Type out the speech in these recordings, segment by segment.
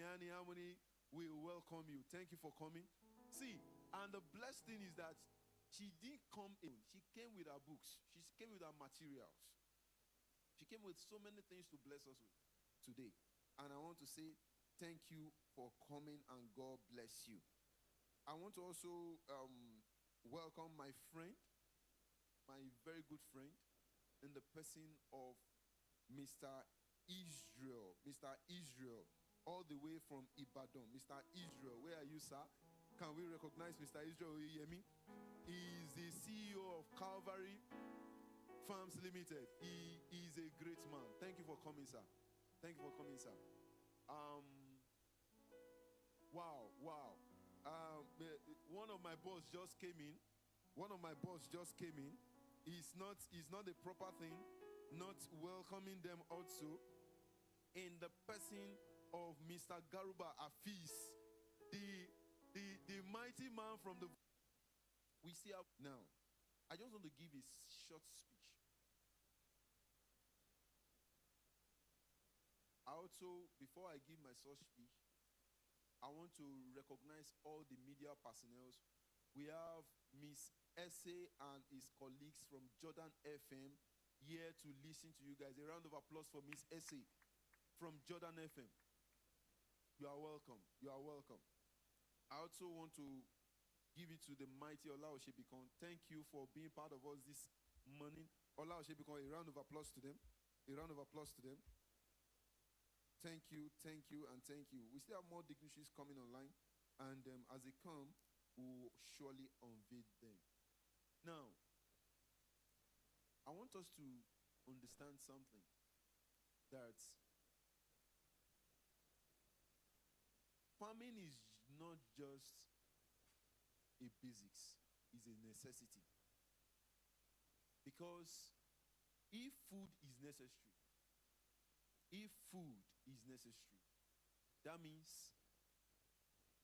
Niani, Harmony, we welcome you. Thank you for coming. See, and the blessed thing is that she didn't come alone. She came with her books. She came with her materials. She came with so many things to bless us with today. And I want to say thank you for coming and God bless you. I want to also welcome my friend, my very good friend, in the person of Mr. Israel. Mr. Israel, all the way from Ibadan. Mr. Israel, where are you, sir? Can we recognize Mr. Israel? You hear me? He is the CEO of Calvary Farms Limited. He is a great man. Thank you for coming, sir. Thank you for coming, sir. Wow. One of my boss just came in. It's not a proper thing, not welcoming them also in the person of Mr. Garuba Afis, the mighty man from the. We see how now. I just want to give a short speech. Also, before I give my short speech, I want to recognize all the media personnel. We have Miss Essay and his colleagues from Jordan FM here to listen to you guys. A round of applause for Miss Essay from Jordan FM. You are welcome. You are welcome. I also want to give it to the mighty Ola Oshebikon. Thank you for being part of us this morning. Ola Oshebikon, a round of applause to them. A round of applause to them. Thank you, and thank you. We still have more dignitaries coming online, and as they come, we'll surely unveil them. Now, I want us to understand something, that farming is not just a basics, it's a necessity. Because if food is necessary, that means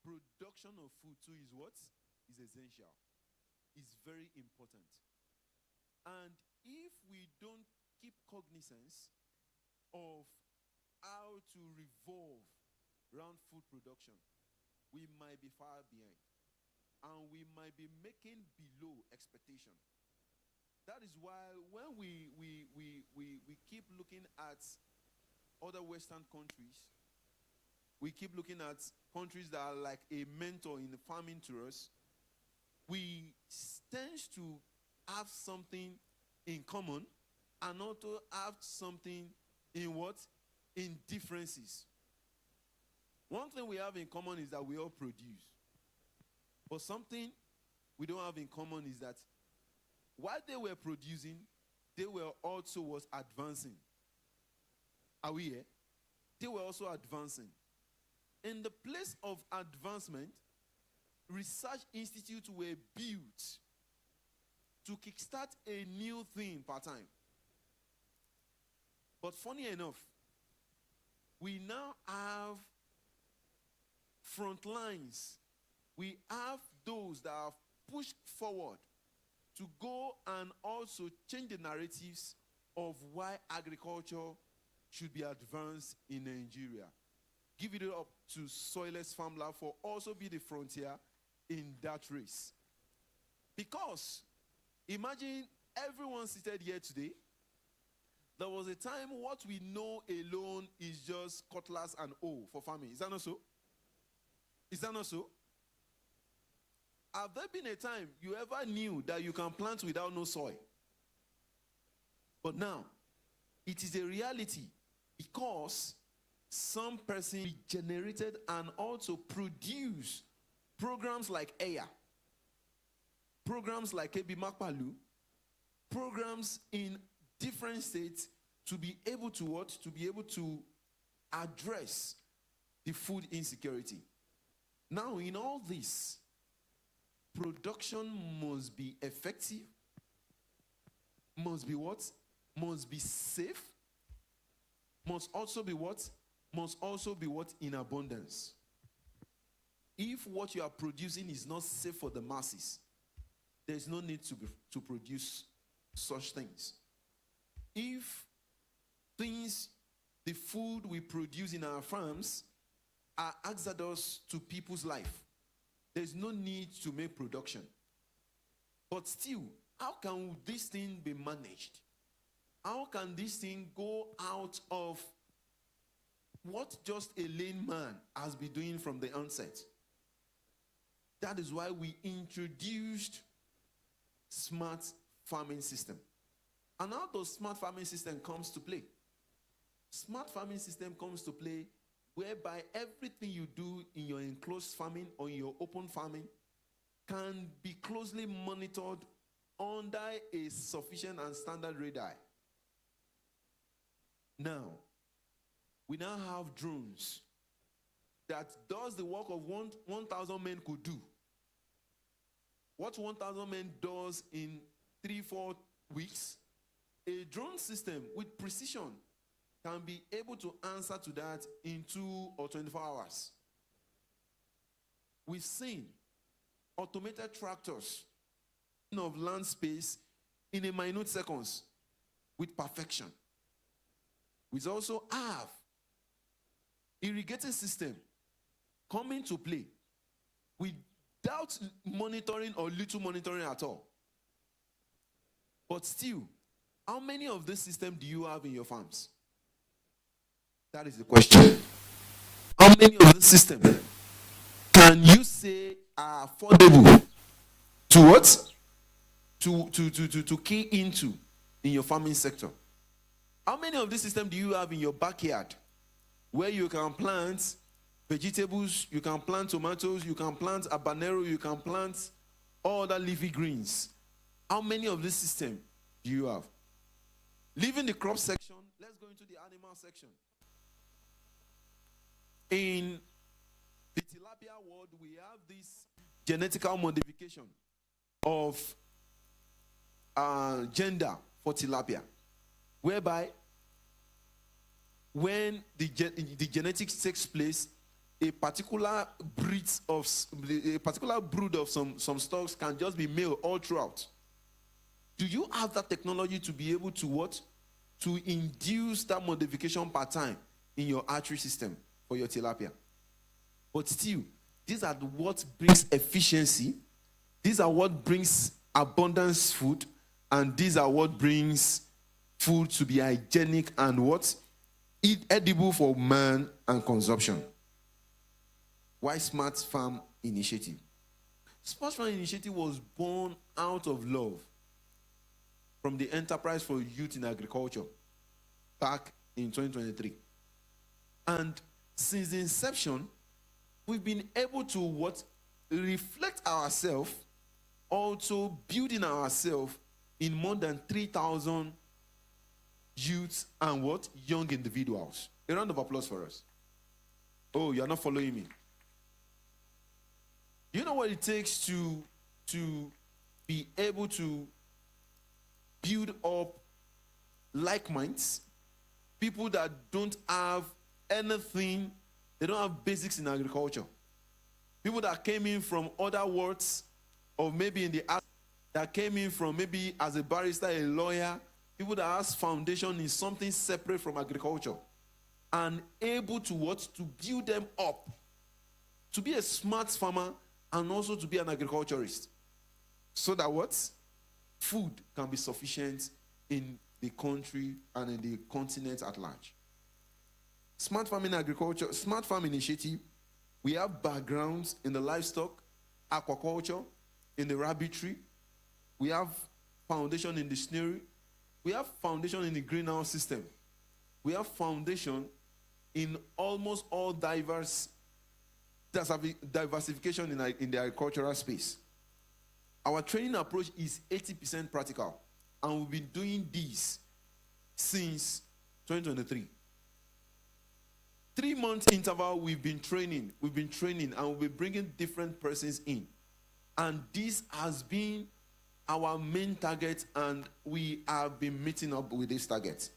production of food too is what? Is essential. Is very important. And if we don't keep cognizance of how to revolve around food production, we might be far behind. And we might be making below expectation. That is why when we keep looking at other Western countries, we keep looking at countries that are like a mentor in farming to us, we tend to have something in common and also have something in what? In differences. One thing we have in common is that we all produce. But something we don't have in common is that while they were producing, they were also was advancing. Are we here? They were also advancing. In the place of advancement, research institutes were built to kickstart a new thing part-time. But funny enough, we now have front lines. We have those that have pushed forward to go and also change the narratives of why agriculture should be advanced in Nigeria. Give it up to Soilless Farm Lab for also be the frontier in that race. Because imagine everyone seated here today. There was a time what we know alone is just cutlass and hoe for farming. Is that not so? Is that not so? Have there been a time you ever knew that you can plant without no soil? But now, it is a reality because some person generated and also produced programs like EYA, programs like Ebi Makpalu, programs in different states to be able to what? To be able to address the food insecurity. Now, in all this, production must be effective, must be what? Must be safe, must also be what? Must also be what? In abundance. If what you are producing is not safe for the masses, there is no need to produce such things. If the food we produce in our farms are exodus to people's life. There's no need to make production. But still, how can this thing be managed? How can this thing go out of what just a layman has been doing from the onset? That is why we introduced smart farming system. And how does smart farming system comes to play? Smart farming system comes to play whereby everything you do in your enclosed farming or in your open farming can be closely monitored under a sufficient and standard radar. Now, we now have drones that does the work of 1,000 men could do. What 1,000 men does in 3-4 weeks, a drone system with precision can be able to answer to that in 2 or 24 hours. We've seen automated tractors of land space in a minute seconds with perfection. We also have irrigating system coming to play without monitoring or little monitoring at all. But still, how many of this system do you have in your farms? That is the question. How many of this system can you say are affordable to what? To key into in your farming sector? How many of this system do you have in your backyard where you can plant vegetables, you can plant tomatoes, you can plant habanero, you can plant all other leafy greens? How many of this system do you have? Leaving the crop section, let's go into the animal section. In the tilapia world, we have this genetical modification of gender for tilapia, whereby when the genetics takes place, a particular brood of some stocks can just be male all throughout. Do you have that technology to be able to what? To induce that modification per time in your archery system for your tilapia? But still, these are what brings efficiency. These are what brings abundance food. And these are what brings food to be hygienic and what? Edible for man and consumption. Why Smart Farm Initiative? Smart Farm Initiative was born out of love from the Enterprise for Youth in Agriculture back in 2023. And since the inception, we've been able to what? Reflect ourselves, also building ourselves in more than 3,000 youths and what? Young individuals. A round of applause for us. Oh, you're not following me. You know what it takes to be able to build up like minds? People that don't have anything, they don't have basics in agriculture. People that came in from other worlds, or maybe in the art, that came in from maybe as a barrister, a lawyer, people that has foundation in something separate from agriculture, and able to what? To build them up, to be a smart farmer, and also to be an agriculturist, so that what? Food can be sufficient in the country and in the continent at large. Smart farming agriculture, Smart Farm Initiative, we have backgrounds in the livestock, aquaculture, in the rabbitry. We have foundation in the snary. We have foundation in the greenhouse system. We have foundation in almost all diversification in the agricultural space. Our training approach is 80% practical, and we've been doing this since 2023. 3-month interval, we've been training, and we'll be bringing different persons in. And this has been our main target, and we have been meeting up with this target.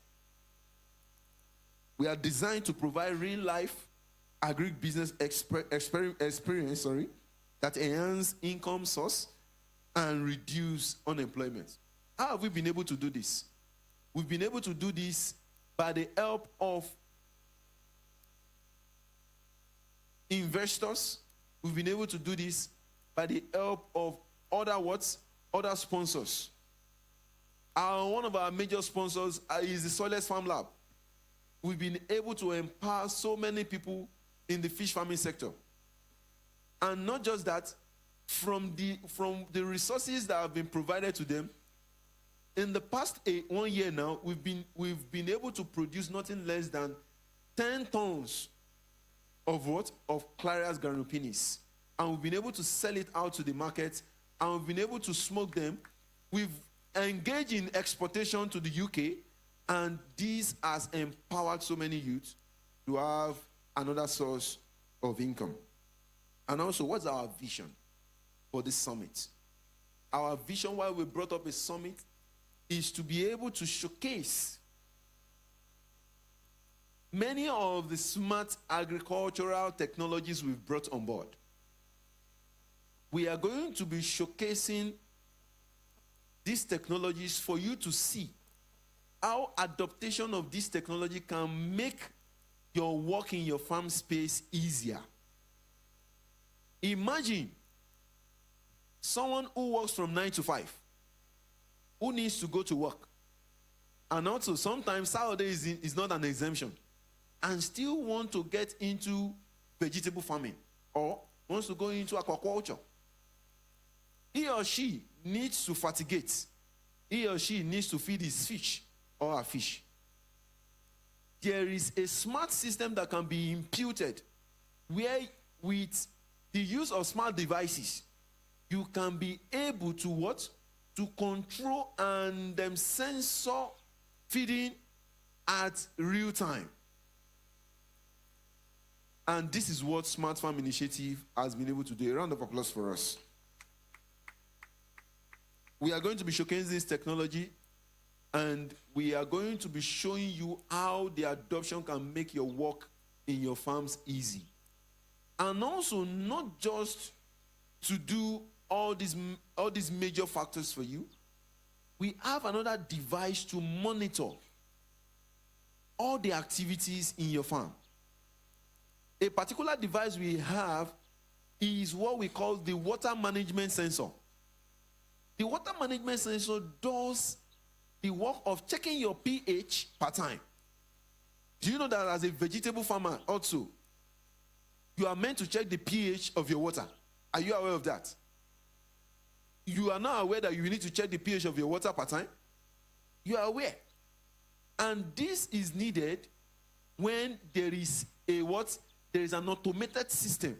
We are designed to provide real-life agri-business experience, that enhance income source and reduce unemployment. How have we been able to do this? We've been able to do this by the help of investors. We've been able to do this by the help of other sponsors. One of our major sponsors is the Soilless Farm Lab. We've been able to empower so many people in the fish farming sector. And not just that, from the resources that have been provided to them, in the past 1 year now, we've been able to produce nothing less than 10 tons of what? Of Clarias granulopenis. And we've been able to sell it out to the market, and we've been able to smoke them. We've engaged in exportation to the UK, and this has empowered so many youths to have another source of income. And also, what's our vision for this summit? Our vision, why we brought up a summit, is to be able to showcase many of the smart agricultural technologies we've brought on board. We are going to be showcasing these technologies for you to see how adaptation of this technology can make your work in your farm space easier. Imagine someone who works from 9 to 5, who needs to go to work. And also, sometimes Saturday is not an exemption, and still want to get into vegetable farming or wants to go into aquaculture. He or she needs to fatigate. He or she needs to feed his fish or her fish. There is a smart system that can be imputed where, with the use of smart devices, you can be able to what? To control and sensor feeding at real time. And this is what Smart Farm Initiative has been able to do. A round of applause for us. We are going to be showcasing this technology, and we are going to be showing you how the adoption can make your work in your farms easy. And also, not just to do all these major factors for you, we have another device to monitor all the activities in your farm. A particular device we have is what we call the water management sensor. The water management sensor does the work of checking your pH per time. Do you know that as a vegetable farmer also, you are meant to check the pH of your water? Are you aware of that? You are not aware that you need to check the pH of your water per time? You are aware. And this is needed when there is there is an automated system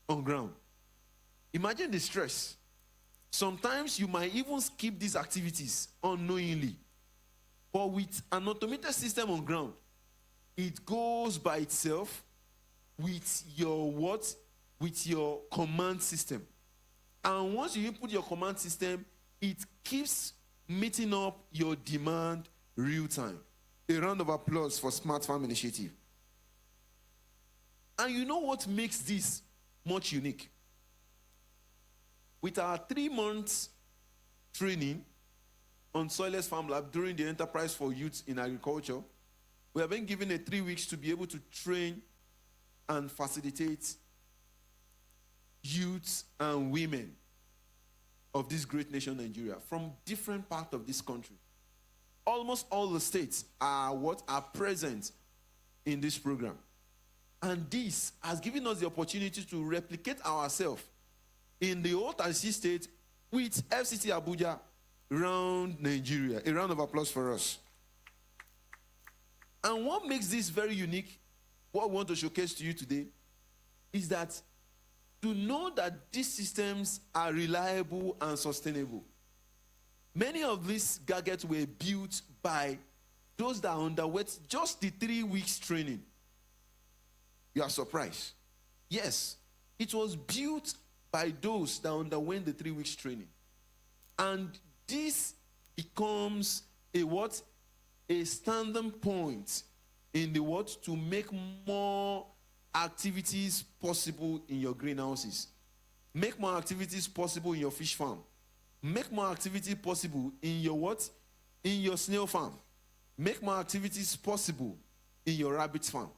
on ground. Imagine the stress. Sometimes you might even skip these activities unknowingly. But with an automated system on ground, it goes by itself with your with your command system. And once you input your command system, it keeps meeting up your demand real time. A round of applause for Smart Farm Initiative. And you know what makes this much unique? With our 3 months training on Soilless Farm Lab during the Enterprise for Youth in Agriculture, we have been given 3 weeks to be able to train and facilitate youths and women of this great nation, Nigeria, from different parts of this country. Almost all the states are present in this program. And this has given us the opportunity to replicate ourselves in the whole 36 states with FCT Abuja around Nigeria. A round of applause for us. And what makes this very unique, what we want to showcase to you today, is that to know that these systems are reliable and sustainable. Many of these gadgets were built by those that underwent just the 3 weeks training. You are surprised. Yes, it was built by those that underwent the 3 weeks training. And this becomes a standing point in the to make more activities possible in your greenhouses. Make more activities possible in your fish farm. Make more activity possible in your in your snail farm. Make more activities possible in your rabbit farm.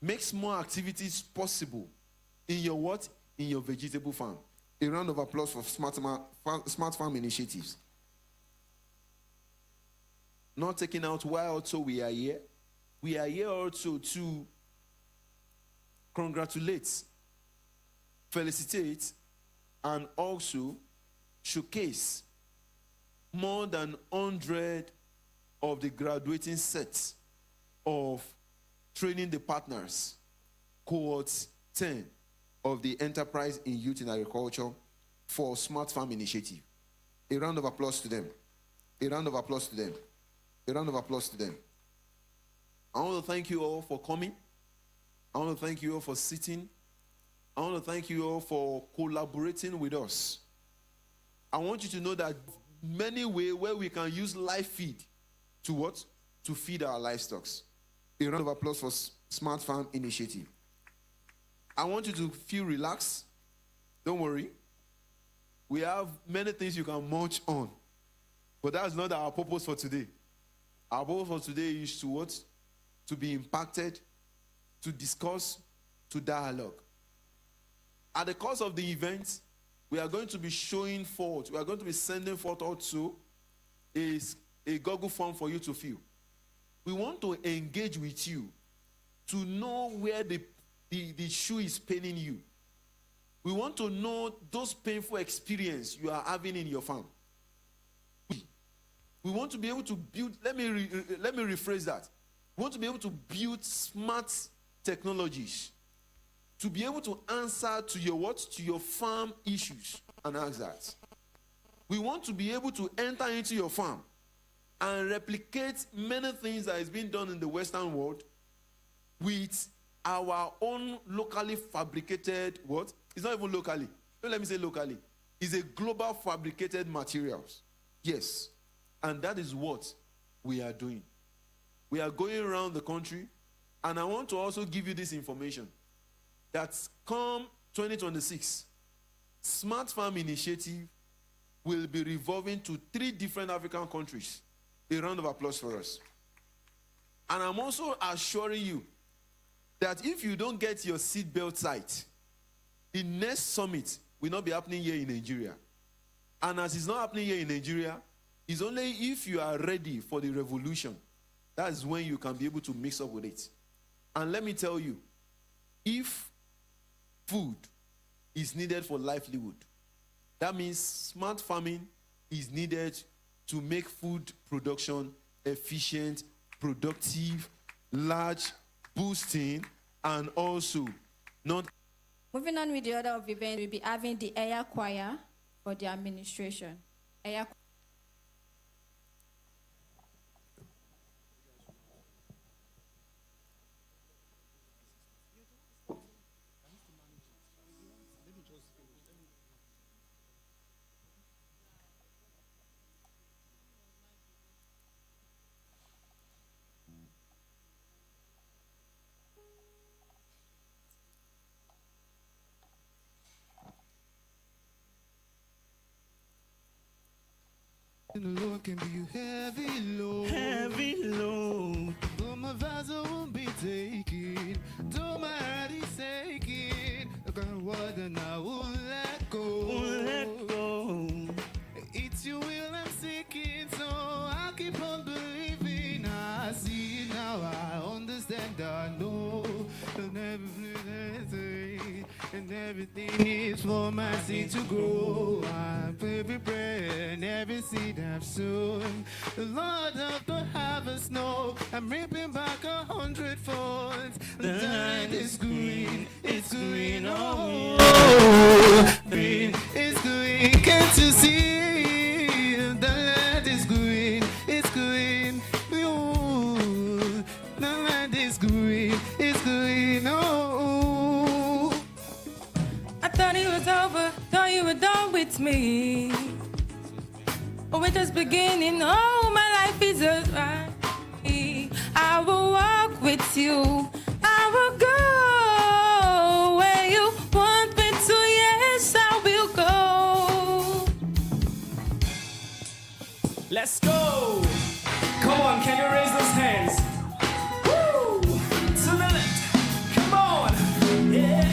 Makes more activities possible in your what? In your vegetable farm. A round of applause for Smart Farm initiatives. Not taking out why also we are here. We are here also to congratulate, felicitate, and also showcase more than 100 of the graduating sets of training the partners, cohorts 10 of the Enterprise in Youth in Agriculture for Smart Farm Initiative. A round of applause to them. A round of applause to them. A round of applause to them. I want to thank you all for coming. I want to thank you all for sitting. I want to thank you all for collaborating with us. I want you to know that many ways where we can use live feed to what? To feed our livestock. A round of applause for Smart Farm Initiative. I want you to feel relaxed. Don't worry. We have many things you can munch on. But that's not our purpose for today. Our purpose for today is to what? To be impacted, to discuss, to dialogue. At the course of the event, we are going to be showing forth, we are going to be sending forth also a Google form for you to fill. We want to engage with you to know where the shoe is paining you. We want to know those painful experiences you are having in your farm. We want to be able to build, let me rephrase that. We want to be able to build smart technologies to be able to answer to your what? To your farm issues and ask that. We want to be able to enter into your farm and replicate many things that is being done in the Western world with our own locally fabricated what? It's not even locally. Don't let me say locally. It's a global fabricated materials. Yes. And that is what we are doing. We are going around the country, and I want to also give you this information. That come 2026, Smart Farm Initiative will be revolving to 3 different African countries. A round of applause for us. And I'm also assuring you that if you don't get your seatbelt tight, the next summit will not be happening here in Nigeria. And as it's not happening here in Nigeria, it's only if you are ready for the revolution, that's when you can be able to mix up with it. And let me tell you, if food is needed for livelihood, that means smart farming is needed to make food production efficient, productive, large, boosting, and also not. Moving on with the order of events, we'll be having the Air Choir for the administration. Air The Lord can be heavy load. Heavy load. Though my vessel won't be taken, though my heart is aching, I got what and I won't let go. Won't let go. It's your will I'm seeking, so I'll keep on believing. I see it now, I understand, I know. And everything is for my seed to grow. I'm every bread and every seed I've sown. The Lord of the harvest know I'm reaping back 100-fold. The land is green, it's green, oh, green, it's green. Can't you see? The land is green, it's green, oh, the land is green, it's green, oh. I thought it was over, thought you were done with me. But we're just beginning, oh, my life is a ride. I will walk with you, I will go where you want me to, yes, I will go. Let's go. Come on, can you raise those hands? Woo! To the left. Come on. Yeah.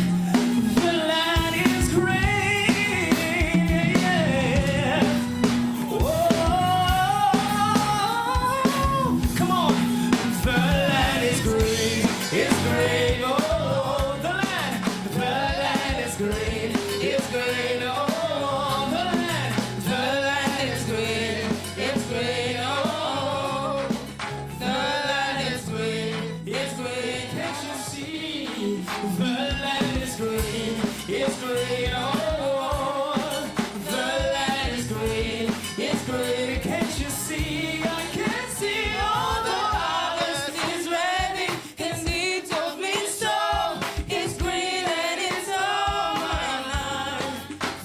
it's green. Oh, the land is green, it's green. Can't you see? I can see all the harvest is ready. And it told me so. It's green and it's all mine.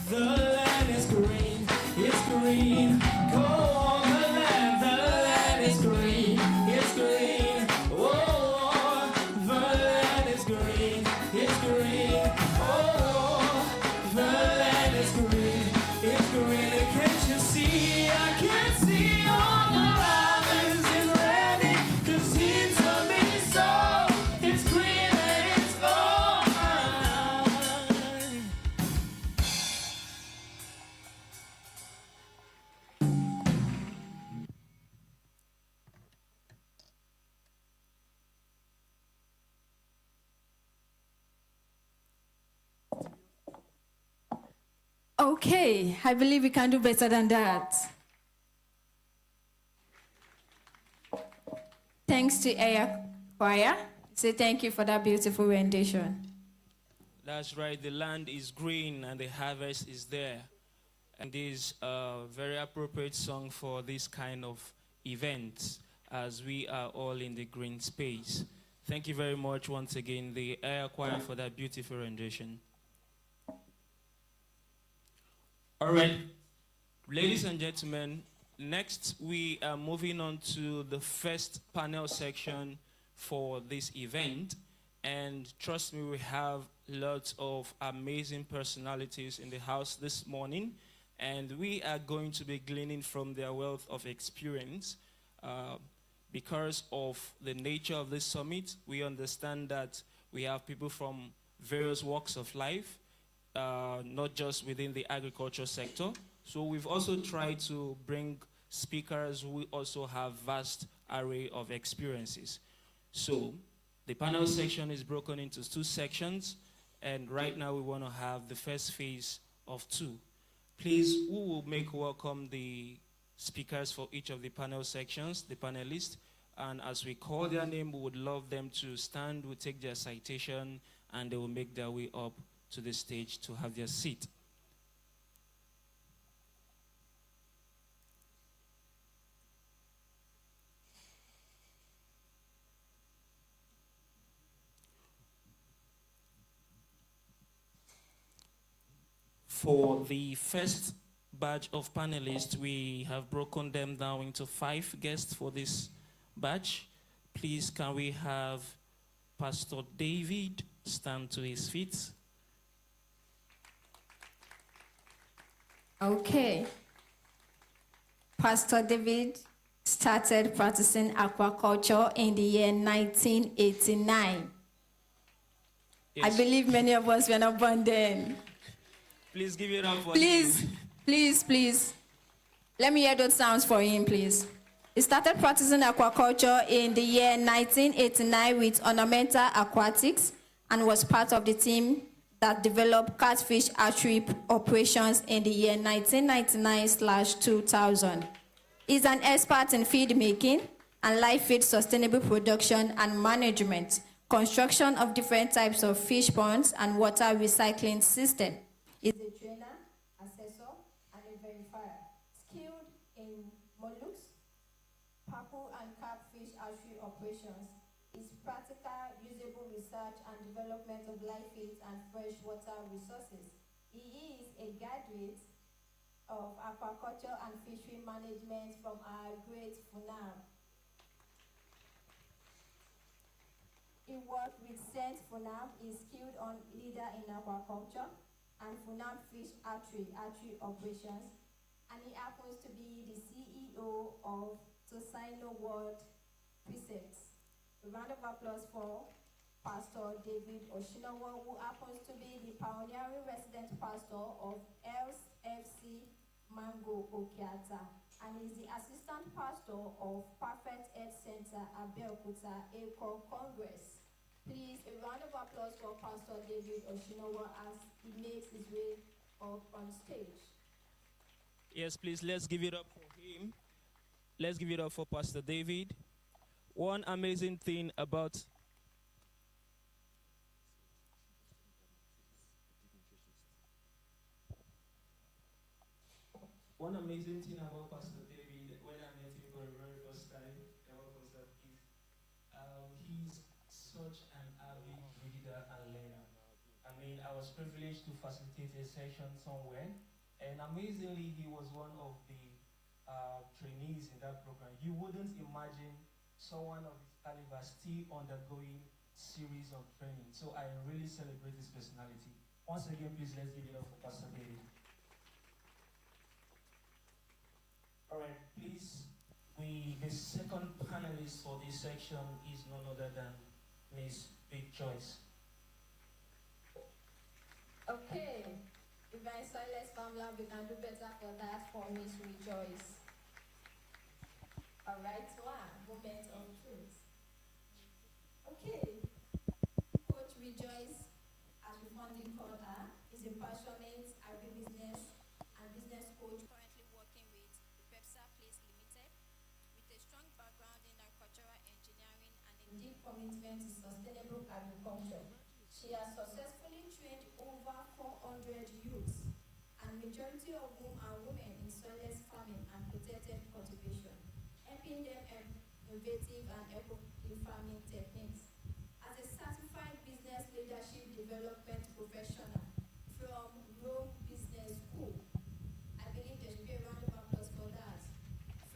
The land is green, it's green. Go on the land is green, it's green. Oh, the land is green, it's green. Oh, the land is green, it's green. Can't you see? I can see all the harvest is ready. 'Cause he told me so. It's green and it's all mine. Okay, I believe we can do better than that. Thanks to Aya Choir. Say thank you for that beautiful rendition. That's right, the land is green and the harvest is there. And this is a very appropriate song for this kind of event as we are all in the green space. Thank you very much once again, the Air Choir, for that beautiful rendition. All right, ladies and gentlemen, next we are moving on to the first panel section for this event. And trust me, we have lots of amazing personalities in the house this morning. And we are going to be gleaning from their wealth of experience. Because of the nature of this summit, we understand that we have people from various walks of life, not just within the agriculture sector. So we've also tried to bring speakers who also have vast array of experiences. So the panel section is broken into two sections, and right now we want to have the first phase of two. Please, who will make welcome the speakers for each of the panel sections, the panelists, and as we call their name, we would love them to stand, we'll take their citation, and they will make their way up to the stage to have their seat. For the first batch of panelists, we have broken them down into 5 guests for this batch. Please, can we have Pastor David stand to his feet? Okay. Pastor David started practicing aquaculture in the year 1989. Yes. I believe many of us were not born then. Please give it up for Please, him. please. Let me hear those sounds for him, please. He started practicing aquaculture in the year 1989 with Ornamental Aquatics and was part of the team that developed catfish hatchery operations in the year 1999/2000. He's an expert in feed making and live feed sustainable production and management, construction of different types of fish ponds and water recycling system. He's a trainer, assessor, and a verifier, skilled in mollusks, purple and carp fish hatchery operations. His practical, usable research and development of live feeds and freshwater resources. He is a graduate of aquaculture and fishery management from our great FUNAM. He worked with Saint FUNAM, is skilled on leader in aquaculture and FUNAM fish hatchery operations, and he happens to be the CEO of Tosino World Precepts. A round of applause for Pastor David Oshinowo, who happens to be the pioneering resident pastor of LFC Mango Okiata, and is the assistant pastor of Perfect Health Center Abeokuta ACO Congress. Please, a round of applause for Pastor David Oshinowo as he makes his way up on stage. Yes, please, let's give it up for him. Let's give it up for Pastor David. One amazing thing about one amazing thing about Pastor David, when I met him for the very first time, he's such an avid reader and learner. I mean, I was privileged to facilitate a session somewhere, and amazingly, he was one of the trainees in that program. You wouldn't imagine someone of his caliber still undergoing series of training. So I really celebrate his personality. Once again, please let's give it up for Pastor David. All right, please. The second panelist for this section is none other than Miss Big Choice. Okay. If I silence family, we can do better for that for Miss Rejoice. All right, one moment of truth. Okay. Coach Rejoice, as we fondly call her, is a passionate agribusiness and business coach currently working with the Pepsa Place Limited with a strong background in agricultural engineering and a deep commitment to sustainable agriculture. She has successfully trained over 400 youths, and majority of whom are women in soilless farming and protected cultivation, helping them innovative and eco-friendly farming techniques. As a certified business leadership development professional from Rome Business School, I believe there should be a round of applause for that.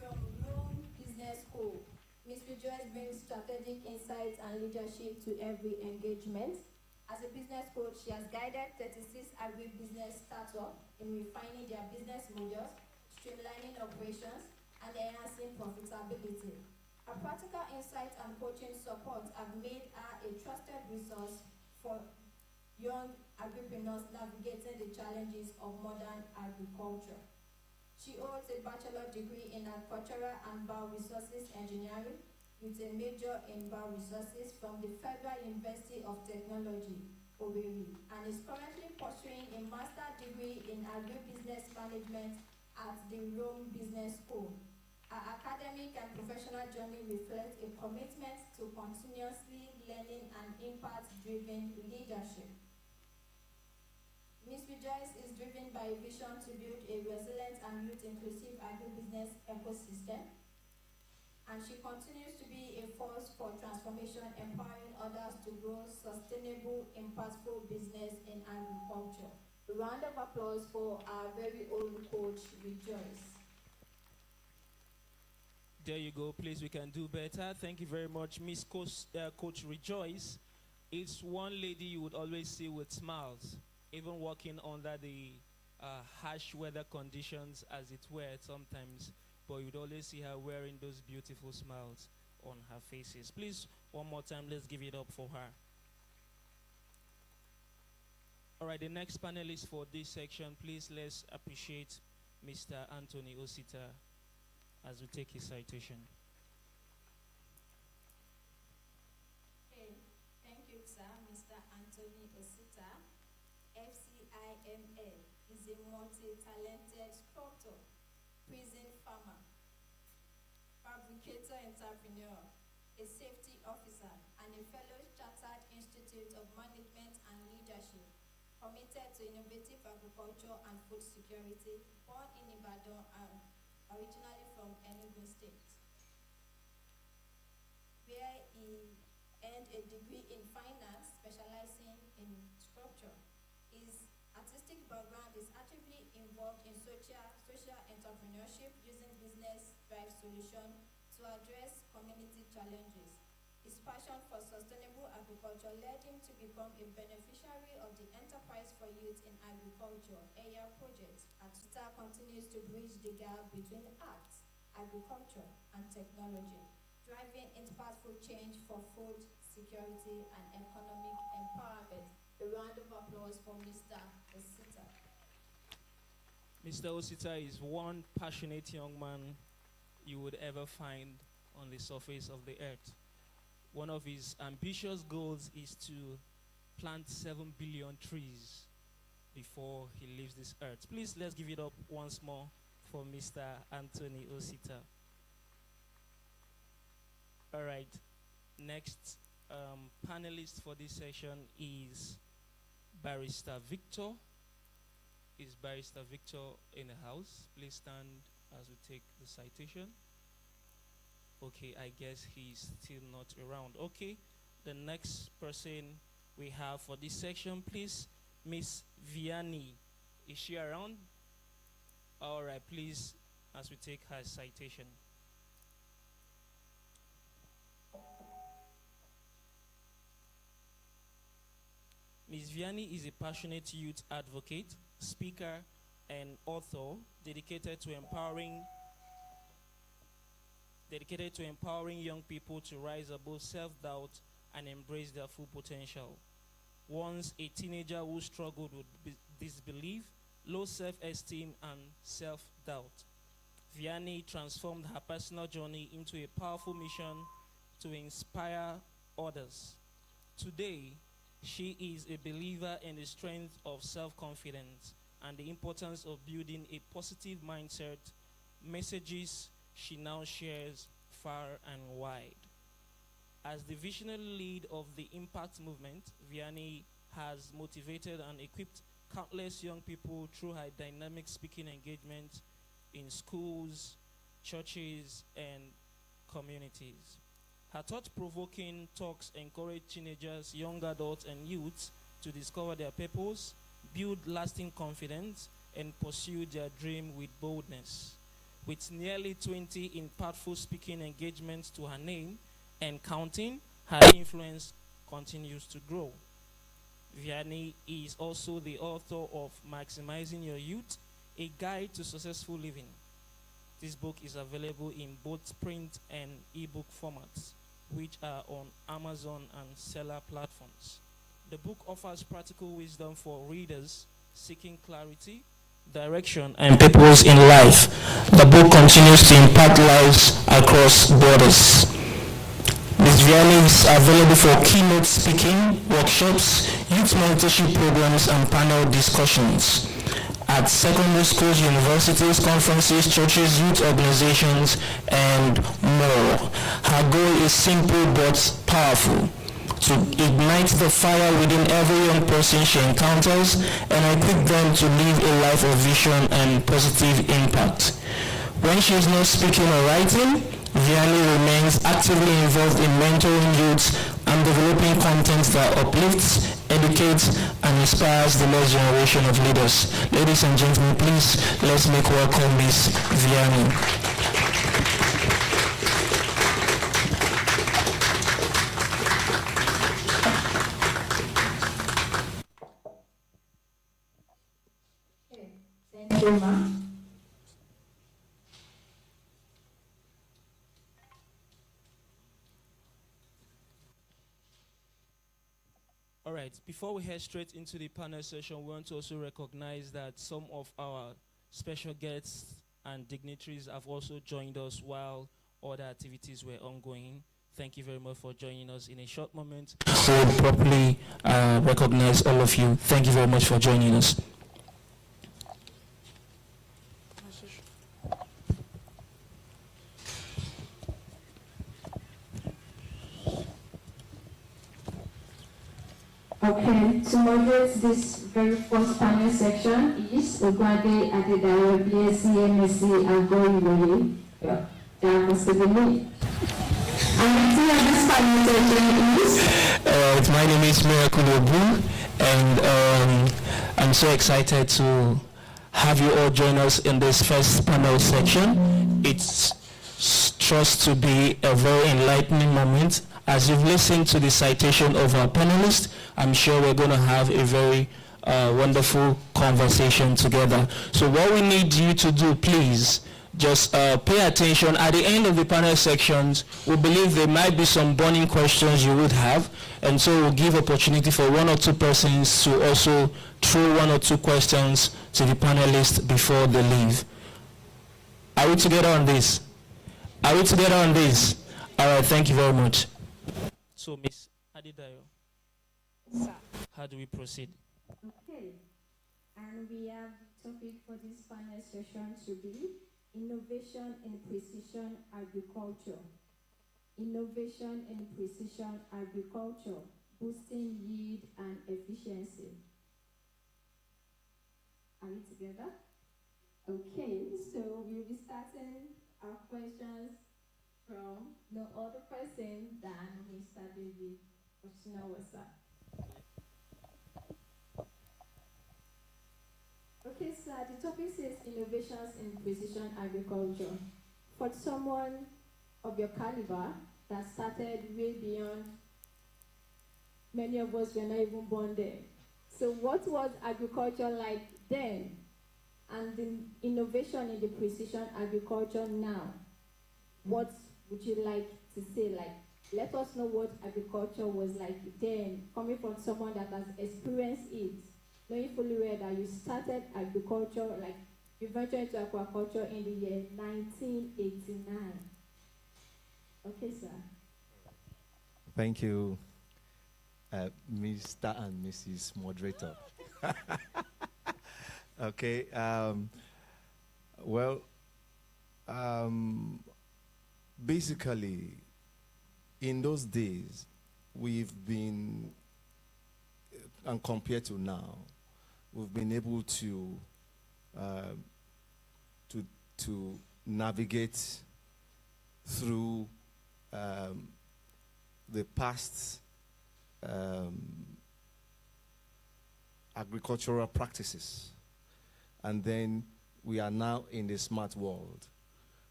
From Rome Business School, Ms. Rejoice brings strategic insights and leadership to every engagement. As a business coach, she has guided 36 agri-business startups in refining their business models, streamlining operations, and enhancing profitability. Her practical insights and coaching support have made her a trusted resource for young agripreneurs navigating the challenges of modern agriculture. She holds a bachelor degree in agricultural and bioresources engineering with a major in bioresources from the Federal University of Technology, Owerri, and is currently pursuing a master's degree in agribusiness management at the Rome Business School. Her academic and professional journey reflects a commitment to continuously learning and impact-driven leadership. Ms. Rejoice is driven by a vision to build a resilient and youth-inclusive agribusiness ecosystem, and she continues to be a force for transformation, empowering others to grow sustainable, impactful business in agriculture. A round of applause for our very own coach, Rejoice. There you go. Please, we can do better. Thank you very much, Miss Coach Rejoice. It's one lady you would always see with smiles, even working under the harsh weather conditions, as it were, sometimes. But you'd always see her wearing those beautiful smiles on her faces. Please, one more time, let's give it up for her. All right, the next panelist for this section, please let's appreciate Mr. Anthony Osita as we take his citation. Okay, thank you, sir. Mr. Anthony Osita, FCIMA, is a multi-talented sculptor, prison farmer, fabricator entrepreneur, a safety officer, and a fellow Chartered Institute of Management and Leadership, committed to innovative agriculture and food security, born in Ibadan and originally from Enugu State, where he earned a degree in finance, specializing in sculpture. His artistic background is actively involved in social entrepreneurship, using business drive solutions to address community challenges. His passion for sustainable agriculture led him to become a beneficiary of the Enterprise for Youth in Agriculture (EYA) project. Star continues to bridge the gap between arts, agriculture, and technology, driving impactful change for food security and economic empowerment. A round of applause for Mr. Osita. Mr. Osita is one passionate young man you would ever find on the surface of the earth. One of his ambitious goals is to plant 7 billion trees before he leaves this earth. Please, let's give it up once more for Mr. Anthony Osita. All right, next panelist for this session is Barrister Victor Is Barrister Victor in the house? Please stand as we take the citation. Okay, I guess he's still not around. Okay, the next person we have for this section, please, Miss Vianney. Is she around? All right, please, as we take her citation. Ms. Vianney is a passionate youth advocate, speaker, and author dedicated to empowering young people to rise above self-doubt and embrace their full potential. Once a teenager who struggled with disbelief, low self-esteem, and self-doubt, Vianney transformed her personal journey into a powerful mission to inspire others. Today, she is a believer in the strength of self-confidence and the importance of building a positive mindset, messages she now shares far and wide. As the visionary lead of the Impact Movement, Vianney has motivated and equipped countless young people through her dynamic speaking engagement in schools, churches, and communities. Her thought-provoking talks encourage teenagers, young adults, and youths to discover their purpose, build lasting confidence, and pursue their dream with boldness. With nearly 20 impactful speaking engagements to her name and counting, her influence continues to grow. Vianney is also the author of Maximizing Your Youth, a guide to successful living. This book is available in both print and ebook formats, which are on Amazon and seller platforms. The book offers practical wisdom for readers seeking clarity, direction, and purpose in life. The book continues to impact lives across borders. Ms. Vianney is available for keynote speaking, workshops, youth mentorship programs, and panel discussions at secondary schools, universities, conferences, churches, youth organizations, and more. Her goal is simple but powerful: to ignite the fire within every young person she encounters and equip them to live a life of vision and positive impact. When she is not speaking or writing, Vianney remains actively involved in mentoring youths and developing content that uplifts, educates, and inspires the next generation of leaders. Ladies and gentlemen, please, let's make welcome Miss Vianney. Thank you, ma'am. All right, before we head straight into the panel session, we want to also recognize that some of our special guests and dignitaries have also joined us while other activities were ongoing. Thank you very much for joining us. In a short moment, we'll properly recognize all of you. Thank you very much for joining us. Okay, to moderate this very first panel section is Ogwade Adedayo, BSc, MSc, Agri-Tech. That was the lead. And the this panel section is? My name is Miracle Obu, and I'm so excited to have you all join us in this first panel section. It's trust to be a very enlightening moment. As you've listened to the citation of our panelists, I'm sure we're going to have a very wonderful conversation together. So what we need you to do, please, just pay attention. At the end of the panel sections, we believe there might be some burning questions you would have, and so we'll give opportunity for one or two persons to also throw one or two questions to the panelists before they leave. Are we together on this? Are we together on this? All right, thank you very much. So, Ms. Adedayo, Sir. how do we proceed? Okay, and we have the topic for this panel session to be Innovation in Precision Agriculture. Innovation in Precision Agriculture, boosting yield and efficiency. Are we together? Okay, so we'll be starting our questions from no other person than Mr. David Oshinawasa. Okay, sir, the topic says innovations in precision agriculture. For someone of your caliber that started way beyond many of us were not even born there. So what was agriculture like then? And the innovation in the precision agriculture now? What would you like to say? Like, let us know what agriculture was like then, coming from someone that has experienced it, knowing fully well that you started agriculture, like you ventured into aquaculture in the year 1989. Okay, sir. Thank you, Mr. and Mrs. Moderator. Okay. Well, basically, in those days, we've been, and compared to now, we've been able to navigate through the past agricultural practices. And then we are now in the smart world,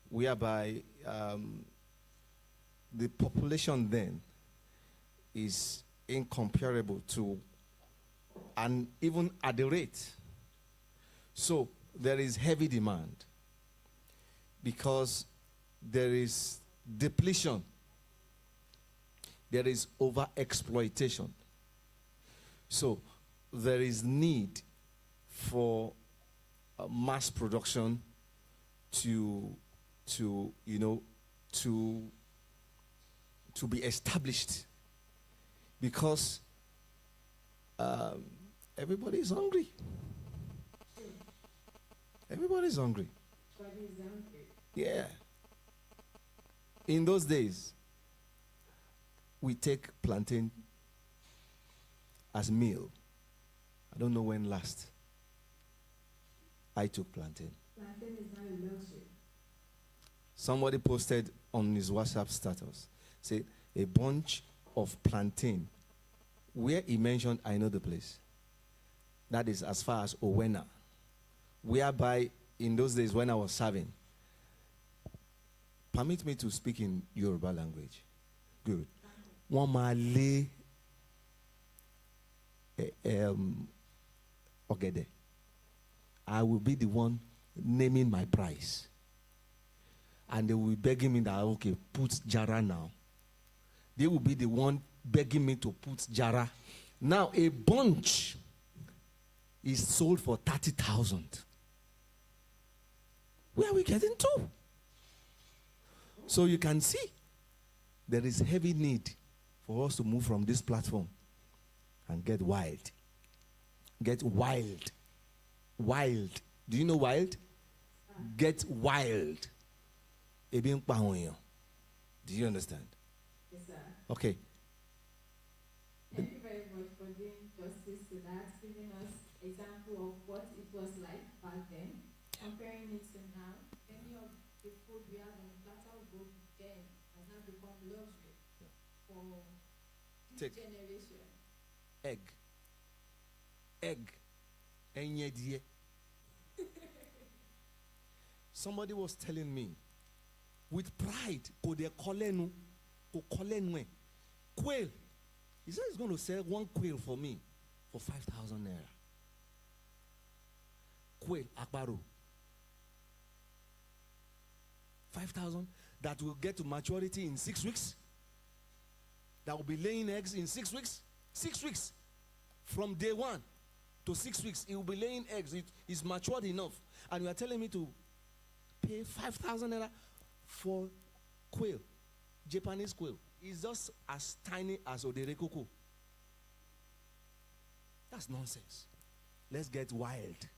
whereby the population then is incomparable to, and even at the rate. So there is heavy demand because there is depletion, there is overexploitation. So there is need for mass production to be established, because everybody is hungry. Everybody's hungry. Yeah. In those days, we take plantain as meal. I don't know when last I took plantain. Plantain is not a luxury. Somebody posted on his WhatsApp status, say a bunch of plantain. Where he mentioned, I know the place. That is as far as Owena. Whereby, in those days when I was serving, permit me to speak in Yoruba language. Good. Wamale Ogede. I will be the one naming my price. And they will be begging me that, okay, put Jara now. They will be the one begging me to put Jara. Now, a bunch is sold for 30,000. Where are we getting to? So you can see there is heavy need for us to move from this platform and get wild. Get wild. Wild. Do you know wild? Get wild. Do you understand? Yes, sir. Okay. Thank you very much for doing justice to that, giving us example of what it was like back then, comparing it to now. Any of the food we have on the platter of both then has now become luxury for this Take generation. egg. Egg. Enyedie. Somebody was telling me, with pride, quail. He said he's going to sell one quail for me for 5,000 naira. Quail, akbaro. 5,000 that will get to maturity in 6 weeks. That will be laying eggs in 6 weeks. 6 weeks. From day 1 to 6 weeks, it will be laying eggs. It is matured enough. And you are telling me to pay 5,000 naira for quail, Japanese quail. It's just as tiny as Odere Coco. That's nonsense. Let's get wild.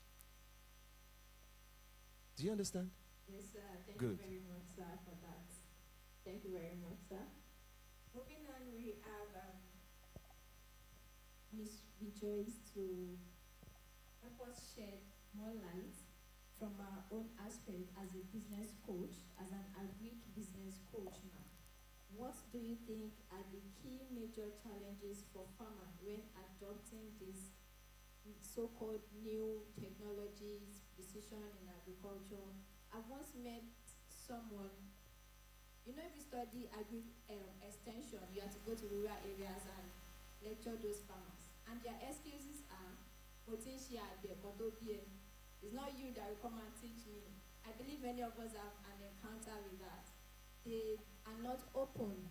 Do you understand? Yes, sir. Thank Good. you very much, sir, for that. Thank you very much, sir. Moving on, we have Miss Rejoice to help us shed more light from our own aspect as a business coach, as an agri business coach now. What do you think are the key major challenges for farmers when adopting these so-called new technologies, precision in agriculture? I once met someone, you know, if you study extension, you have to go to rural areas and lecture those farmers. And their excuses are, it's not you that will come and teach me. I believe many of us have an encounter with that. They are not open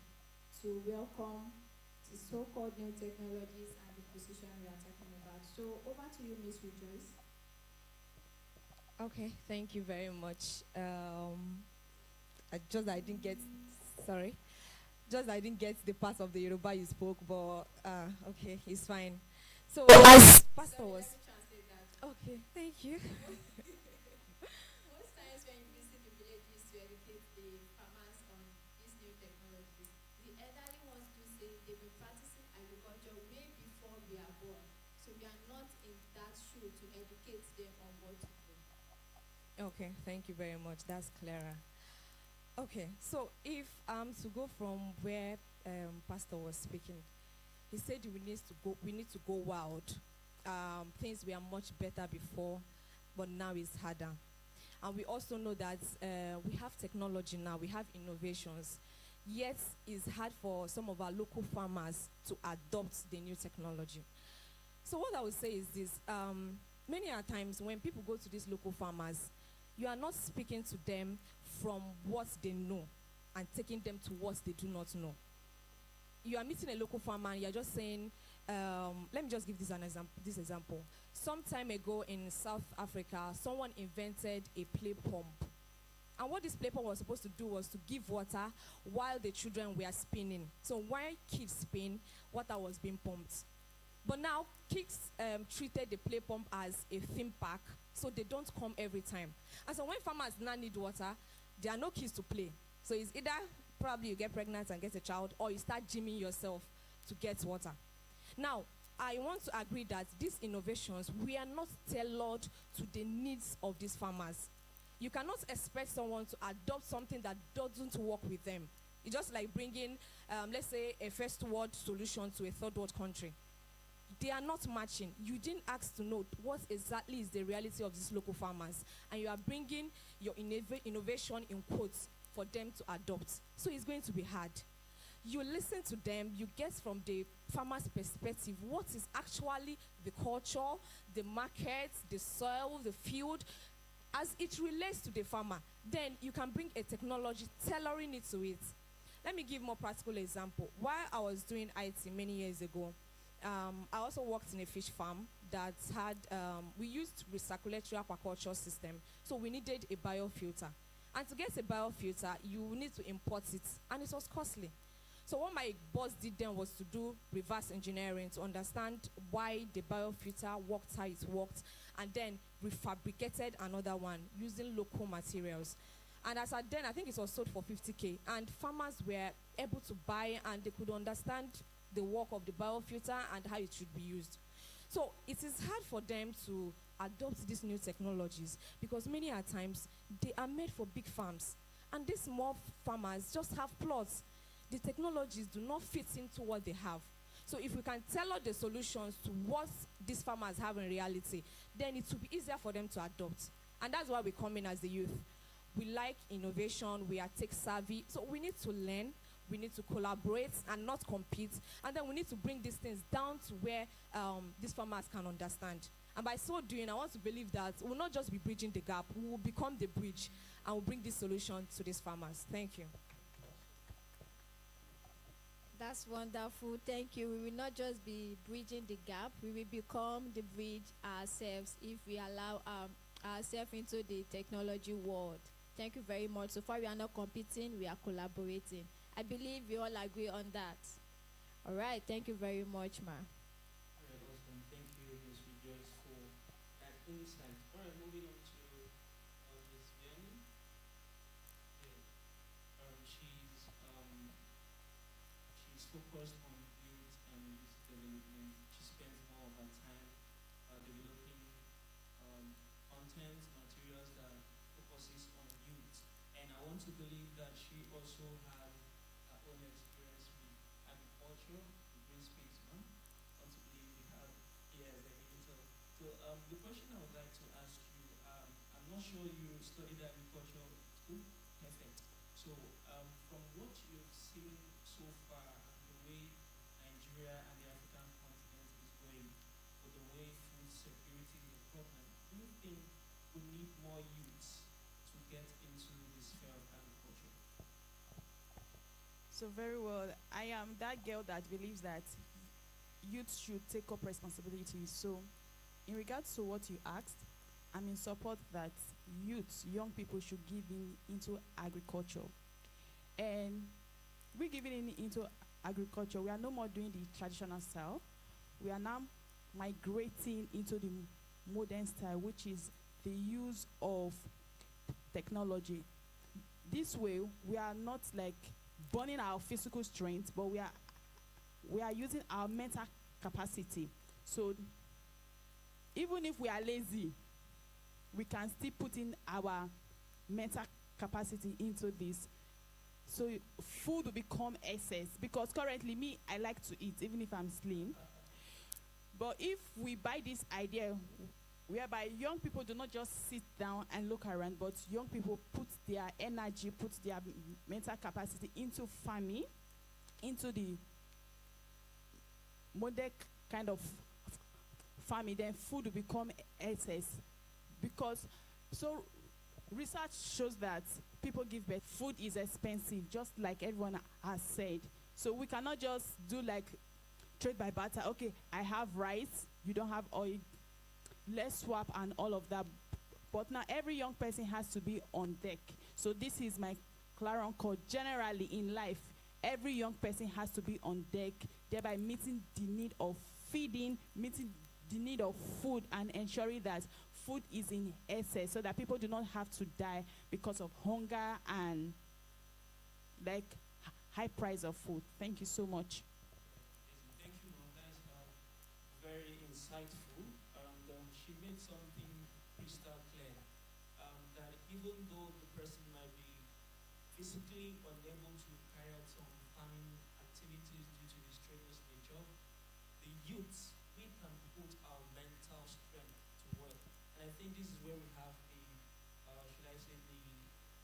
to welcome the so-called new technologies and the precision we are talking about. So over to you, Miss Rejoice. Okay, thank you very much. I didn't get, sorry. I didn't get the part of the Yoruba you spoke, but okay, it's fine. So as Pastor was. Let me translate that. Okay, thank you. Most times when you visit the villages to educate the farmers on these new technologies, the elderly ones do say they've been practicing agriculture way before we are born. So we are not in that shoe to educate them on what to do. Okay, thank you very much. That's clearer. Okay, so if to go from where Pastor was speaking, he said we need to go wild. Things were much better before, but now it's harder. And we also know that we have technology now, we have innovations. Yet it's hard for some of our local farmers to adopt the new technology. So what I would say is this: many a times when people go to these local farmers, you are not speaking to them from what they know and taking them to what they do not know. You are meeting a local farmer and you're just saying, let me just give this example. Some time ago in South Africa, someone invented a play pump. And what this play pump was supposed to do was to give water while the children were spinning. So while kids spin, water was being pumped. But now, kids treated the play pump as a theme park, so they don't come every time. And so when farmers now need water, there are no kids to play. So it's either probably you get pregnant and get a child, or you start gymming yourself to get water. Now, I want to agree that these innovations, we are not tailored to the needs of these farmers. You cannot expect someone to adopt something that doesn't work with them. It's just like bringing, let's say, a first world solution to a third world country. They are not matching. You didn't ask to know what exactly is the reality of these local farmers. And you are bringing your innovation in quotes for them to adopt. So it's going to be hard. You listen to them, you get from the farmer's perspective what is actually the culture, the market, the soil, the field, as it relates to the farmer. Then you can bring a technology tailoring it to it. Let me give more practical example. While I was doing IT many years ago, I also worked in a fish farm that had, we used recirculatory aquaculture system. So we needed a biofilter. And to get a biofilter, you need to import it. And it was costly. So what my boss did then was to do reverse engineering to understand why the biofilter worked how it worked. And then refabricated another one using local materials. And as at then, I think it was sold for 50K. And farmers were able to buy and they could understand the work of the biofilter and how it should be used. So it is hard for them to adopt these new technologies because many a times they are made for big farms. And these small farmers just have plots. The technologies do not fit into what they have. So if we can tailor the solutions to what these farmers have in reality, then it will be easier for them to adopt. And that's why we come in as the youth. We like innovation, we are tech savvy, so we need to learn, we need to collaborate and not compete, and then we need to bring these things down to where these farmers can understand. And by so doing, I want to believe that we'll not just be bridging the gap, we will become the bridge and we'll bring this solution to these farmers. Thank you. That's wonderful. Thank you. We will not just be bridging the gap. We will become the bridge ourselves if we allow ourselves into the technology world. Thank you very much. So far, we are not competing. We are collaborating. I believe we all agree on that. All right. Thank you very much, ma. All right, awesome. Thank you, Ms. Rejoice, for that insight. All right, moving on to Ms. Vianney. She's focused on youth and youth development. She spends more of her time developing focuses on youth. And I want to believe that she also has her own experience with agriculture, with green space, no? I want to believe we have, yes, a little. So the question I would like to ask you, I'm not sure you studied agriculture in school. Perfect. So from what you've seen so far and the way Nigeria and the African continent is going, with the way food security is a problem, do you think we need more youths to get into the sphere of agriculture? So very well, I am that girl that believes that youth should take up responsibilities. So in regards to what you asked, I'm in support that youth, young people should give in into agriculture. And we giving into agriculture, we are no more doing the traditional style. We are now migrating into the modern style, which is the use of technology. This way, we are not like burning our physical strength, but we are using our mental capacity. So even if we are lazy, we can still put in our mental capacity into this. So food will become excess, because currently me, I like to eat even if I'm slim. But if we buy this idea whereby young people do not just sit down and look around, but young people put their energy, put their mental capacity into farming, into the modern kind of farming, then food will become excess. Because so research shows that people give birth, food is expensive, just like everyone has said. So we cannot just do like trade by barter. Okay, I have rice, you don't have oil, let's swap and all of that. But now every young person has to be on deck. So this is my clarion call. Generally in life, every young person has to be on deck, thereby meeting the need of feeding, meeting the need of food, and ensuring that food is in excess so that people do not have to die because of hunger and like high price of food. Thank you so much. Thank you, ma'am. That is very insightful. She made something crystal clear, that even though the person might be physically unable to carry out some farming activities due to the strenuous nature, the youths, we can put our mental strength to work. And I think this is where we have the, should I say, the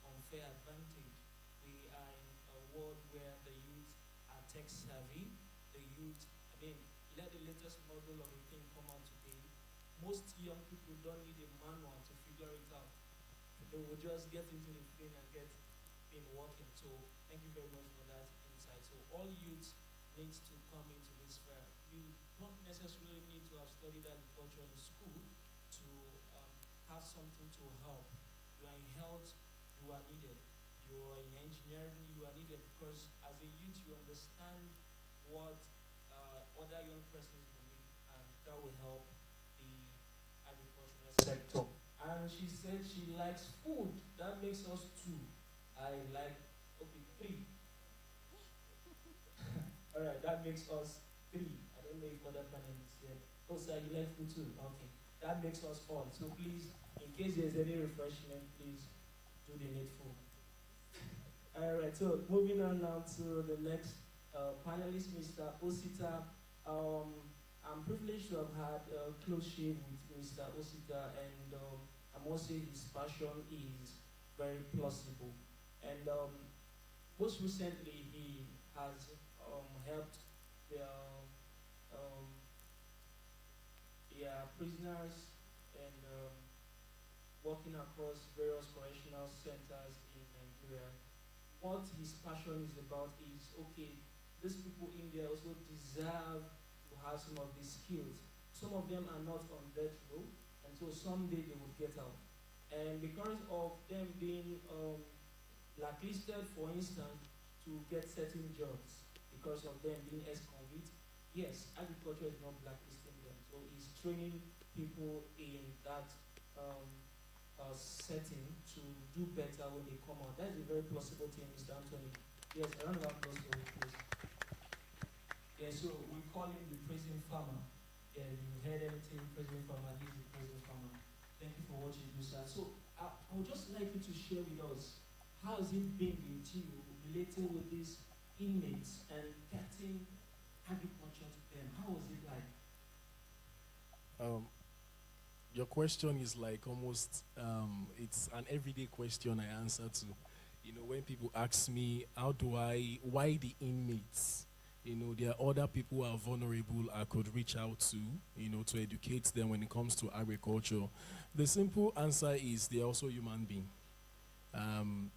unfair advantage. We are in a world where the youth are tech savvy. The youth, I mean, let the latest model of a thing come out today. Most young people don't need a manual to figure it out. They will just get into the thing and get in working. So thank you very much for that insight. So all youth needs to come into this fair. You don't necessarily need to have studied agriculture in school to have something to help. You are in health, you are needed. You are in engineering, you are needed, because as a youth you understand what other young persons believe, and that will help the agricultural sector. And she said she likes food. That makes us two. I like, okay, three. All right, that makes us three. I don't know if other panelists here. Oh, sir, you like food too? Okay. That makes us all. So please, in case there's any refreshment, please do the needful. All right, so moving on now to the next panelist, Mr. Osita. I'm privileged to have had a close shave with Mr. Osita, and I must say his passion is very plausible. And most recently, he has helped the prisoners and working across various correctional centers in Nigeria. What his passion is about is, okay, these people in there also deserve to have some of these skills. Some of them are not on death row, and so someday they will get out. And because of them being blacklisted, for instance, to get certain jobs, because of them being ex-convicts, yes, agriculture is not blacklisting them. So he's training people in that setting to do better when they come out. That is a very plausible thing, Mr. Anthony. Yes, a round of applause for him, please. Yeah, so we call him the prison farmer. Yeah, you heard everything, prison farmer, he's the prison farmer. Thank you for what you do, sir. So I would just like you to share with us how has it been with you relating with these inmates and getting agriculture to them? How was it like? Your question is like almost it's an everyday question I answer to. You know, when people ask me why the inmates, you know, there are other people who are vulnerable I could reach out to, you know, to educate them when it comes to agriculture. The simple answer is they're also human beings.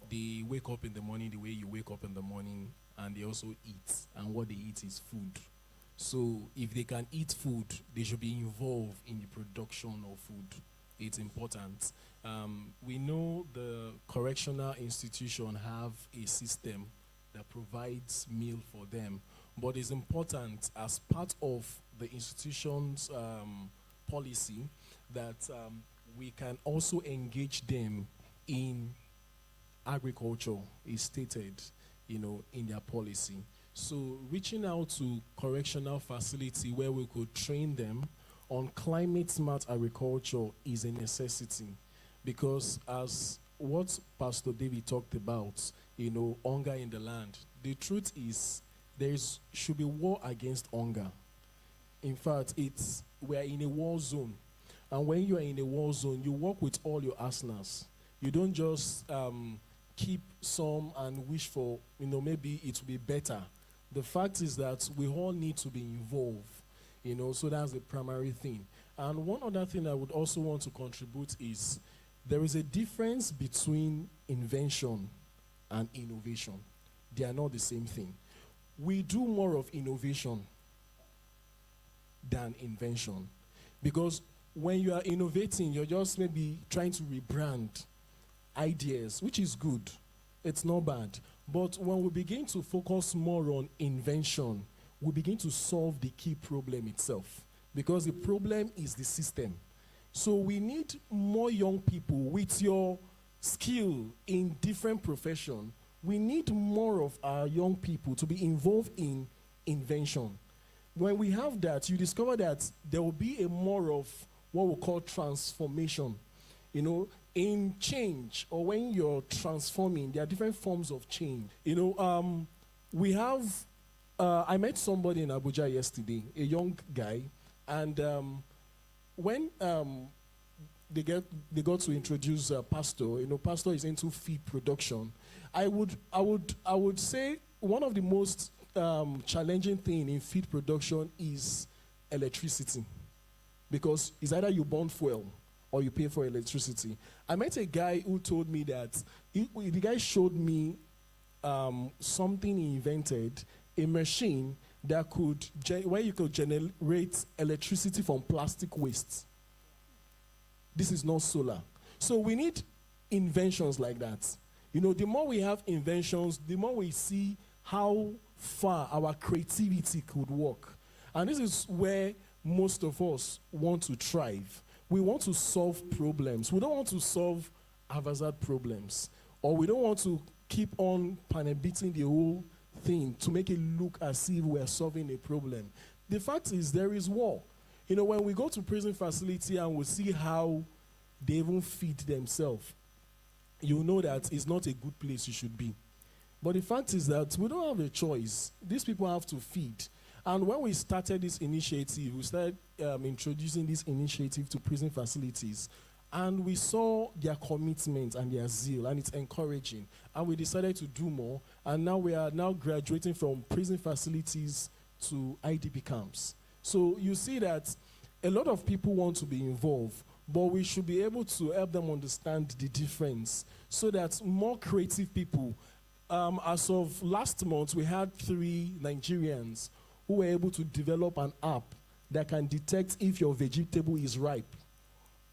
They wake up in the morning the way you wake up in the morning, and they also eat, and what they eat is food. So if they can eat food, they should be involved in the production of food. It's important. We know the correctional institution have a system that provides meal for them, but it's important as part of the institution's policy that we can also engage them in agriculture is stated, you know, in their policy. So reaching out to correctional facility where we could train them on climate smart agriculture is a necessity, because as what Pastor David talked about, you know, hunger in the land, the truth is should be war against hunger. In fact, we are in a war zone. And when you are in a war zone, you work with all your arsenals. You don't just keep some and wish for, you know, maybe it will be better. The fact is that we all need to be involved, you know, so that's the primary thing. And one other thing I would also want to contribute is there is a difference between invention and innovation. They are not the same thing. We do more of innovation than invention, because when you are innovating, you're just maybe trying to rebrand ideas, which is good. It's not bad. But when we begin to focus more on invention, we begin to solve the key problem itself, because the problem is the system. So we need more young people with your skill in different professions. We need more of our young people to be involved in invention. When we have that, you discover that there will be a more of what we call transformation. You know, in change, or when you're transforming, there are different forms of change. You know, I met somebody in Abuja yesterday, a young guy, and when they got to introduce Pastor, you know, Pastor is into feed production. I would say one of the most challenging thing in feed production is electricity, because it's either you burn fuel or you pay for electricity. I met a guy who told me that the guy showed me something he invented, a machine that where you could generate electricity from plastic waste. This is not solar. So we need inventions like that. You know, the more we have inventions, the more we see how far our creativity could work. And this is where most of us want to thrive. We want to solve problems. We don't want to solve hazard problems. Or we don't want to keep on beating the whole thing to make it look as if we're solving a problem. The fact is there is war. You know, when we go to prison facility and we see how they even feed themselves, you know that it's not a good place you should be. But the fact is that we don't have a choice. These people have to feed. And when we started this initiative, we started introducing this initiative to prison facilities, and we saw their commitment and their zeal, and it's encouraging. And we decided to do more, and now we are graduating from prison facilities to IDP camps. So you see that a lot of people want to be involved, but we should be able to help them understand the difference so that more creative people. As of last month, we had 3 Nigerians who were able to develop an app that can detect if your vegetable is ripe,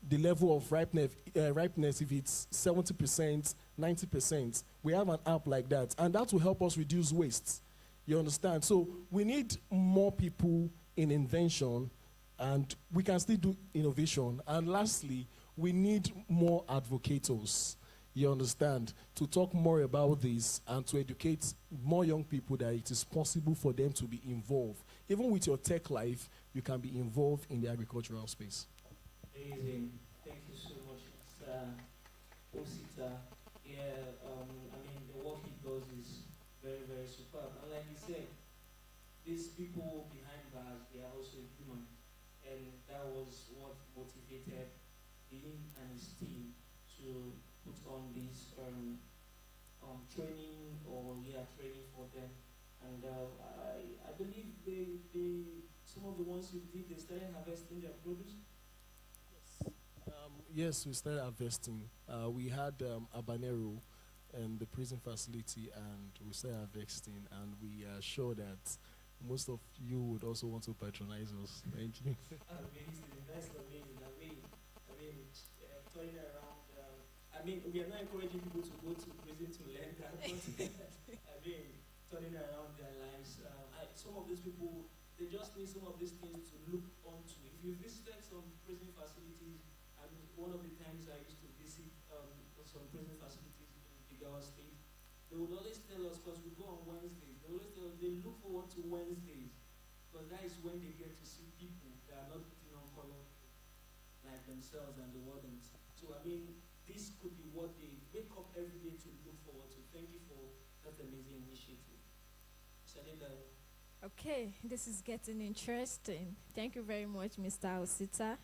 the level of ripeness, if it's 70%, 90%. We have an app like that, and that will help us reduce waste. You understand? So we need more people in invention, and we can still do innovation. And lastly, we need more advocates. You understand? To talk more about this and to educate more young people that it is possible for them to be involved. Even with your tech life, you can be involved in the agricultural space. Amazing. Thank you so much. Osita. Yeah, I mean, the work he does is very, very superb. And like he said, these people behind bars, they are also human. And that was what motivated him and his team to put on this training training for them. And I believe some of the ones you did, they started harvesting their produce. Yes, we started harvesting. We had habanero in the prison facility, and we started harvesting. And we are sure that most of you would also want to patronize us. Thank you. Amazing, that's amazing. Turning around. We are not encouraging people to go to prison to learn that, but turning around their lives. Some of these people, they just need some of these things to look onto. If you visited some prison facilities, and one of the times I used to visit some prison facilities in Jigawa State, they would always tell us, because we go on Wednesdays, they always tell us they look forward to Wednesdays, because that is when they get to see people that are not putting on color like themselves and the wardens. So this could be what they wake up every day to look forward to. Thank you for that amazing initiative. Okay, this is getting interesting. Thank you very much, Mr. Osita,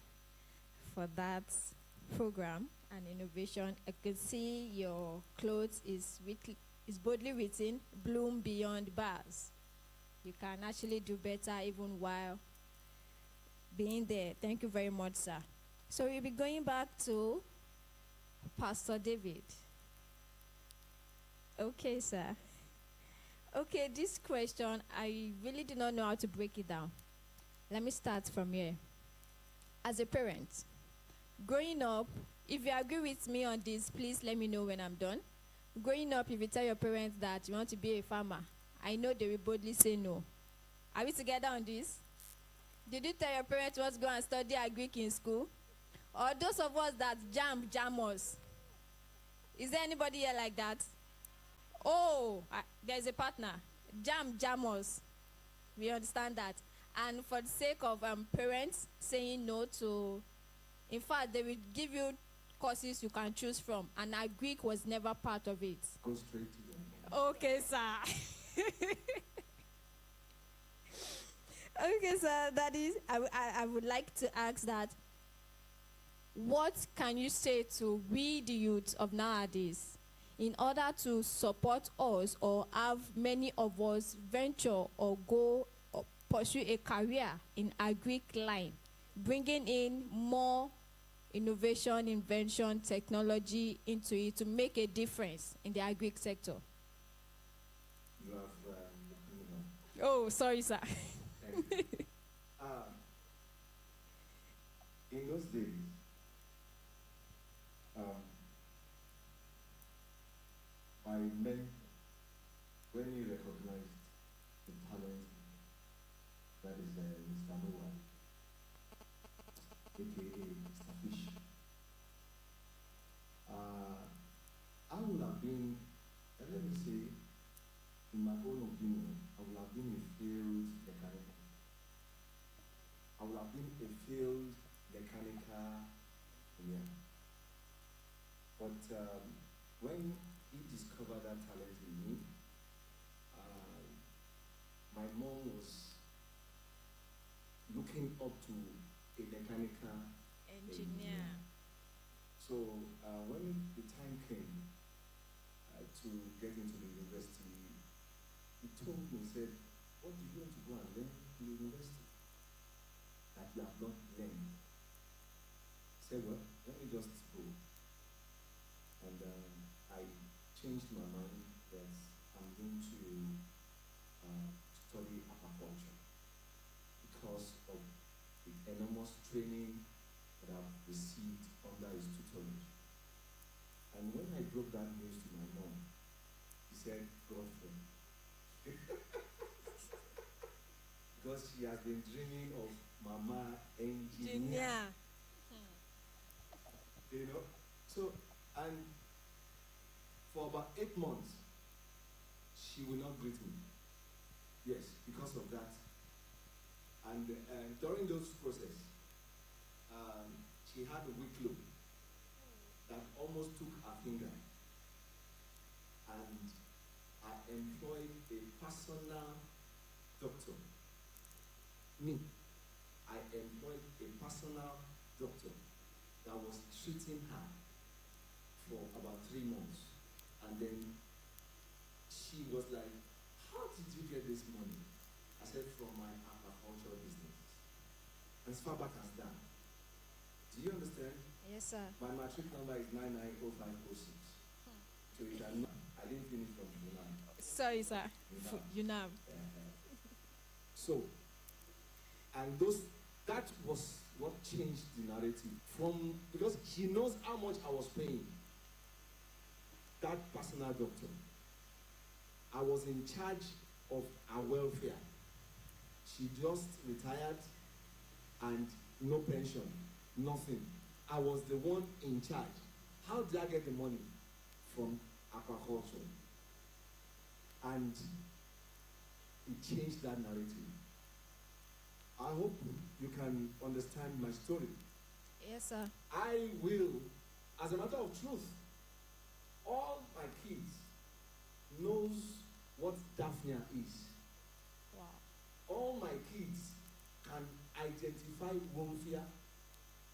for that program and innovation. I could see your clothes is boldly written, "Bloom Beyond Bars." You can actually do better even while being there. Thank you very much, sir. So we'll be going back to Pastor David. Okay, sir. Okay, this question, I really do not know how to break it down. Let me start from here. As a parent, growing up, if you agree with me on this, please let me know when I'm done. Growing up, if you tell your parents that you want to be a farmer, I know they will boldly say no. Are we together on this? Did you tell your parents you want to go and study Agri-Tech in school? Or those of us that jammers? Is there anybody here like that? Oh, there's a partner. Jammers. We understand that. And for the sake of parents saying no to, in fact, they will give you courses you can choose from. And Agri was never part of it. Go straight to them. Okay, sir. Okay, sir. That is, I would like to ask that. What can you say to we, the youth of nowadays, in order to support us or have many of us venture or go or pursue a career in Agri-Tech line, bringing in more innovation, invention, technology into it to make a difference in the Agri-Tech sector? You have, Oh, sorry, sir. In those days, my mentor, when he recognized the talent that is Mr. Noah, aka Mr. Fish, I would have been, let me say, in my own opinion, I would have been a failed mechanic. I would have been a failed mechanical engineer. But when he discovered that talent in me, my mom was looking up to a mechanical engineer. So when the time came to get into the university, he told me, he said, "What do you want to go and learn in the university that you have not learned?" I said, "Well, let me just go." And I changed my mind that I'm going to study aquaculture because of the enormous training that I've received under his tutelage. And when I broke that news to my mom, she said, "Godfrey," because she has been dreaming of Mama engineer. You know? So, and for about 8 months, she will not greet me. Yes, because of that. And during those process, she had a weak look. that almost took a finger. And I employed a personal doctor. Me, I employed a personal doctor that was treating her for about 3 months. And then she was like, how did you get this money? I said, from my aquaculture business. As far back as that. Do you understand? Yes, sir. My matric number is 990506. So you can know, I didn't finish from Yunnan. Sorry, sir. Yunnan. Yunam. So, and that was what changed the narrative from, because she knows how much I was paying that personal doctor. I was in charge of her welfare. She just retired and no pension, nothing. I was the one in charge. How did I get the money? From aquaculture. And it changed that narrative. I hope you can understand my story. Yes, sir. I will, as a matter of truth, all my kids knows what Daphnia is. Wow. All my kids can identify Wolfia,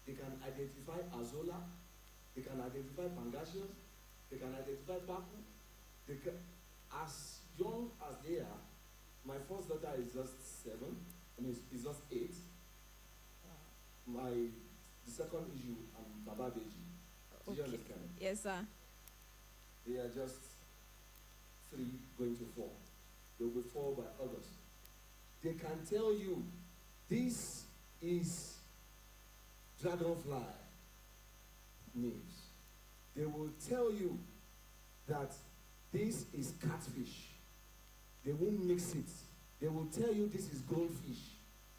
they can identify Azola, they can identify Pangasius, they can identify Paku. They can, as young as they are, my first daughter is just 7, is just 8. The second issue, Baba Beji. Do you understand? Yes, sir. They are just 3 going to 4. They will be 4 by August. They can tell you, this is dragonfly names. They will tell you that this is catfish. They won't mix it. They will tell you this is goldfish.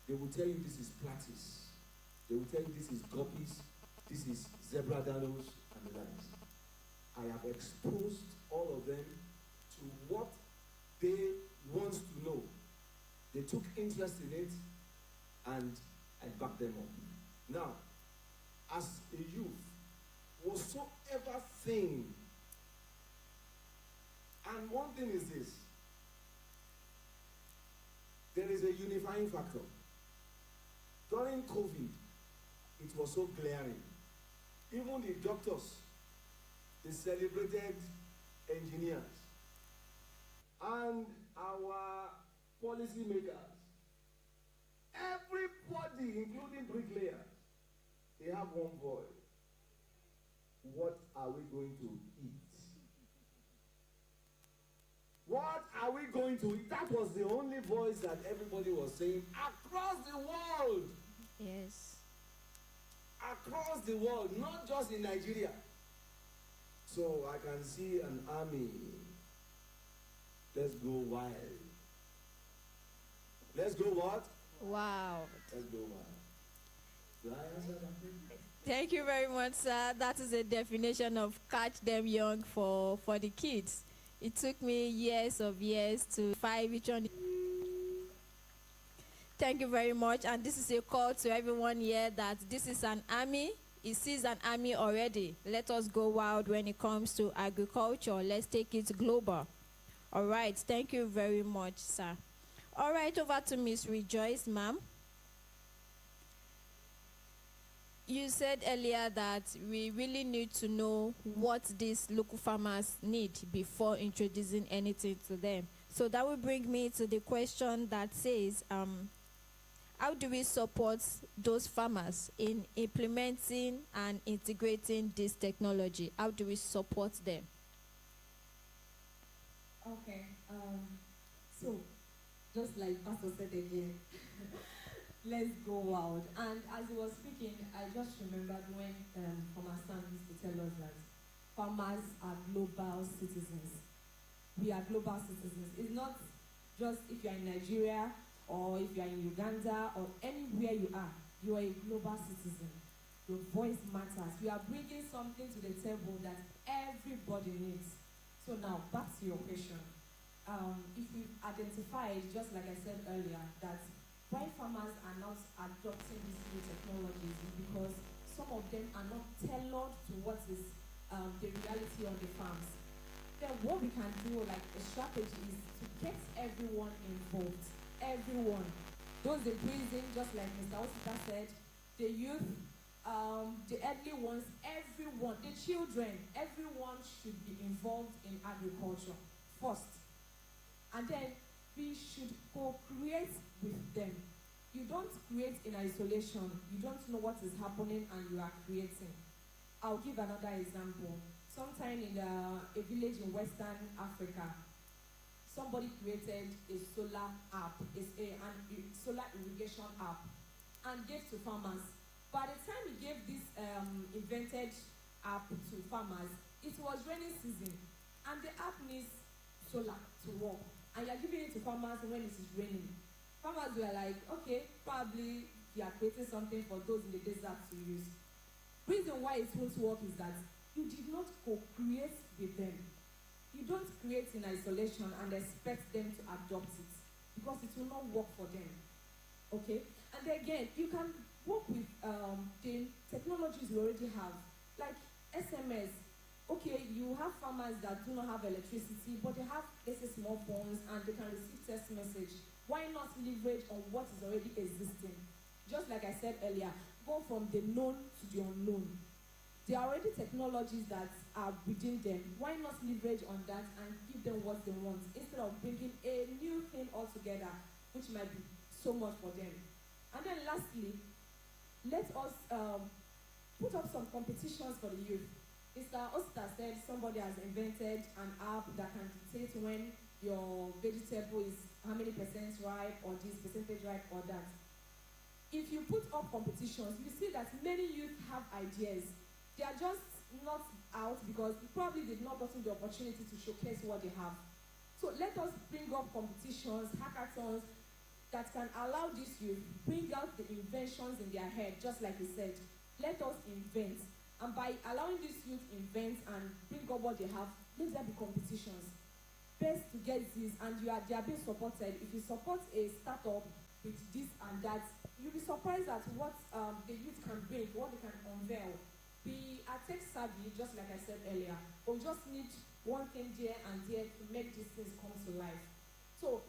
They will tell you this is platis. They will tell you this is guppies, this is zebra danos, and the likes. I have exposed all of them to what they want to know. They took interest in it, and I backed them up. Now, as a youth, whatsoever thing, and one thing is this, there is a unifying factor. During COVID, it was so glaring. Even the doctors, they celebrated engineers. And our policymakers, everybody, including bricklayers, they have one voice. What are we going to eat? What are we going to eat? That was the only voice that everybody was saying across the world. Yes. Across the world, not just in Nigeria. So I can see an army. Let's go wild. Let's go what? Wow. Let's go wild. Did I answer that question? Thank you very much, sir. That is a definition of catch them young for the kids. It took me years to find which one. Thank you very much. And this is a call to everyone here that this is an army. It sees an army already. Let us go wild when it comes to agriculture. Let's take it global. All right. Thank you very much, sir. All right. Over to Miss Rejoice, ma'am. You said earlier that we really need to know what these local farmers need before introducing anything to them. So that will bring me to the question that says, how do we support those farmers in implementing and integrating this technology? How do we support them? Okay, so just like Pastor said again, let's go wild. And as he was speaking, I just remembered when Farmer Sam used to tell us that farmers are global citizens. We are global citizens. It's not just if you're in Nigeria or if you're in Uganda or anywhere you are a global citizen. Your voice matters. You are bringing something to the table that everybody needs. So now, back to your question. If we've identified, just like I said earlier, that why farmers are not adopting these new technologies is because some of them are not tailored to what is the reality on the farms. Then what we can do, like a strategy, is to get everyone involved. Everyone. Those in prison, just like Mr. Osita said, the youth, the elderly ones, everyone, the children, everyone should be involved in agriculture first. And then we should co-create with them. You don't create in isolation. You don't know what is happening and you are creating. I'll give another example. Sometime in a village in Western Africa, somebody created a solar app, a solar irrigation app, and gave to farmers. By the time he gave this invented app to farmers, it was rainy season, and the app needs solar to work. And you're giving it to farmers when it is raining. Farmers were like, okay, probably you are creating something for those in the desert to use. Reason why it won't work is that you did not co-create with them. You don't create in isolation and expect them to adopt it, because it will not work for them. Okay? And again, you can work with the technologies we already have, like SMS. Okay, you have farmers that do not have electricity, but they have, let's say, small phones and they can receive text message. Why not leverage on what is already existing? Just like I said earlier, go from the known to the unknown. There are already technologies that are within them. Why not leverage on that and give them what they want, instead of bringing a new thing altogether, which might be so much for them? And then lastly, let us put up some competitions for the youth. Mr. Oster said somebody has invented an app that can dictate when your vegetable is how many percent ripe, or this percentage ripe, or that. If you put up competitions, you see that many youth have ideas. They are just not out because probably they've not gotten the opportunity to showcase what they have. So let us bring up competitions, hackathons, that can allow these youth bring out the inventions in their head, just like he said. Let us invent. And by allowing these youth invent and bring up what they have, let there be competitions. Best to get this, and they are being supported. If you support a startup with this and that, you'll be surprised at what the youth can bring, what they can unveil. We are tech savvy, just like I said earlier, but we just need one thing there and there to make these things come to life. So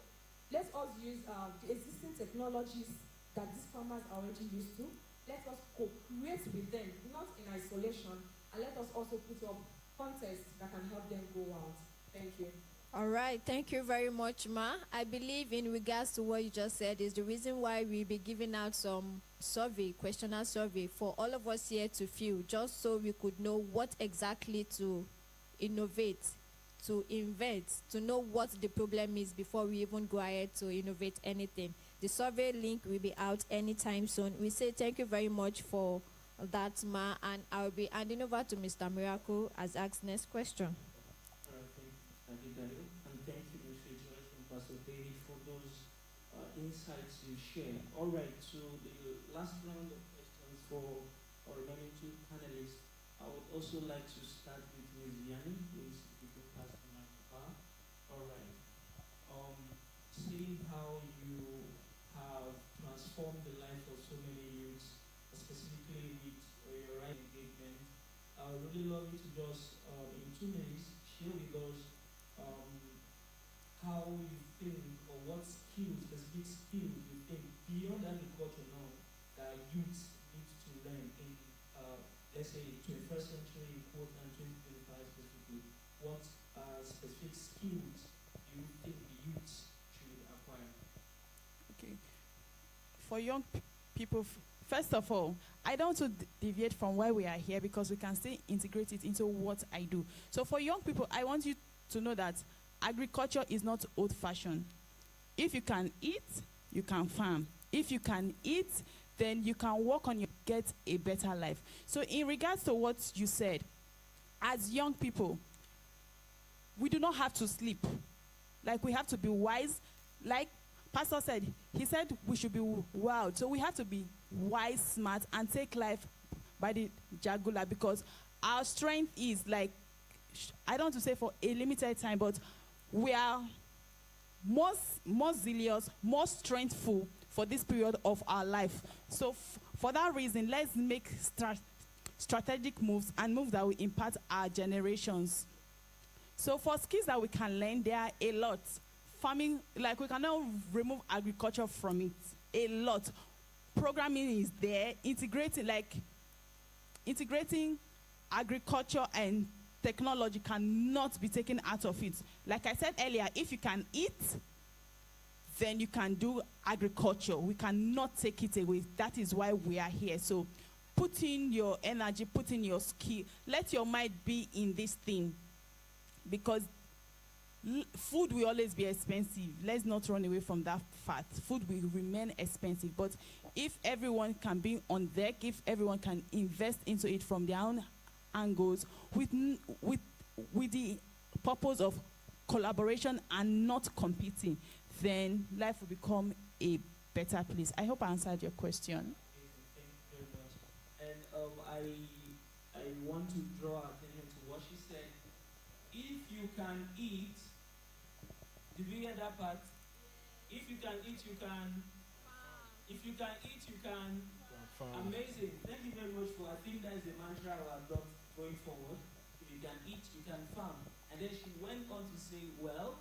let us use the existing technologies that these farmers are already used to. Let us co-create with them, not in isolation, and let us also put up contests that can help them go out. Thank you. All right, thank you very much, Ma. I believe in regards to what you just said is the reason why we'll be giving out some questionnaire survey for all of us here to fill, just so we could know what exactly to innovate, to invent, to know what the problem is before we even go ahead to innovate anything. The survey link will be out anytime soon. We say thank you very much for that, Ma, and I'll be handing over to Mr. Miracle as asked next question. Thank you, Daniel, and thank you, Mr. Joyce and Pastor Bailey, for those insights you shared. All right, so the last round of questions for our remaining two panelists. I would also like to start with Ms. Yanni. Please, if you could pass the mic to her. All right. Seeing how you have transformed the lives of so many youths, specifically with your right engagement, I would really love you to just, in 2 minutes, share with us how you think, or what skills, specific skills you think, beyond agriculture now, that youth need to learn in, let's say, 21st century, quote, and 2025 specifically. What specific skills do you think the youths should acquire? Okay. For young people, first of all, I don't want to deviate from why we are here, because we can still integrate it into what I do. So for young people, I want you to know that agriculture is not old-fashioned. If you can eat, you can farm. If you can eat, then you can work on your get a better life. So in regards to what you said, as young people, we do not have to sleep. Like, we have to be wise. Like Pastor said, he said we should be wild. So we have to be wise, smart, and take life by the jugular, because our strength is like, I don't want to say for a limited time, but we are more zealous, more strengthful for this period of our life. So for that reason, let's make strategic moves, and moves that will impact our generations. So for skills that we can learn, there are a lot. Farming, like we cannot remove agriculture from it. A lot. Programming is there. Integrating agriculture and technology cannot be taken out of it. Like I said earlier, if you can eat, then you can do agriculture. We cannot take it away. That is why we are here. So put in your energy, put in your skill. Let your mind be in this thing. Because food will always be expensive. Let's not run away from that fact. Food will remain expensive. But if everyone can be on deck, if everyone can invest into it from their own angles with the purpose of collaboration and not competing, then life will become a better place. I hope I answered your question. Thank you very much. And I want to draw attention to what she said. If you can eat, did you hear that part? If you can eat, you can. If you can eat, you can. Amazing. Thank you very much for. I think that is a mantra I will adopt going forward. If you can eat, you can farm. And then she went on to say, well,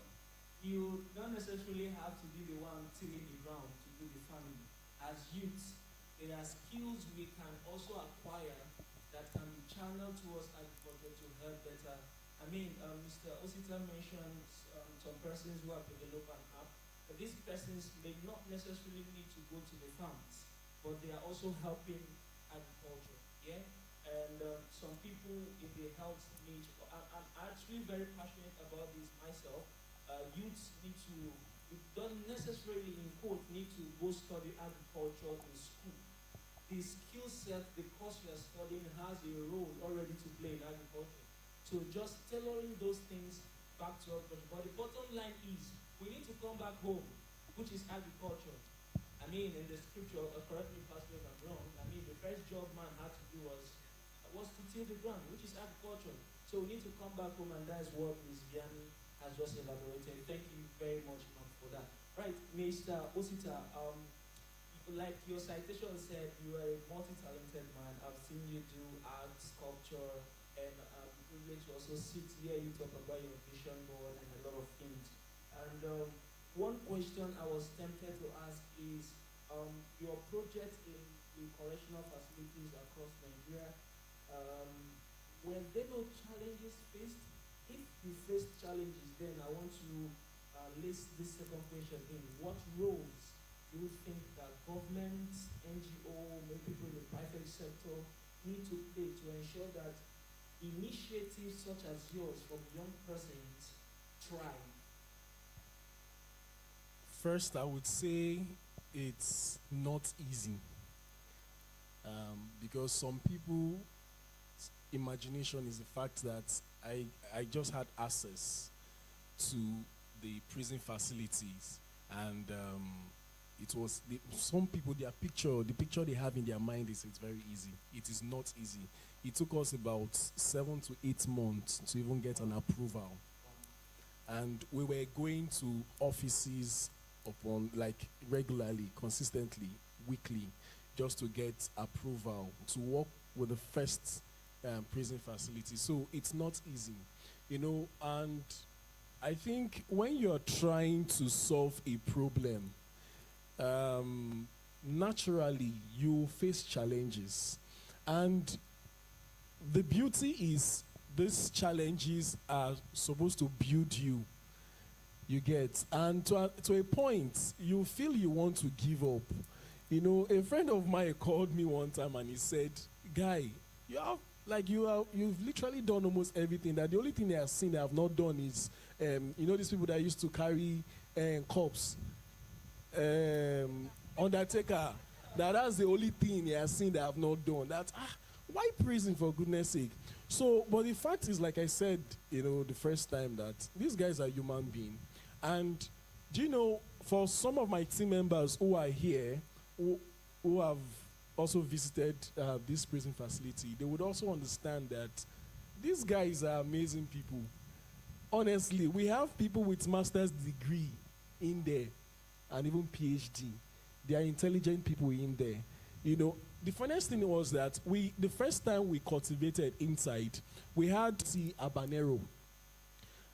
you don't necessarily have to be the one tilling the ground to do the farming. As youths, there are skills we can also acquire that can be channeled towards agriculture to help better. I mean, Mr. Osita mentioned some persons who have developed an app, but these persons may not necessarily need to go to the farms, but they are also helping agriculture, yeah? And some people in the health niche, I'm actually very passionate about this myself. Youths need to, you don't necessarily, in quote, need to go study agriculture in school. The skill set, the course you are studying has a role already to play in agriculture. So just tailoring those things back to agriculture. But the bottom line is, we need to come back home, which is agriculture. I mean, in the scripture, correct me, Pastor, if I'm wrong, I mean, the first job man had to do was to till the ground, which is agriculture. So we need to come back home, and that's what Ms. Vianney has just elaborated. Thank you very much, ma'am, for that. Right, Mr. Osita, like your citation said, you are a multi-talented man. I've seen you do art, sculpture, and I'm privileged to also sit here, you talk about your vision board and a lot of things. And one question I was tempted to ask is, your project in the correctional facilities across Nigeria, were there no challenges faced? If you faced challenges, then I want to list this second question in. What roles do you think that government, NGO, maybe people in the private sector need to play to ensure that initiatives such as yours from young persons thrive? First, I would say it's not easy. Because some people imagination is the fact that I just had access to the prison facilities, and it was some people, the picture they have in their mind is it's very easy. It is not easy. It took us about 7 to 8 months to even get an approval, and we were going to offices upon like regularly, consistently, weekly, just to get approval to work with the first prison facility. So it's not easy, you know. And I think when you're trying to solve a problem, naturally you face challenges, and the beauty is these challenges are supposed to build you. You get, and to a point you feel you want to give up. You know, a friend of mine called me one time and he said, "Guy, you've literally done almost everything. That the only thing they have seen they have not done is, you know, these people that used to carry corpse, undertaker. That's the only thing they have seen they have not done. Why prison, for goodness sake?" So, but the fact is, like I said, you know, the first time, that these guys are human beings, and do you know, for some of my team members who are here, who have also visited this prison facility, they would also understand that these guys are amazing people. Honestly, we have people with master's degree in there and even PhD. They are intelligent people in there. You know, the funniest thing was that the first time we cultivated inside, we had see habanero.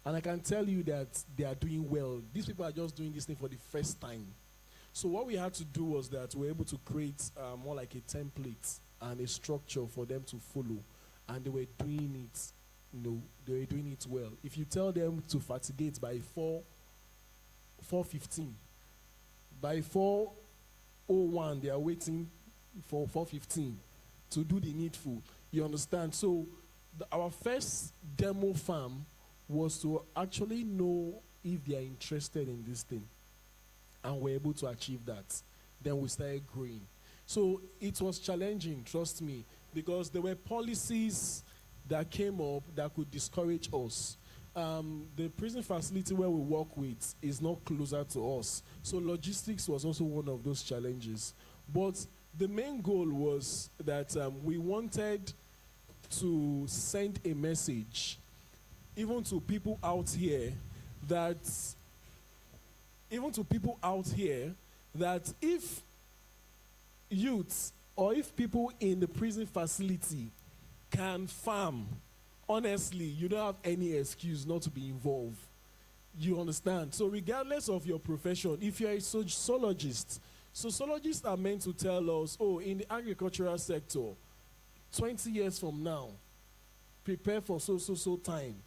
And I can tell you that they are doing well. These people are just doing this thing for the first time. So what we had to do was that we were able to create more like a template and a structure for them to follow. And they were doing it, they were doing it well. If you tell them to fatigate by 4:15, by 4:01 they are waiting for 4:15 to do the needful. You understand? So our first demo farm was to actually know if they are interested in this thing. And we're able to achieve that. Then we started growing. So it was challenging, trust me, because there were policies that came up that could discourage us. The prison facility where we work with is not closer to us. So logistics was also one of those challenges. But the main goal was that we wanted to send a message even to people out here that if youths or if people in the prison facility can farm, honestly, you don't have any excuse not to be involved. You understand? So regardless of your profession, if you're a sociologist, sociologists are meant to tell us, oh, in the agricultural sector, 20 years from now, prepare for so time.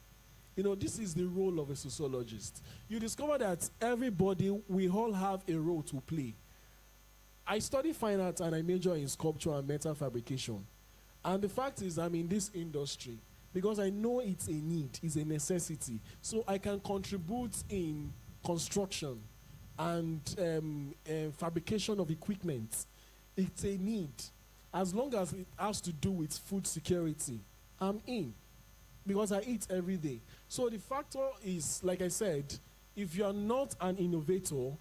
This is the role of a sociologist. You discover that everybody, we all have a role to play. I study fine arts and I major in sculpture and metal fabrication. And the fact is, I'm in this industry because I know it's a need, it's a necessity. So I can contribute in construction and fabrication of equipment. It's a need. As long as it has to do with food security, I'm in. Because I eat every day. So the factor is, like I said, if you are not an innovator,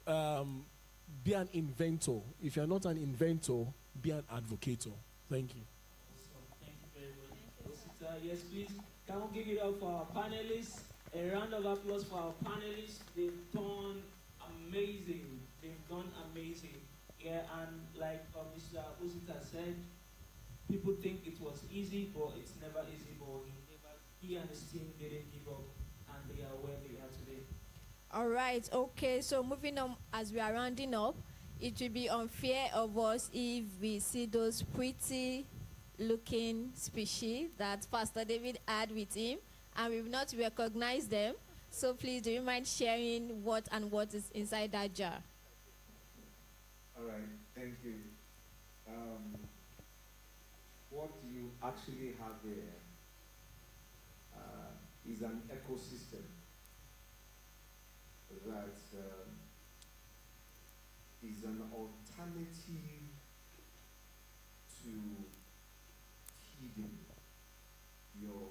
be an inventor. If you are not an inventor, be an advocator. Thank you. Awesome. Thank you very much. Osita, yes, please. Can we give it up for our panelists? A round of applause for our panelists. They've done amazing. Yeah, and like Mr. Osita said, people think it was easy, but it's never easy. But he and his team didn't give up, and they are where they are today. All right, okay, so moving on, as we are rounding up, it will be unfair of us if we see those pretty looking species that Pastor David had with him, and we will not recognize them. So please, do you mind sharing what is inside that jar? All right, thank you. What you actually have there is an ecosystem that is an alternative to feeding your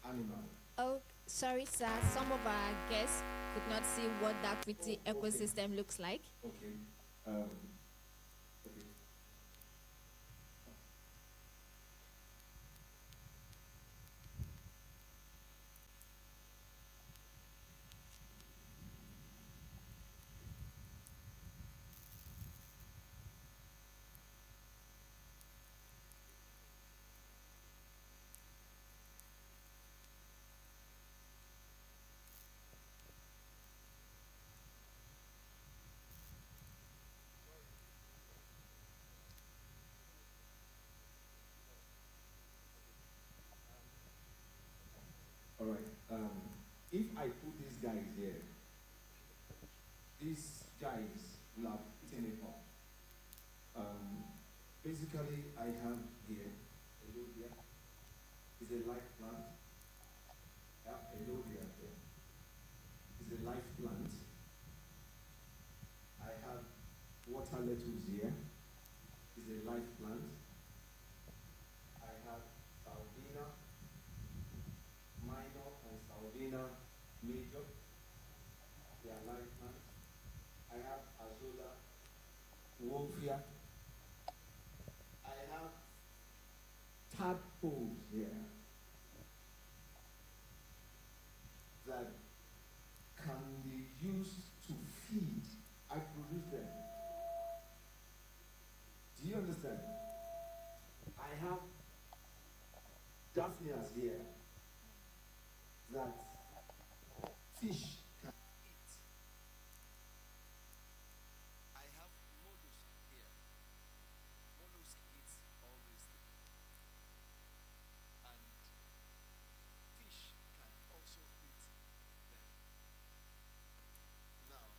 animal. Oh, sorry, sir. Some of our guests could not see what that pretty ecosystem looks like. Okay. All right. If I put these guys here, these guys will have eaten it up. Basically, I have here, Elodia is a life plant. Elodia here is a life plant. I have water lettuce here, is a life plant. I have Salvina minor and Salvina major, they are life plants. I have Azola Wolfia. I have tadpoles here that can be used to feed. I produce them. partners here that fish can eat. I have mollusk here. Mollusk eats all these things. And fish can also eat them. Now,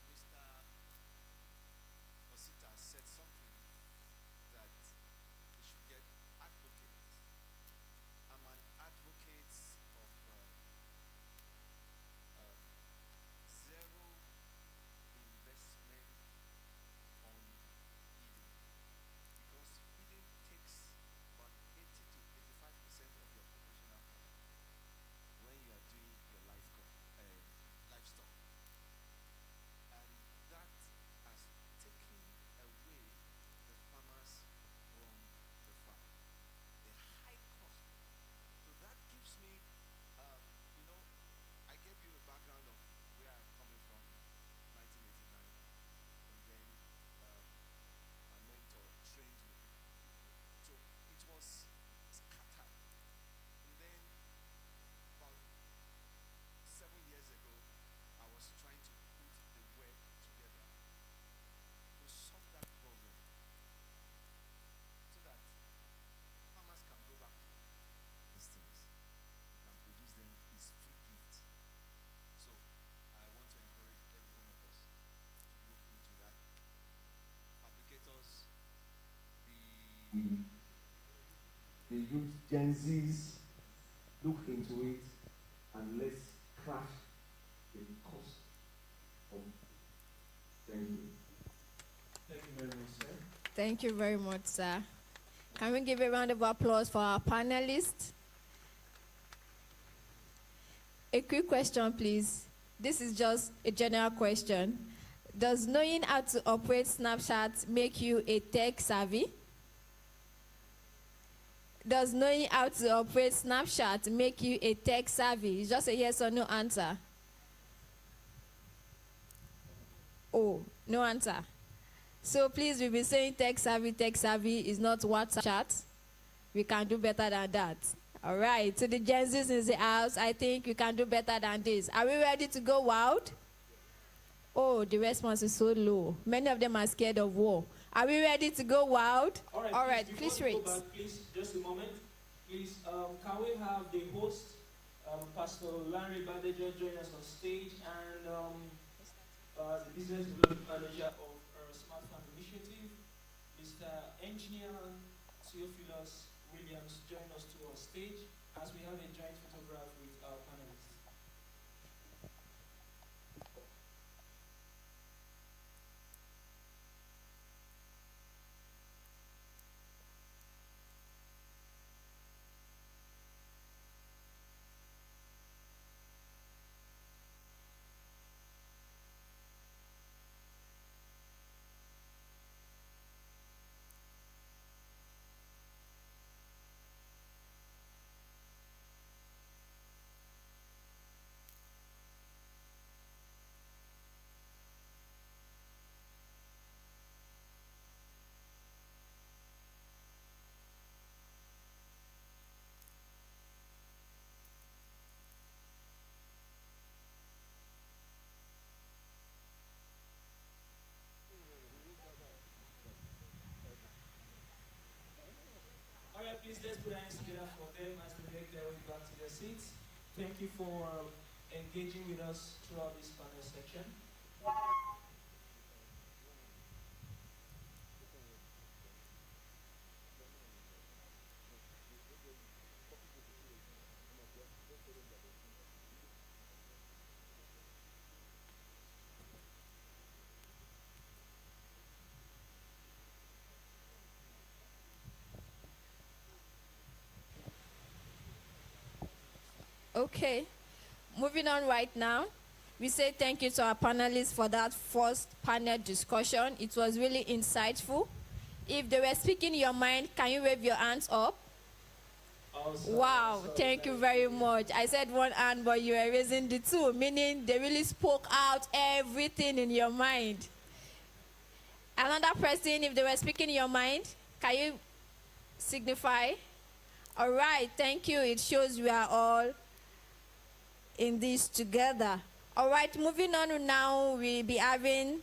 Mr. Osita said something that we should get advocates. I'm an advocate of zero investment on feeding, because feeding takes about 80 to 85% of your operational cost when you are doing your livestock. And that has taken away the farmers from the farm. The high cost. So that gives me, I gave you a background of where I'm coming from, 1989, and then my mentor trained me. So it was scattered. And then about 7 years ago, I was trying to put the work together to solve that problem, so that farmers can go back to these things. You can produce them, it's free gift. So I want to encourage every one of us to look into that. Fabricators, the youth Gen Zs, look into it and let's crash the cost of. Thank you. Thank you very much, sir. Thank you very much, sir. Can we give a round of applause for our panelists? A quick question, please. This is just a general question. Does knowing how to operate Snapchat make you a tech savvy? Does knowing how to operate Snapchat make you a tech savvy? It's just a yes or no answer. Oh, no answer. So please, we'll be saying tech savvy is not WhatsApp. We can do better than that. All right, to the Gen Zs in the house, I think we can do better than this. Are we ready to go wild? Oh, the response is so low. Many of them are scared of war. Are we ready to go wild? All right, please before we rate. go back, please, just a moment. Please, can we have the host, Pastor Larry Badejo, join us on stage, and the business development manager of Smart Farm Initiative, Mr. Engineer Theophilus Williams, join us to our stage as we have a joint photograph with our panelists. All right, please, let's put our hands together for them as they make their way back to their seats. Thank you for engaging with us throughout this panel section. Okay, moving on right now. We say thank you to our panelists for that first panel discussion. It was really insightful. If they were speaking your mind, can you wave your hands up? Awesome. Wow, Awesome. thank you very much. I said one hand, but you were raising the two, meaning they really spoke out everything in your mind. Another person, if they were speaking your mind, can you signify? All right, thank you. It shows we are all in this together. All right, moving on now, we'll be having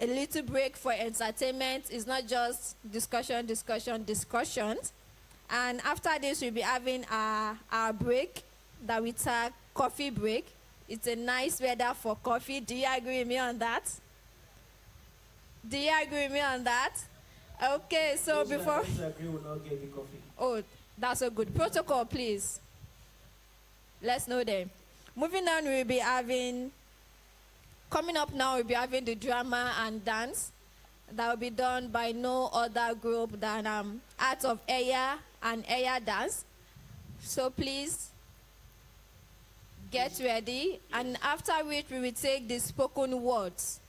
a little break for entertainment. It's not just discussions. And after this, we'll be having our break that we tag coffee break. It's a nice weather for coffee. Do you agree with me on that? Do you agree with me on that? Okay, so before... Disagree will not get the coffee. Oh, that's a good protocol, please. Let's know them. Moving on, we'll be having... Coming up now, we'll be having the drama and dance. That will be done by no other group than Art of Aya and Aya Dance. So please, get ready. And after which, we will take the spoken words.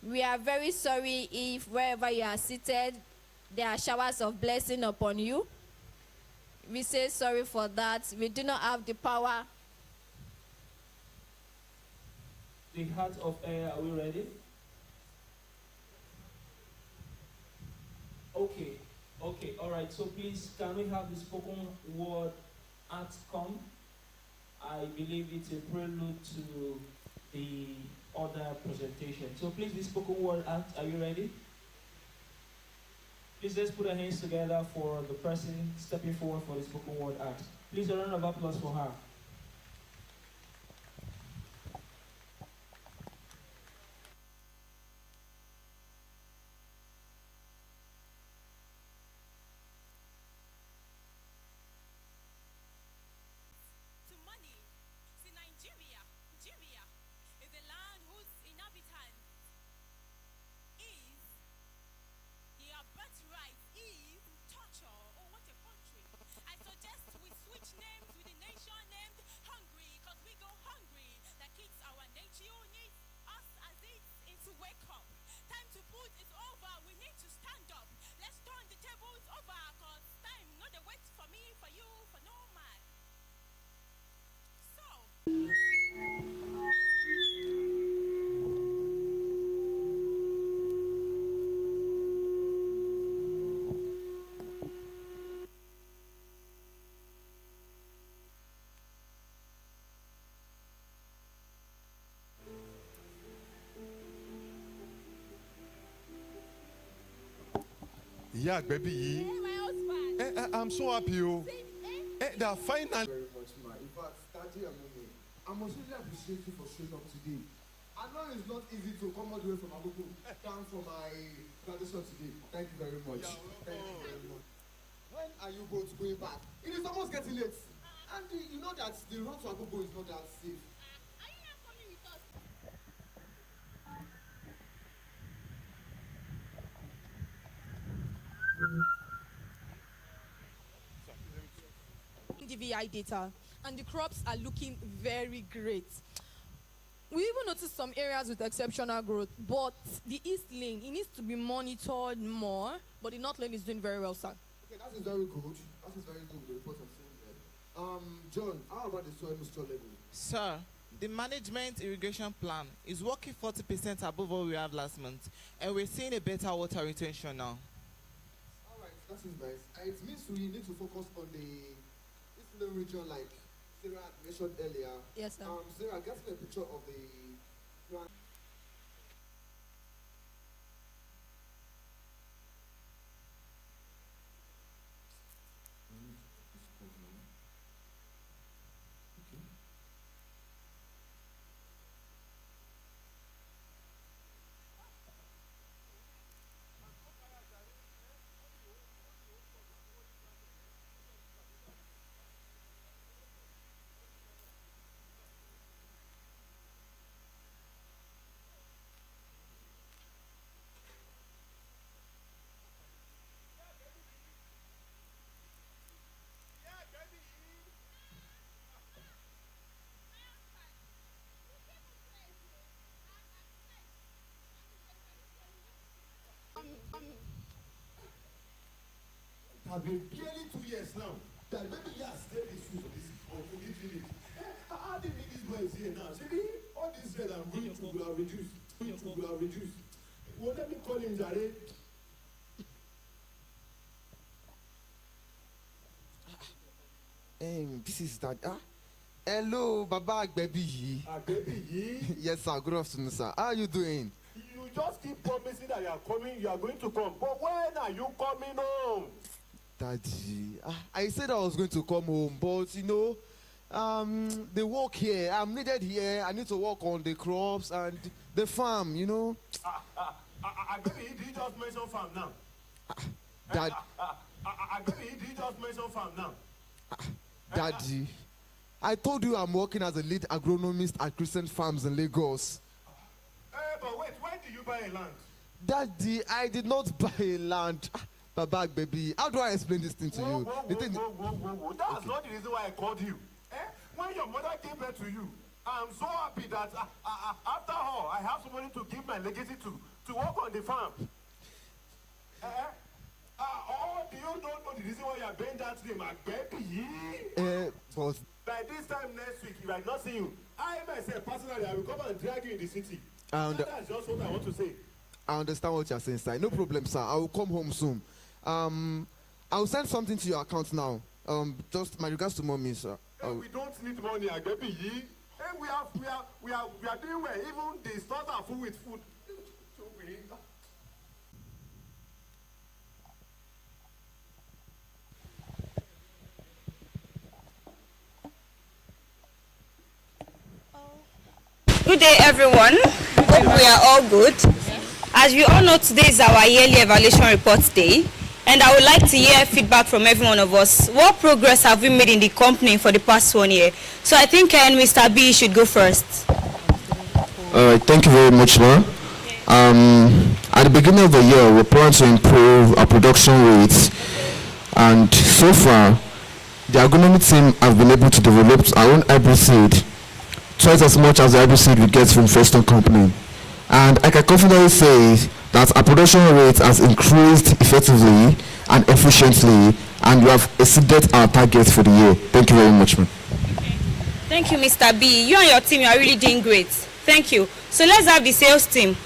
We are very sorry if wherever you are seated, there are showers of blessing upon you. We say sorry for that. We do not have the power. The Heart of Air, are we ready? Okay, all right. So please, can we have the spoken word act come? I believe it's a prelude to the other presentation. So please, the spoken word act, are you ready? Please, let's put our hands together for the person stepping forward for the spoken word act. Please, a round of applause for her. Yeah, baby. I'm so happy. That finally. Very much, ma. In fact, Daddy and Mommy, I must really appreciate you for showing up today. I know it's not easy to come all the way from Agogo down for my graduation today. Thank you very much. Thank you very much. When are you both going back? It is almost getting late. And you know that the road to Agogo is not that safe. Are you not coming with us? DVI data, and the crops are looking very great. We even noticed some areas with exceptional growth, but the East Lane, it needs to be monitored more, but the North Lane is doing very well, sir. Okay, that is very good. That is very good, the report I'm seeing there. John, how about the soil moisture level? Sir, the management irrigation plan is working 40% above what we had last month, and we're seeing a better water retention now. All right, that is nice. And it means we need to focus on the East region, like Sarah had mentioned earlier. Yes, sir. Sarah, get me a picture of the plan. It has been barely 2 years now that maybe he has stayed the shoes of this village. How do you think this boy is here now? See, all this red I'm going to will have reduced. Well, let me call him Jare. This is that. Hello, Baba Baby. Baby. Yes, sir. Good afternoon, sir. How are you doing? You just keep promising that you are coming, you are going to come. But when are you coming home? Daddy, I said I was going to come home, but the work here, I'm needed here. I need to work on the crops and the farm, Baby, did you just mention farm now? Dad, Baby, did you just mention farm now? Daddy, I told you I'm working as a lead agronomist at Crescent Farms in Lagos. But wait, why did you buy a land? Daddy, I did not buy a land. Baba, baby, how do I explain this thing to you? Whoa. That's not the reason why I called you. When your mother gave birth to you, I'm so happy that after all, I have somebody to give my legacy to work on the farm. Oh, do you don't know the reason why you are bearing that name, baby? But by this time next week, if I not see you, I myself personally, I will come and drag you in the city. That's just what I want to say. I understand what you're saying, sir. No problem, sir. I will come home soon. I'll send something to your account now. Just my regards to mommy, sir. We don't need money, baby. We are doing well. Even the stores are full with food. Good day, everyone. Hope we are all good. As we all know, today is our yearly evaluation report day, and I would like to hear feedback from every one of us. What progress have we made in the company for the past 1 year? So I think Mr. B should go first. All right, thank you very much, ma'am. At the beginning of the year, we plan to improve our production rates, and so far, the agronomy team have been able to develop our own hybrid seed twice as much as the hybrid seed we get from Firstone Company. And I can confidently say that our production rate has increased effectively and efficiently, and we have exceeded our targets for the year. Thank you very much, ma'am. Thank you, Mr. B. You and your team, you are really doing great. Thank you. So let's have the sales team.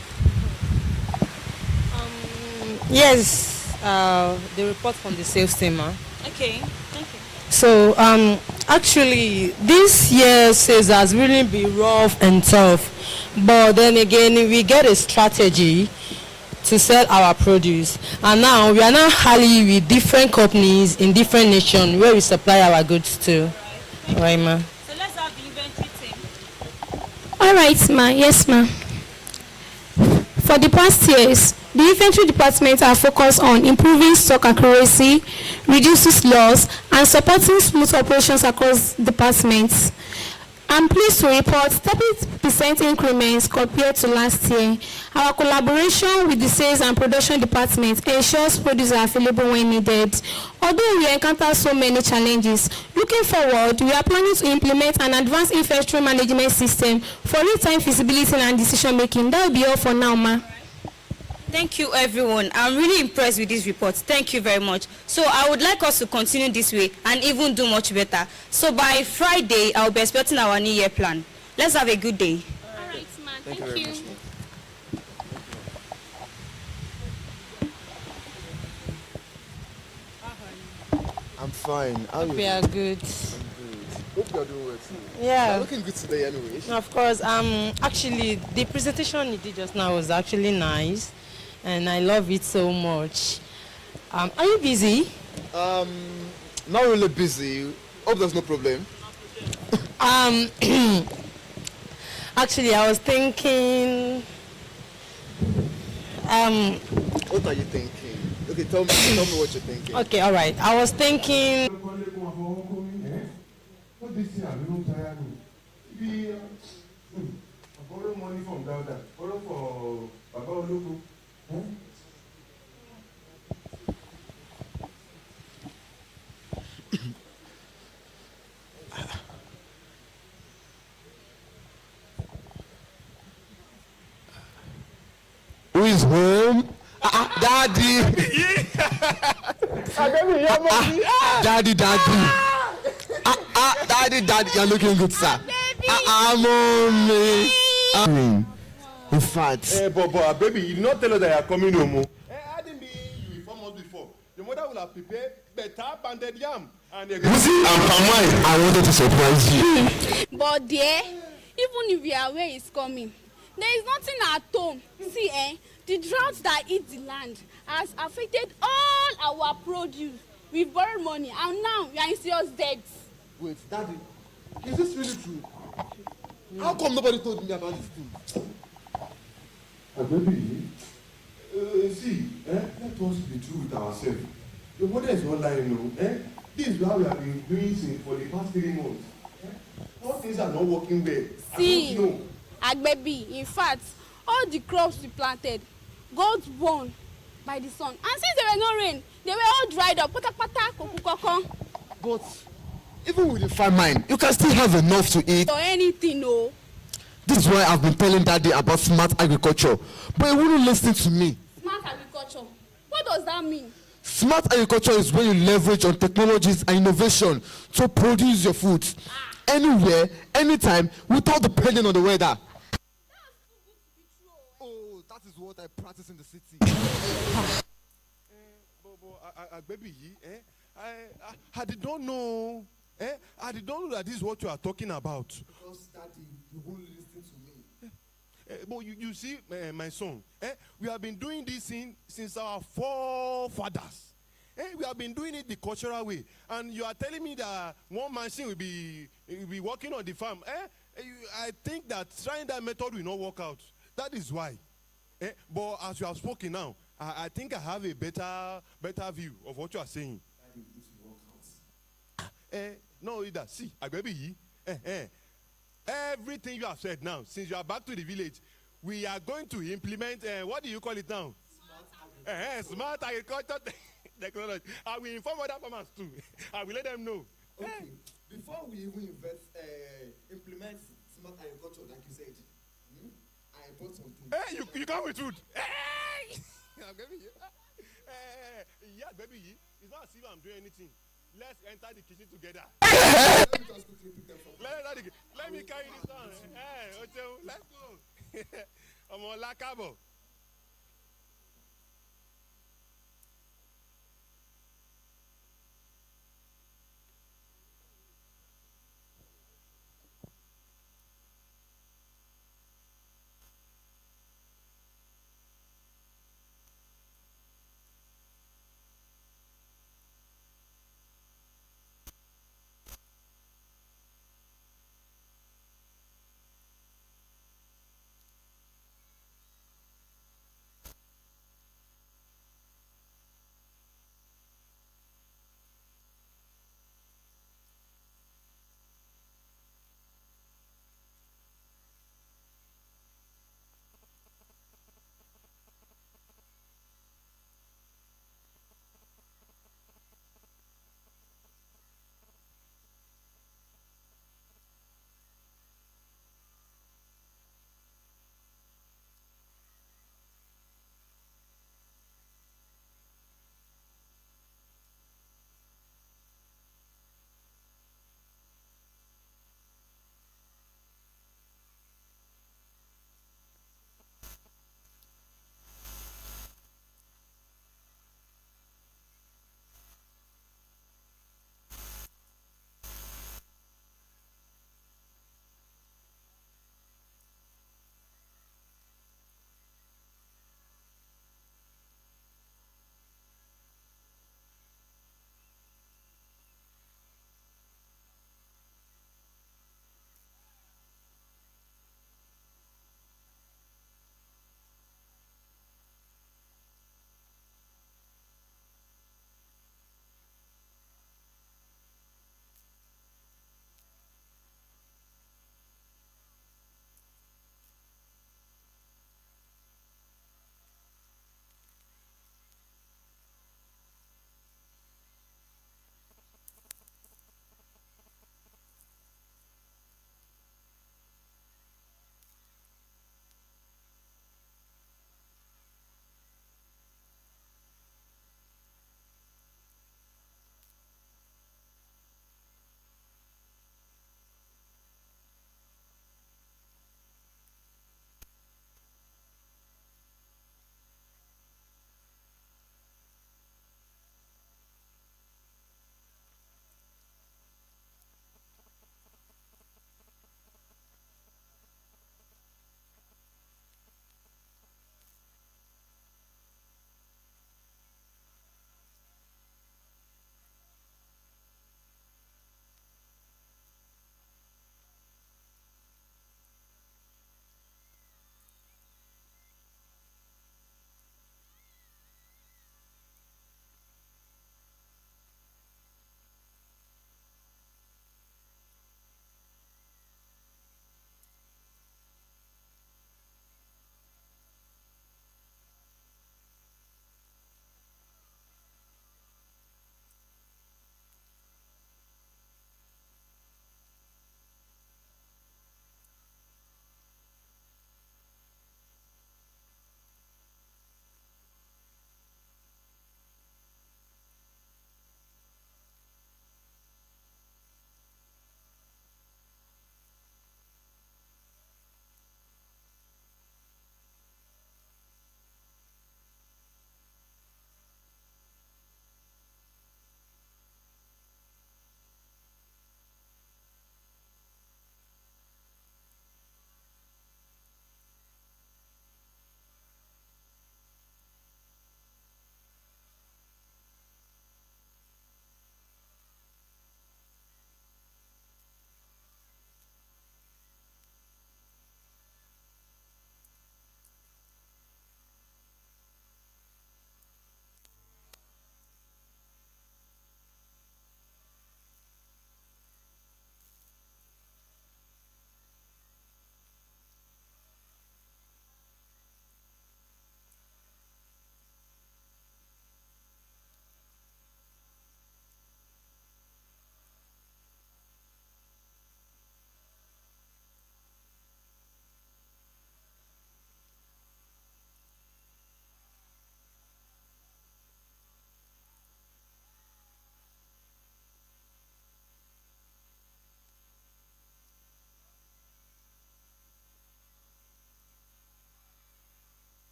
Yes, the report from the sales team. Okay, thank you. So, actually, this year's sales has really been rough and tough. But then again, we get a strategy to sell our produce. And now, we are now allying with different companies in different nations where we supply our goods to. Right, ma? So let's have the inventory team. All right, ma. Yes, ma. For the past years, the inventory department are focused on improving stock accuracy, reducing loss, and supporting smooth operations across departments. I'm pleased to report 30% increments compared to last year. Our collaboration with the sales and production department ensures produce are available when needed. Although we encounter so many challenges, looking forward, we are planning to implement an advanced inventory management system for real-time feasibility and decision-making. That will be all for now, ma. Thank you, everyone. I'm really impressed with this report. Thank you very much. So I would like us to continue this way and even do much better. So by Friday, I'll be expecting our New Year plan. Let's have a good day. All right, man. Thank you very much. I'm fine. How are you? We are good. Hope you're doing well too. Yeah. You're looking good today anyway. Of course, actually, the presentation you did just now was actually nice, and I love it so much. Are you busy? Not really busy. Hope there's no problem. Actually, I was thinking. What are you thinking? Okay, tell me what you're thinking. Okay, all right. I was thinking. What this year, we don't tire me. Be borrow money from Dauda, borrow for Baba Oloko. Who is home? Daddy. Daddy. Daddy, you're looking good, sir. Mommy. In fact. But baby, you did not tell us that you are coming home. I didn't be you informed us before. Your mother will have prepared better banded yam. And You see, I'm palm wine. I wanted to surprise you. But there, even if we are where it's coming, there is nothing at home. See, the drought that eats the land has affected all our produce. We borrowed money and now we are in serious debt. Wait, Daddy, is this really true? How come nobody told me about this thing? Baby, see, let us be true with ourselves. The mother is not lying, no. This is how we have been doing since for the past 3 months. All things are not working well. See, I don't know. Agbebi, in fact, all the crops we planted got burned by the sun. And since there were no rain, they were all dried up. Pata pata, kokukoko. But even with the famine, you can still have enough to eat. Or anything, no. This is why I've been telling Daddy about smart agriculture, but he wouldn't listen to me. Smart agriculture. What does that mean? Smart agriculture is when you leverage on technologies and innovation to produce your food anywhere, anytime, without depending on the weather. Oh, that is what I practice in the city. Baby, I did not know. I did not know that this is what you are talking about. Because, Daddy, you won't listen to me. But you see, my son, we have been doing this thing since our forefathers. We have been doing it the cultural way. And you are telling me that one machine will be working on the farm. I think that trying that method will not work out. That is why. But as you have spoken now, I think I have a better view of what you are saying. No, either. See, Agbebi, everything you have said now, since you are back to the village, we are going to implement, what do you call it now? Smart agriculture technology. I will inform other farmers too. I will let them know. Okay, before we even implement smart agriculture, like you said, I bought something. Hey, you come with food. Hey! Yeah, baby, it's not as if I'm doing anything. Let's enter the kitchen together. Let me just quickly pick them from. Let me carry this on. Hey, Ocho, let's go. I'm on La Cabo.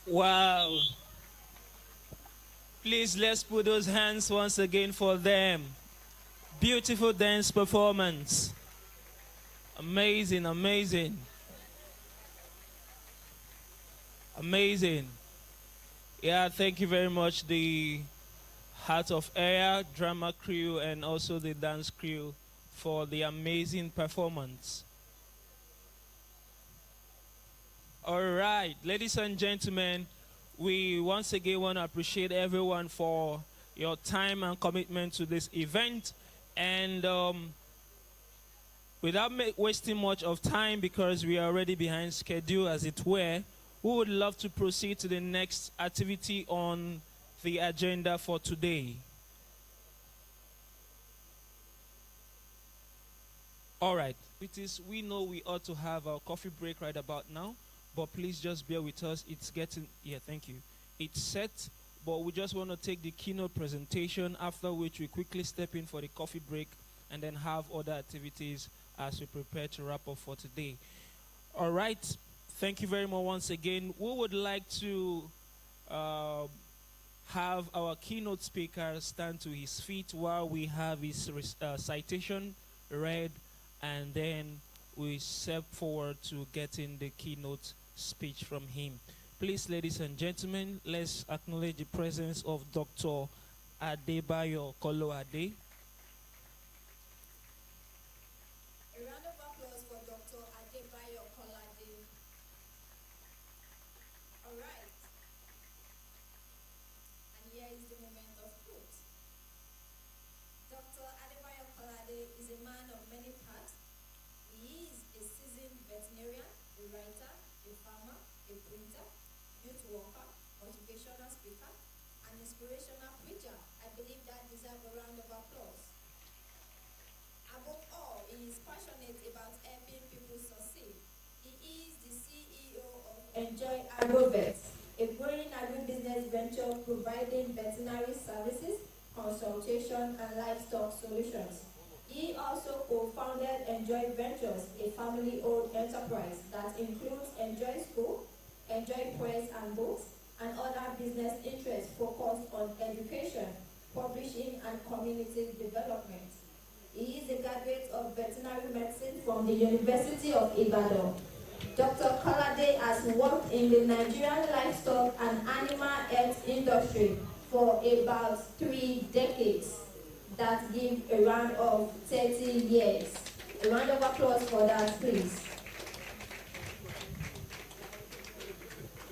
Wow. Please, let's put those hands once again for them. Beautiful dance performance. Amazing, amazing. Amazing. Yeah, thank you very much, the Heart of Air drama crew and also the dance crew for the amazing performance. All right, ladies and gentlemen, we once again want to appreciate everyone for your time and commitment to this event. And without wasting much of time, because we are already behind schedule as it were, we would love to proceed to the next activity on the agenda for today. All right, we know we ought to have our coffee break right about now, but please just bear with us. It's getting, yeah, thank you. It's set, but we just want to take the keynote presentation, after which we quickly step in for the coffee break and then have other activities as we prepare to wrap up for today. All right, thank you very much once again. We would like to have our keynote speaker stand to his feet while we have his citation read, and then we step forward to getting the keynote speech from him. Please, ladies and gentlemen, let's acknowledge the presence of Dr. Adebayo Koloade. A round of applause for Dr. Adebayo Kolade. All right. And here is the moment of truth. Dr. Adebayo Kolade is a man of many parts. He is a seasoned veterinarian, a writer, a farmer, a printer, youth worker, motivational speaker, and inspirational preacher. I believe that deserves a round of applause. Above all, he is passionate about helping people succeed. He is the CEO of Enjoy Agrovet, a growing agribusiness venture providing veterinary services, consultation, and livestock solutions. He also co-founded Enjoy Ventures, a family-owned enterprise that includes Enjoy School, Enjoy Press and Books, and other business interests focused on education, publishing, and community development. He is a graduate of veterinary medicine from the University of Ibadan. Dr. Kolade has worked in the Nigerian livestock and animal health industry for about 3 decades. That give a round of 30 years. A round of applause for that, please.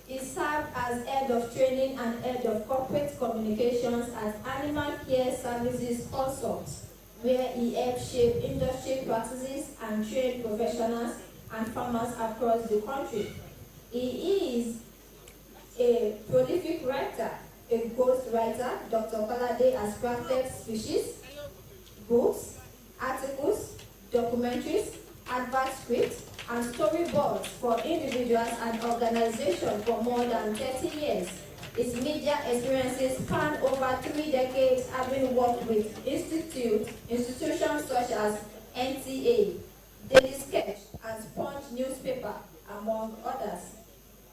He served as head of training and head of corporate communications at Animal Care Services Consult, where he helped shape industry practices and train professionals and farmers across the country. He is a prolific writer, a ghost writer. Dr. Kolade has crafted speeches, books, articles, documentaries, advert scripts, and storyboards for individuals and organizations for more than 30 years. His media experiences span over 3 decades, having worked with institutions such as NTA, Daily Sketch, and Sponge newspaper, among others.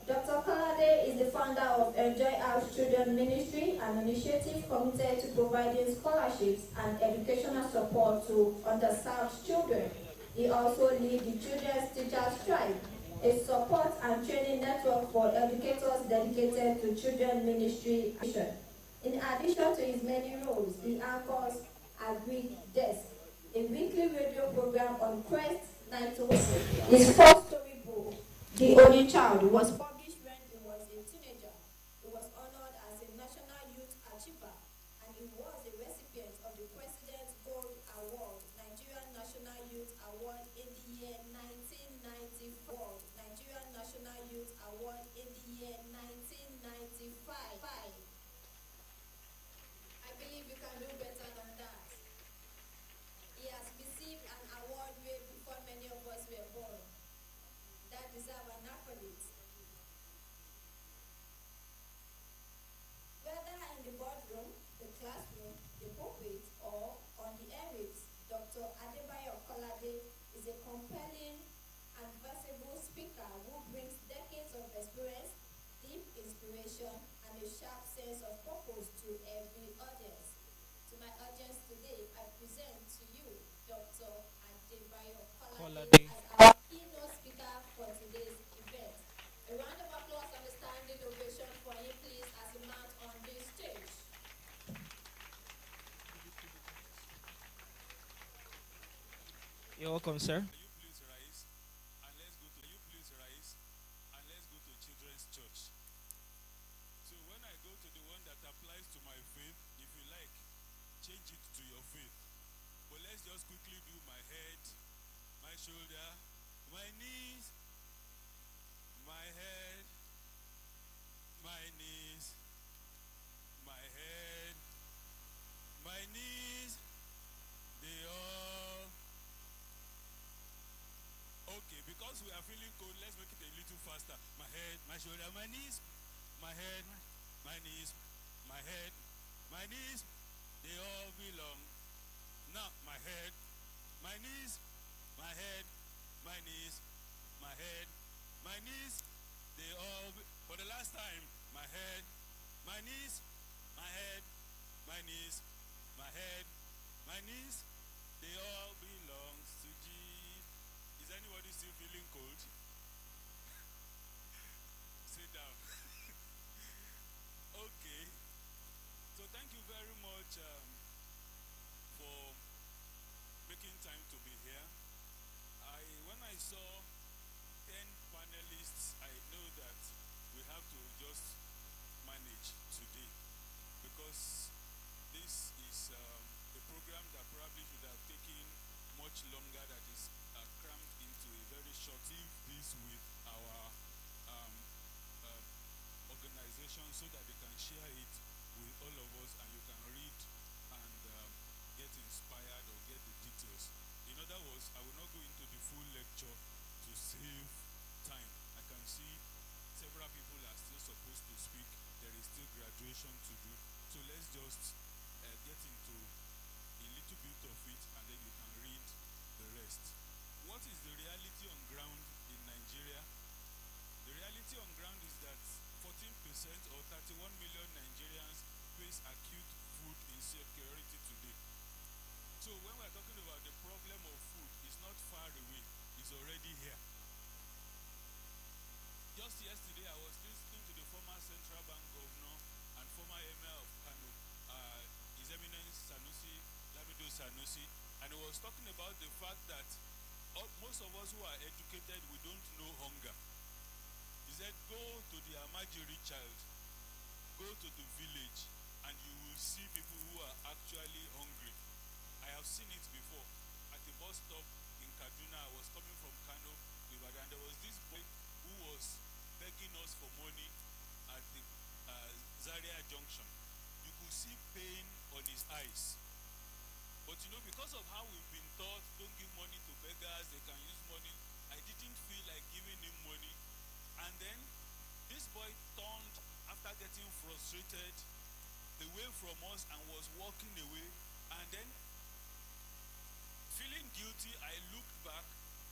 Dr. Kolade is the founder of Enjoy House Children Ministry, an initiative committed to providing scholarships and educational support to underserved children. He also leads the Children's Teachers Tribe, a support and training network for educators dedicated to children ministry mission. In addition to his many roles, he anchors Agri-Tech, a weekly radio program on Quest 91. His first story book, The Only Child, was published when he was a teenager. He was honored as a National Youth Achiever, and he was a recipient of the President's Gold Award, Nigerian National Youth Award in the year 1994. Nigerian National Youth Award in the year 1995. I believe you can do better than that. He has received an award way before many of us were born. That deserves an accolade. Whether in the boardroom, the classroom, the pulpit, or on the airwaves, Dr. Adebayo Kolade is a compelling and versatile speaker who brings decades of experience, deep inspiration, inspiration, and a sharp sense of purpose to every audience. To my audience today, I present to you Dr. Adebayo Kolade as our keynote speaker for today's event. A round of applause and a standing ovation for him, please, as he mounts on this stage. You're welcome, sir. Can you please rise and let's go to children's church. So when I go to the one that applies to my faith, if you like, change it to your faith. But let's just quickly do my head, my shoulder, my knees, my head, my knees, my head, my knees, they all. Okay, because we are feeling cold, let's make it a little faster. My head, my shoulder, my knees, my head, my knees, my head, my knees, they all belong. Now, my head, my knees, my head, my knees, my head, my knees, they all for the last time, my head, my knees, my head, my knees, my head, my knees, they all belongs to Jesus. Is anybody still feeling cold? Sit down. Okay. So thank you very much for making time to be here. When I saw 10 panelists, I know that we have to just manage today because this is a program that probably should have taken much longer, that is crammed into a very short. This with our organization so that they can share it with all of us and you can read and get inspired or get the details. In other words, I will not go into the full lecture to save time. I can see several people are still supposed to speak. There is still graduation to do. So let's just get into a little bit of it and then you can read the rest. What is the reality on ground in Nigeria? The reality on ground is that 14% or 31 million Nigerians face acute food insecurity today. So when we're talking about the problem of food, it's not far away, it's already here. Just yesterday, I was listening to the former Central Bank Governor and former Emir of Kano, His Eminence Lamido Sanusi, and he was talking about the fact that most of us who are educated, we don't know hunger. He said, go to the Amajiri child, go to the village, and you will see people who are actually hungry. I have seen it before. At the bus stop in Kaduna, I was coming from Kano, and there was this boy who was begging us for money at the Zaria Junction. You could see pain on his eyes. But you know, because of how we've been taught, don't give money to beggars, they can use money, I didn't feel like giving him money. And then this boy turned after getting frustrated away from us and was walking away. And then, feeling guilty, I looked back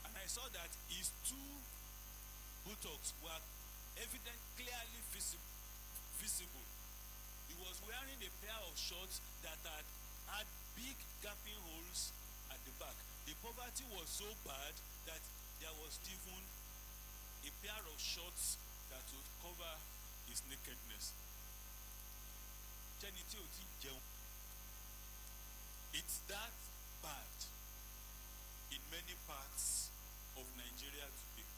and I saw that his two buttocks were clearly visible. He was wearing a pair of shorts that had big gaping holes at the back. The poverty was so bad that there was even a pair of shorts that would cover his nakedness. It's that bad in many parts of Nigeria today.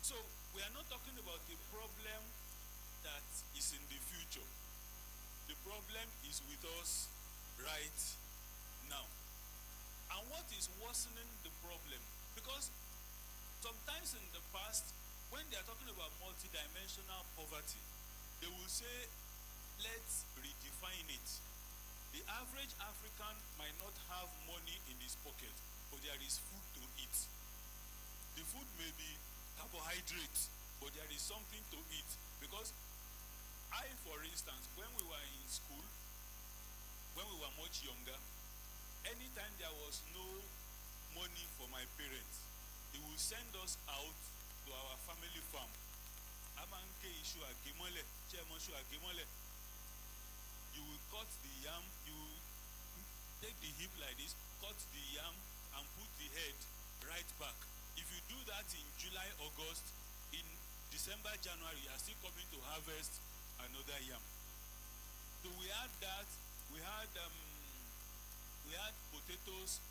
So we are not talking about a problem that is in the future. The problem is with us right now. And what is worsening the problem? Because sometimes in the past, when they are talking about multidimensional poverty, they will say, let's redefine it. The average African might not have money in his pocket, but there is food to eat. The food may be carbohydrates, but there is something to eat. Because for instance, when we were in school, when we were much younger, anytime there was no money for my parents, they will send us out to our family farm. máa ń gé iṣu àgémọ́lẹ̀ ṣé ẹ mọ iṣu àgémọ́lẹ̀. You will cut the yam, you take the hip like this, cut the yam and put the head right back. If you do that in July, August, in December, January, you are still coming to harvest another yam. So we had that, we had potatoes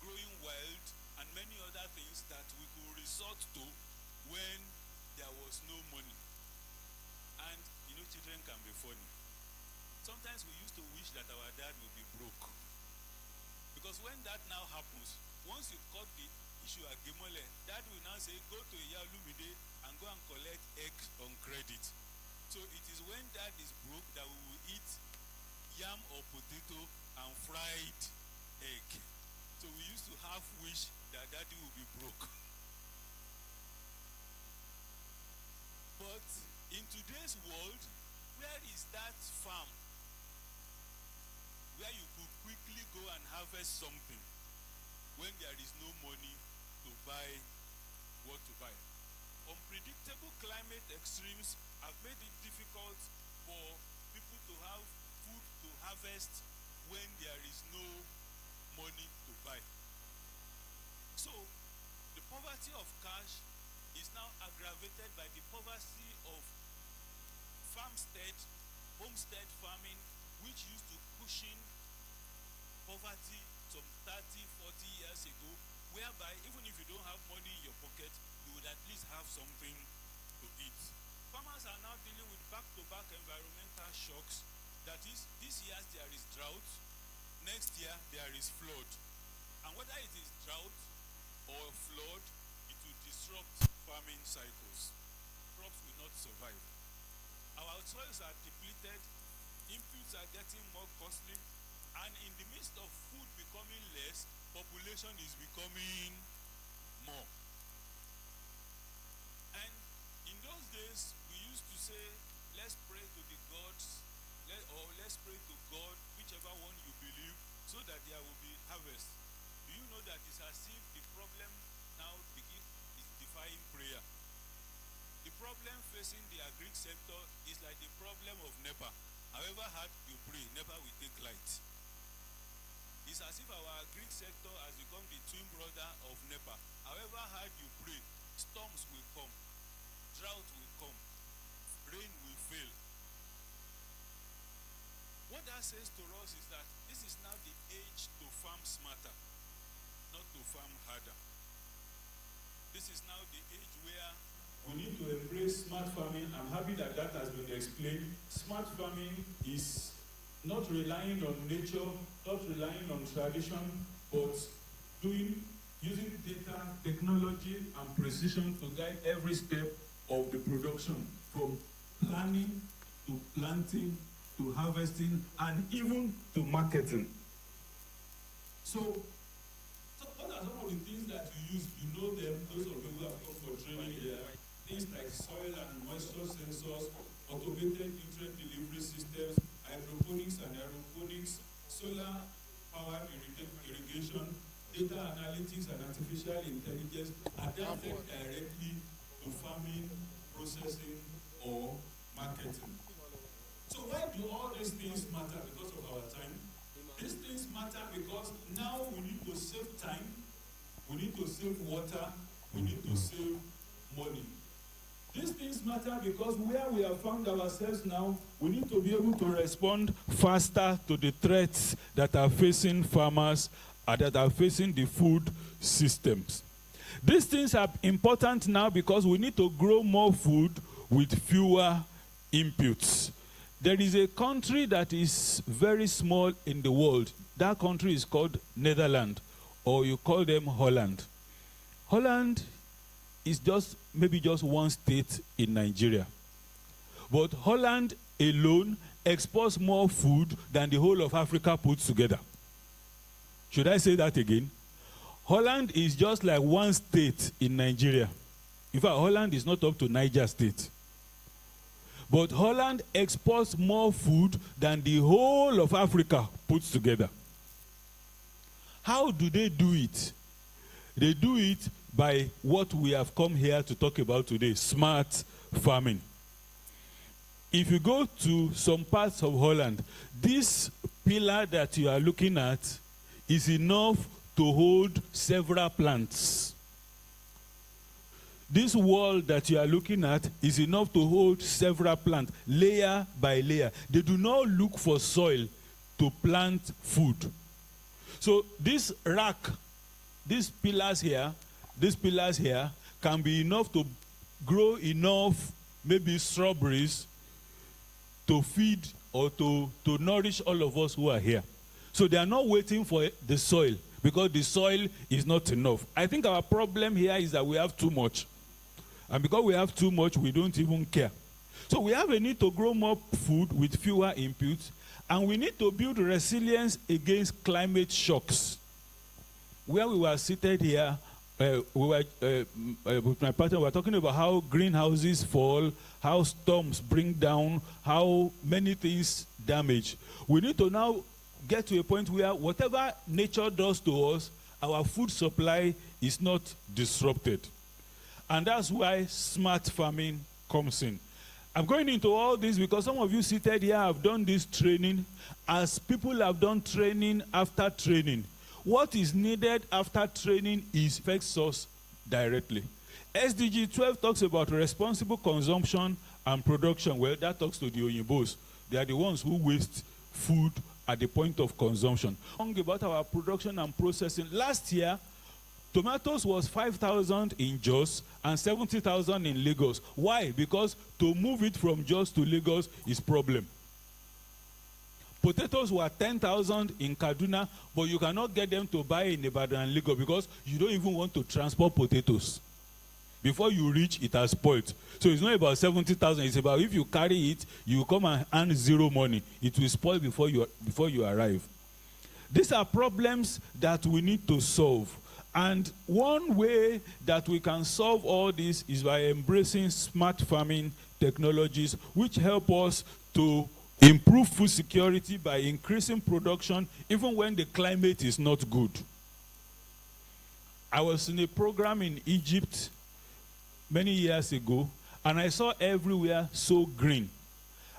growing wild and many other things that we could resort to when there was no money. And you know, children can be funny. Sometimes we used to wish that our dad would be broke. Because when that now happens, once you cut the issue at Gemole, dad will now say, go to Iyalumide and go and collect eggs on credit. So it is when dad is broke that we will eat yam or potato and fried egg. So we used to half wish that daddy would be broke. But in today's world, where is that farm where you could quickly go and harvest something when there is no money to buy what to buy? Unpredictable climate extremes have made it difficult for people to have food to harvest when there is no money to buy. So, the poverty of cash is now aggravated by the poverty of homestead farming, which used to cushion poverty some 30, 40 years ago, whereby even if you don't have money in your pocket, you would at least have something to eat. Farmers are now dealing with back-to-back environmental shocks. That is, this year there is drought, next year there is flood. And whether it is drought or flood, it will disrupt farming cycles. Crops will not survive. Our soils are depleted, inputs are getting more costly, and in the midst of food becoming less, population is becoming more. And in those days, we used to say, let's pray to the gods, or let's pray to God, whichever one you believe, so that there will be harvest. Do you know that it's as if the problem now is defying prayer? The problem facing the agri sector is like the problem of NEPA. However hard you pray, NEPA will take light. It's as if our agri sector has become the twin brother of NEPA. However hard you pray, storms will come, drought will come, rain will fail. What that says to us is that this is now the age to farm smarter, not to farm harder. This is now the age where we need to embrace smart farming. I'm happy that that has been explained. Smart farming is not relying on nature, not relying on tradition, but using data, technology, and precision to guide every step of the production, from planning to planting to harvesting and even to marketing. So what are some of the things that you use? You know them, those of you who have come for training here. Things like soil and moisture sensors, automated nutrient delivery systems, hydroponics and aeroponics, solar powered irrigation, data analytics and artificial intelligence adapted directly to farming, processing, or marketing. So why do all these things matter? Because of our time. These things matter because now we need to save time, we need to save water, we need to save money. These things matter because where we have found ourselves now, we need to be able to respond faster to the threats that are facing farmers and that are facing the food systems. These things are important now because we need to grow more food with fewer inputs. There is a country that is very small in the world. That country is called Netherlands, or you call them Holland. Holland is maybe just one state in Nigeria. But Holland alone exports more food than the whole of Africa put together. Should I say that again? Holland is just like one state in Nigeria. In fact, Holland is not up to Niger State. But Holland exports more food than the whole of Africa put together. How do they do it? They do it by what we have come here to talk about today, smart farming. If you go to some parts of Holland, this pillar that you are looking at is enough to hold several plants. This wall that you are looking at is enough to hold several plants, layer by layer. They do not look for soil to plant food. So this rack, these pillars here can be enough to grow enough, maybe strawberries, to feed or to nourish all of us who are here. So they are not waiting for the soil because the soil is not enough. I think our problem here is that we have too much. And because we have too much, we don't even care. So we have a need to grow more food with fewer inputs, and we need to build resilience against climate shocks. Where we were seated here, with my partner, we were talking about how greenhouses fall, how storms bring down, how many things damage. We need to now get to a point where whatever nature does to us, our food supply is not disrupted. And that's why smart farming comes in. I'm going into all this because some of you seated here have done this training, as people have done training after training. What is needed after training is affects us directly. SDG 12 talks about responsible consumption and production. Well, that talks to the Oyinbos. They are the ones who waste food at the point of consumption. About our production and processing. Last year, tomatoes was 5,000 in Jos and 70,000 in Lagos. Why? Because to move it from Jos to Lagos is problem. Potatoes were 10,000 in Kaduna, but you cannot get them to buy in Ibadan and Lagos because you don't even want to transport potatoes. Before you reach, it has spoiled. So it's not about 70,000. It's about if you carry it, you come and earn zero money. It will spoil before you arrive. These are problems that we need to solve. And one way that we can solve all this is by embracing smart farming technologies, which help us to improve food security by increasing production even when the climate is not good. I was in a program in Egypt many years ago, and I saw everywhere so green.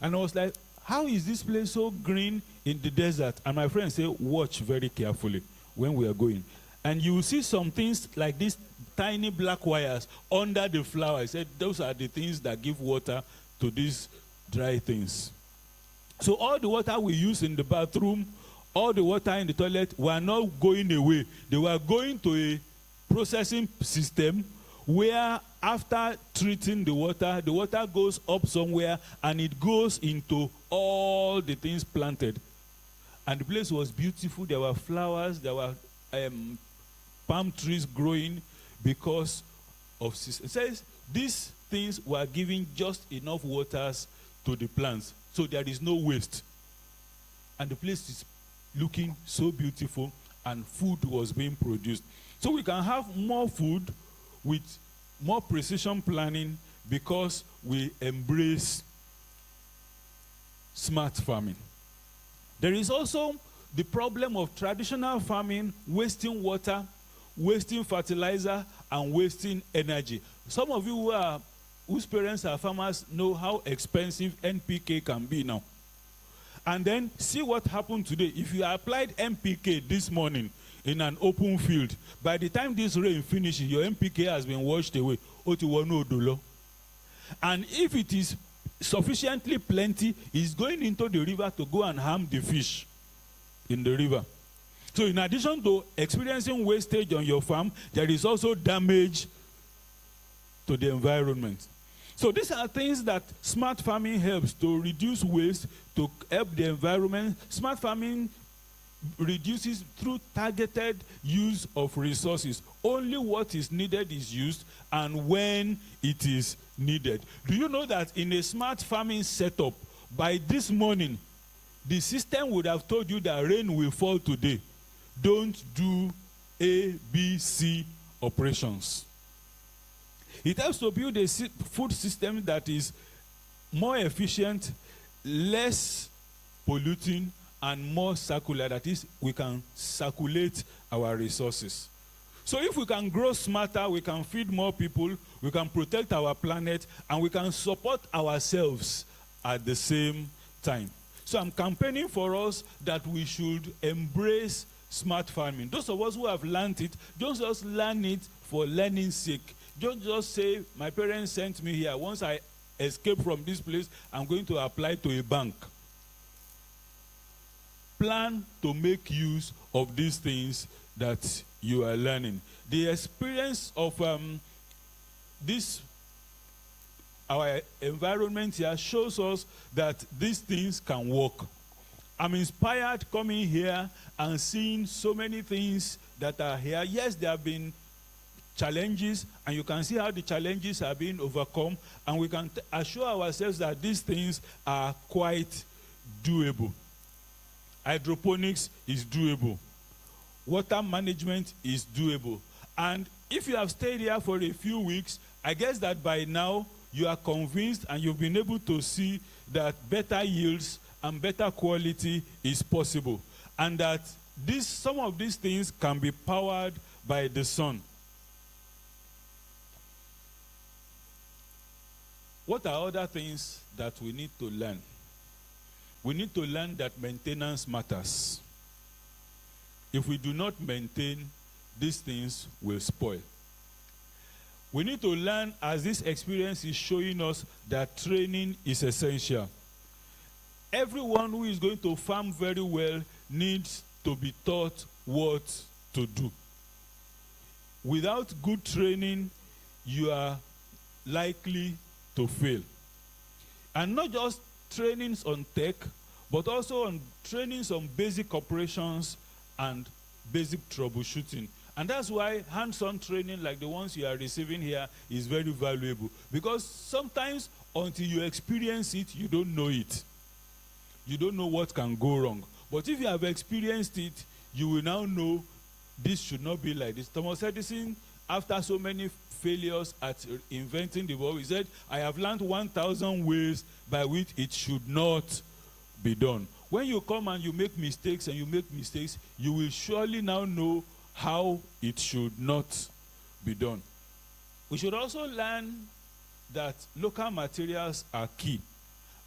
And I was like, how is this place so green in the desert? And my friend said, watch very carefully when we are going. And you will see some things like these tiny black wires under the flower. I said, those are the things that give water to these dry things. So all the water we use in the bathroom, all the water in the toilet were not going away. They were going to a processing system where after treating the water goes up somewhere and it goes into all the things planted. And the place was beautiful. There were flowers, there were palm trees growing because of system. It says these things were giving just enough waters to the plants. So there is no waste. And the place is looking so beautiful and food was being produced. So we can have more food with more precision planning because we embrace smart farming. There is also the problem of traditional farming, wasting water, wasting fertilizer, and wasting energy. Some of you whose parents are farmers know how expensive NPK can be now. And then see what happened today. If you applied NPK this morning in an open field, by the time this rain finishes, your NPK has been washed away. And if it is sufficiently plenty, it's going into the river to go and harm the fish in the river. So in addition to experiencing wastage on your farm, there is also damage to the environment. So these are things that smart farming helps to reduce waste, to help the environment. Smart farming reduces through targeted use of resources. Only what is needed is used and when it is needed. Do you know that in a smart farming setup, by this morning, the system would have told you that rain will fall today. Don't do A, B, C operations. It helps to build a food system that is more efficient, less polluting, and more circular. That is, we can circulate our resources. So if we can grow smarter, we can feed more people, we can protect our planet, and we can support ourselves at the same time. So I'm campaigning for us that we should embrace smart farming. Those of us who have learned it, don't just learn it for learning's sake. Don't just say, my parents sent me here. Once I escape from this place, I'm going to apply to a bank. Plan to make use of these things that you are learning. The experience of our environment here shows us that these things can work. I'm inspired coming here and seeing so many things that are here. Yes, there have been challenges, and you can see how the challenges are being overcome, and we can assure ourselves that these things are quite doable. Hydroponics is doable. Water management is doable. And if you have stayed here for a few weeks, I guess that by now you are convinced and you've been able to see that better yields and better quality is possible, and that some of these things can be powered by the sun. What are other things that we need to learn? We need to learn that maintenance matters. If we do not maintain, these things will spoil. We need to learn, as this experience is showing us, that training is essential. Everyone who is going to farm very well needs to be taught what to do. Without good training, you are likely to fail. And not just trainings on tech, but also on trainings on basic operations and basic troubleshooting. And that's why hands-on training like the ones you are receiving here is very valuable. Because sometimes until you experience it, you don't know it. You don't know what can go wrong. But if you have experienced it, you will now know this should not be like this. Thomas Edison, after so many failures at inventing the bulb, he said, I have learned 1,000 ways by which it should not be done. When you come and you make mistakes you will surely now know how it should not be done. We should also learn that local materials are key.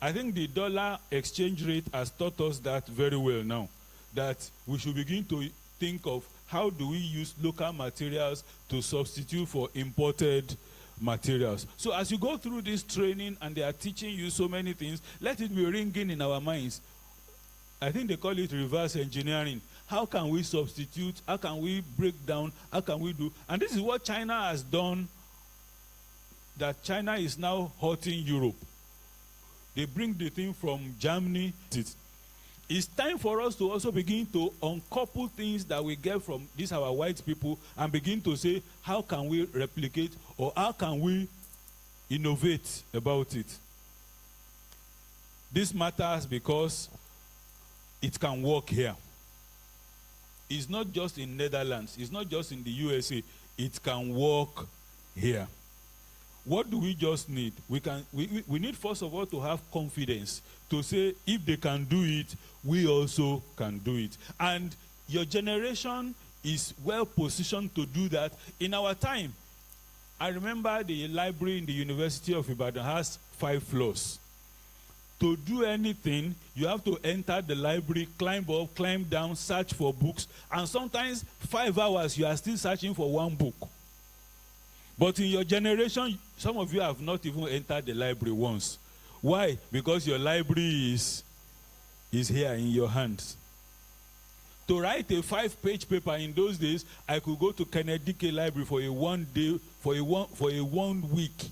I think the dollar exchange rate has taught us that very well now, that we should begin to think of how do we use local materials to substitute for imported materials. So as you go through this training and they are teaching you so many things, let it be ringing in our minds. I think they call it reverse engineering. How can we substitute? How can we break down? How can we do? And this is what China has done, that China is now hurting Europe. They bring the thing from Germany. It's time for us to also begin to uncouple things that we get from these our white people and begin to say, how can we replicate or how can we innovate about it? This matters because it can work here. It's not just in Netherlands. It's not just in the USA. It can work here. What do we just need? We need first of all to have confidence to say if they can do it, we also can do it. And your generation is well positioned to do that. In our time, I remember the library in the University of Ibadan has 5 floors. To do anything, you have to enter the library, climb up, climb down, search for books, and sometimes 5 hours you are still searching for one book. But in your generation, some of you have not even entered the library once. Why? Because your library is here in your hands. To write a 5-page paper in those days, I could go to Kennedy Library for a 1 day, for a 1 week.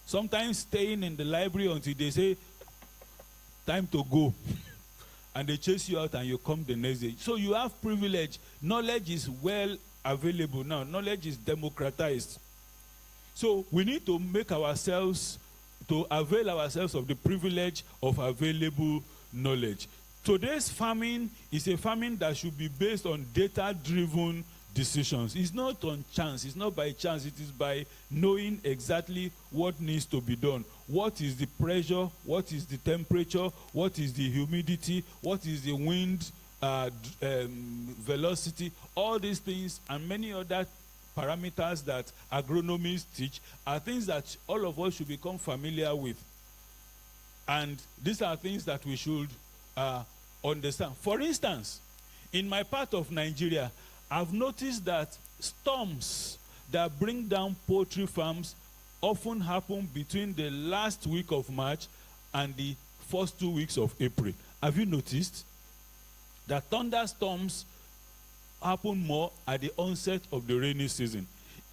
Sometimes staying in the library until they say, time to go. And they chase you out and you come the next day. So you have privilege. Knowledge is well available now. Knowledge is democratized. So we need to make ourselves, to avail ourselves of the privilege of available knowledge. Today's farming is a farming that should be based on data-driven decisions. It's not on chance. It's not by chance. It is by knowing exactly what needs to be done. What is the pressure? What is the temperature? What is the humidity? What is the wind velocity? All these things and many other parameters that agronomists teach are things that all of us should become familiar with. And these are things that we should understand. For instance, in my part of Nigeria, I've noticed that storms that bring down poultry farms often happen between the last week of March and the first 2 weeks of April. Have you noticed that thunderstorms happen more at the onset of the rainy season?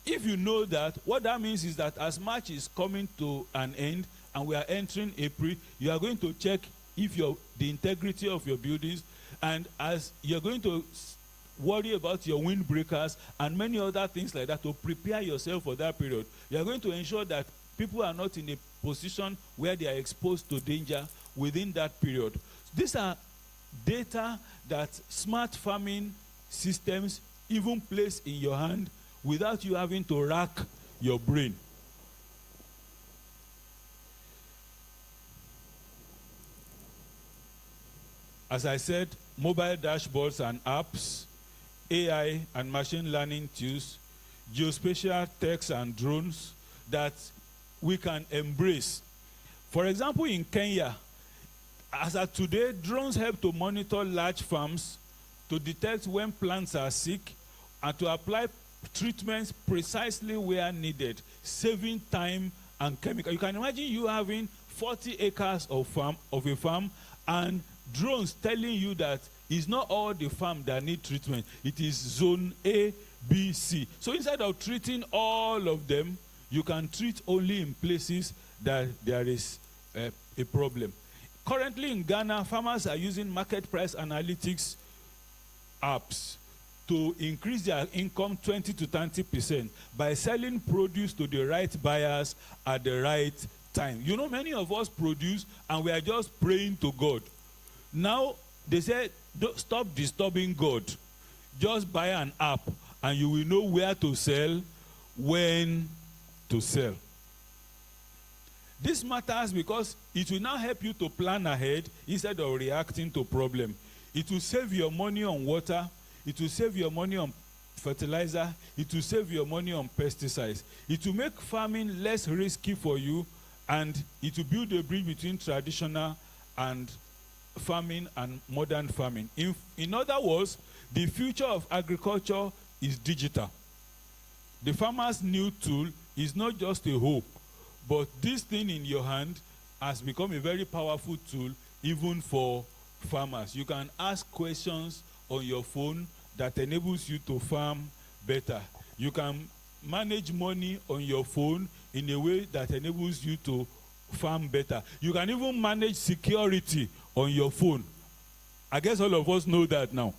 If you know that, what that means is that as March is coming to an end and we are entering April, you are going to check if the integrity of your buildings, and as you're going to worry about your windbreakers and many other things like that to prepare yourself for that period. You are going to ensure that people are not in a position where they are exposed to danger within that period. These are data that smart farming systems even place in your hand without you having to rack your brain. As I said, mobile dashboards and apps, AI and machine learning tools, geospatial techs and drones that we can embrace. For example, in Kenya, as of today, drones help to monitor large farms, to detect when plants are sick, and to apply treatments precisely where needed, saving time and chemical. You can imagine you having 40 acres of a farm, and drones telling you that it's not all the farm that need treatment. It is zone A, B, C. So instead of treating all of them, you can treat only in places that there is a problem. Currently in Ghana, farmers are using market price analytics apps to increase their income 20 to 30% by selling produce to the right buyers at the right time. You know, many of us produce and we are just praying to God. Now, they say, stop disturbing God. Just buy an app and you will know where to sell, when to sell. This matters because it will now help you to plan ahead instead of reacting to problem. It will save your money on water. It will save your money on fertilizer. It will save your money on pesticides. It will make farming less risky for you, and it will build a bridge between traditional and farming and modern farming. In other words, the future of agriculture is digital. The farmer's new tool is not just a hoe, but this thing in your hand has become a very powerful tool even for farmers. You can ask questions on your phone that enables you to farm better. You can manage money on your phone in a way that enables you to farm better. You can even manage security on your phone. I guess all of us know that now.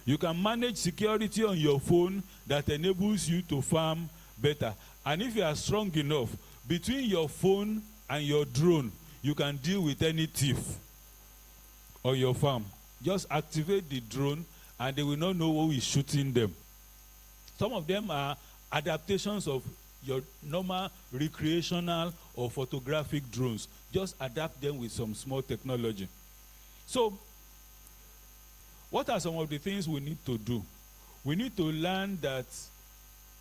You can manage security on your phone that enables you to farm better. And if you are strong enough, between your phone and your drone, you can deal with any thief on your farm. Just activate the drone and they will not know who is shooting them. Some of them are adaptations of your normal recreational or photographic drones. Just adapt them with some small technology. So, what are some of the things we need to do? We need to learn that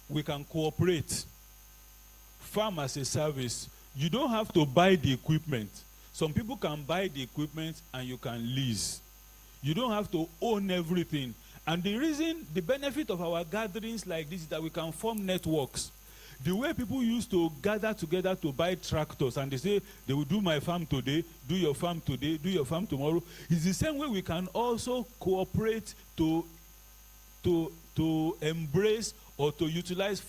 we can cooperate. Farm as a service. You don't have to buy the equipment. Some people can buy the equipment and you can lease. You don't have to own everything. And the benefit of our gatherings like this is that we can form networks. The way people used to gather together to buy tractors and they say, they will do my farm today, do your farm today, do your farm tomorrow, is the same way we can also cooperate to embrace or to utilize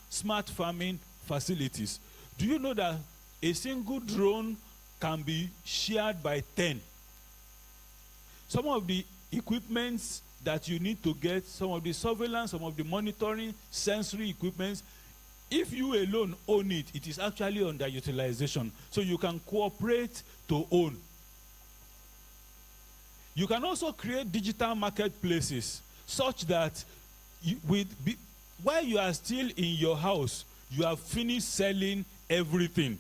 smart farming facilities. Do you know that a single drone can be shared by 10? Some of the equipments that you need to get, some of the surveillance, some of the monitoring, sensory equipments, if you alone own it, it is actually underutilization. So you can cooperate to own. You can also create digital marketplaces such that while you are still in your house, you have finished selling everything.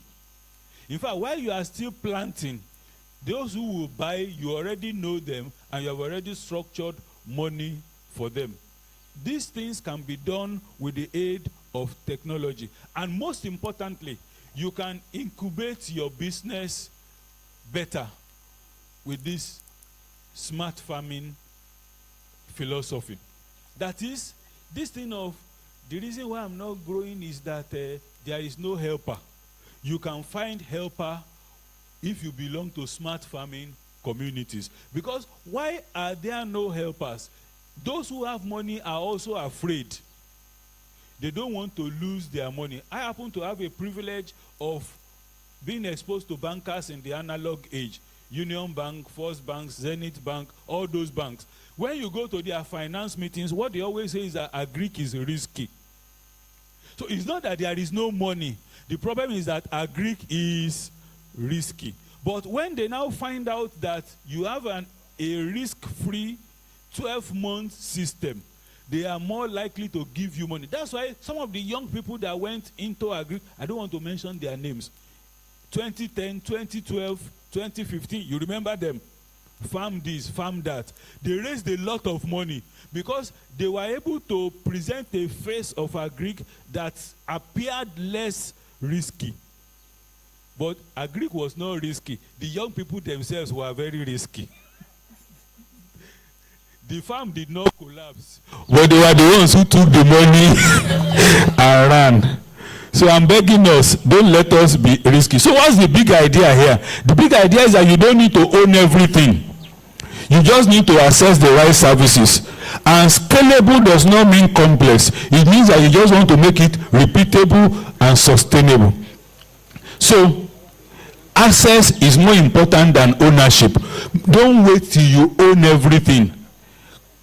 In fact, while you are still planting, those who will buy, you already know them and you have already structured money for them. these things can be done with the aid of technology. And most importantly, you can incubate your business better with this smart farming philosophy. That is, this thing of the reason why I'm not growing is that there is no helper. You can find helper if you belong to smart farming communities. Because why are there no helpers? Those who have money are also afraid. They don't want to lose their money. I happen to have a privilege of being exposed to bankers in the analog age. Union Bank, First Bank, Zenith Bank, all those banks. When you go to their finance meetings, what they always say is that Agric is risky. So it's not that there is no money. The problem is that Agric is risky. But when they now find out that you have a risk-free 12-month system, they are more likely to give you money. That's why some of the young people that went into Agric, I don't want to mention their names, 2010, 2012, 2015, you remember them? Farm this, farm that. They raised a lot of money because they were able to present a face of Agric that appeared less risky. But Agric was not risky. The young people themselves were very risky. The farm did not collapse, but they were the ones who took the money and ran. So I'm begging us, don't let us be risky. So what's the big idea here? The big idea is that you don't need to own everything. You just need to access the right services. And scalable does not mean complex. It means that you just want to make it repeatable and sustainable. So access is more important than ownership. Don't wait till you own everything.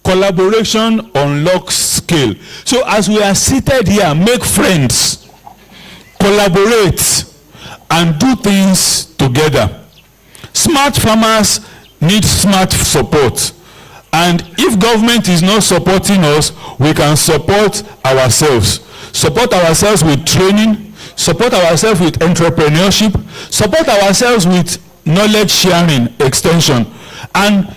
Collaboration unlocks scale. So as we are seated here, make friends, collaborate, and do things together. Smart farmers need smart support. And if government is not supporting us, we can support ourselves. Support ourselves with training, support ourselves with entrepreneurship, support ourselves with knowledge sharing, extension. And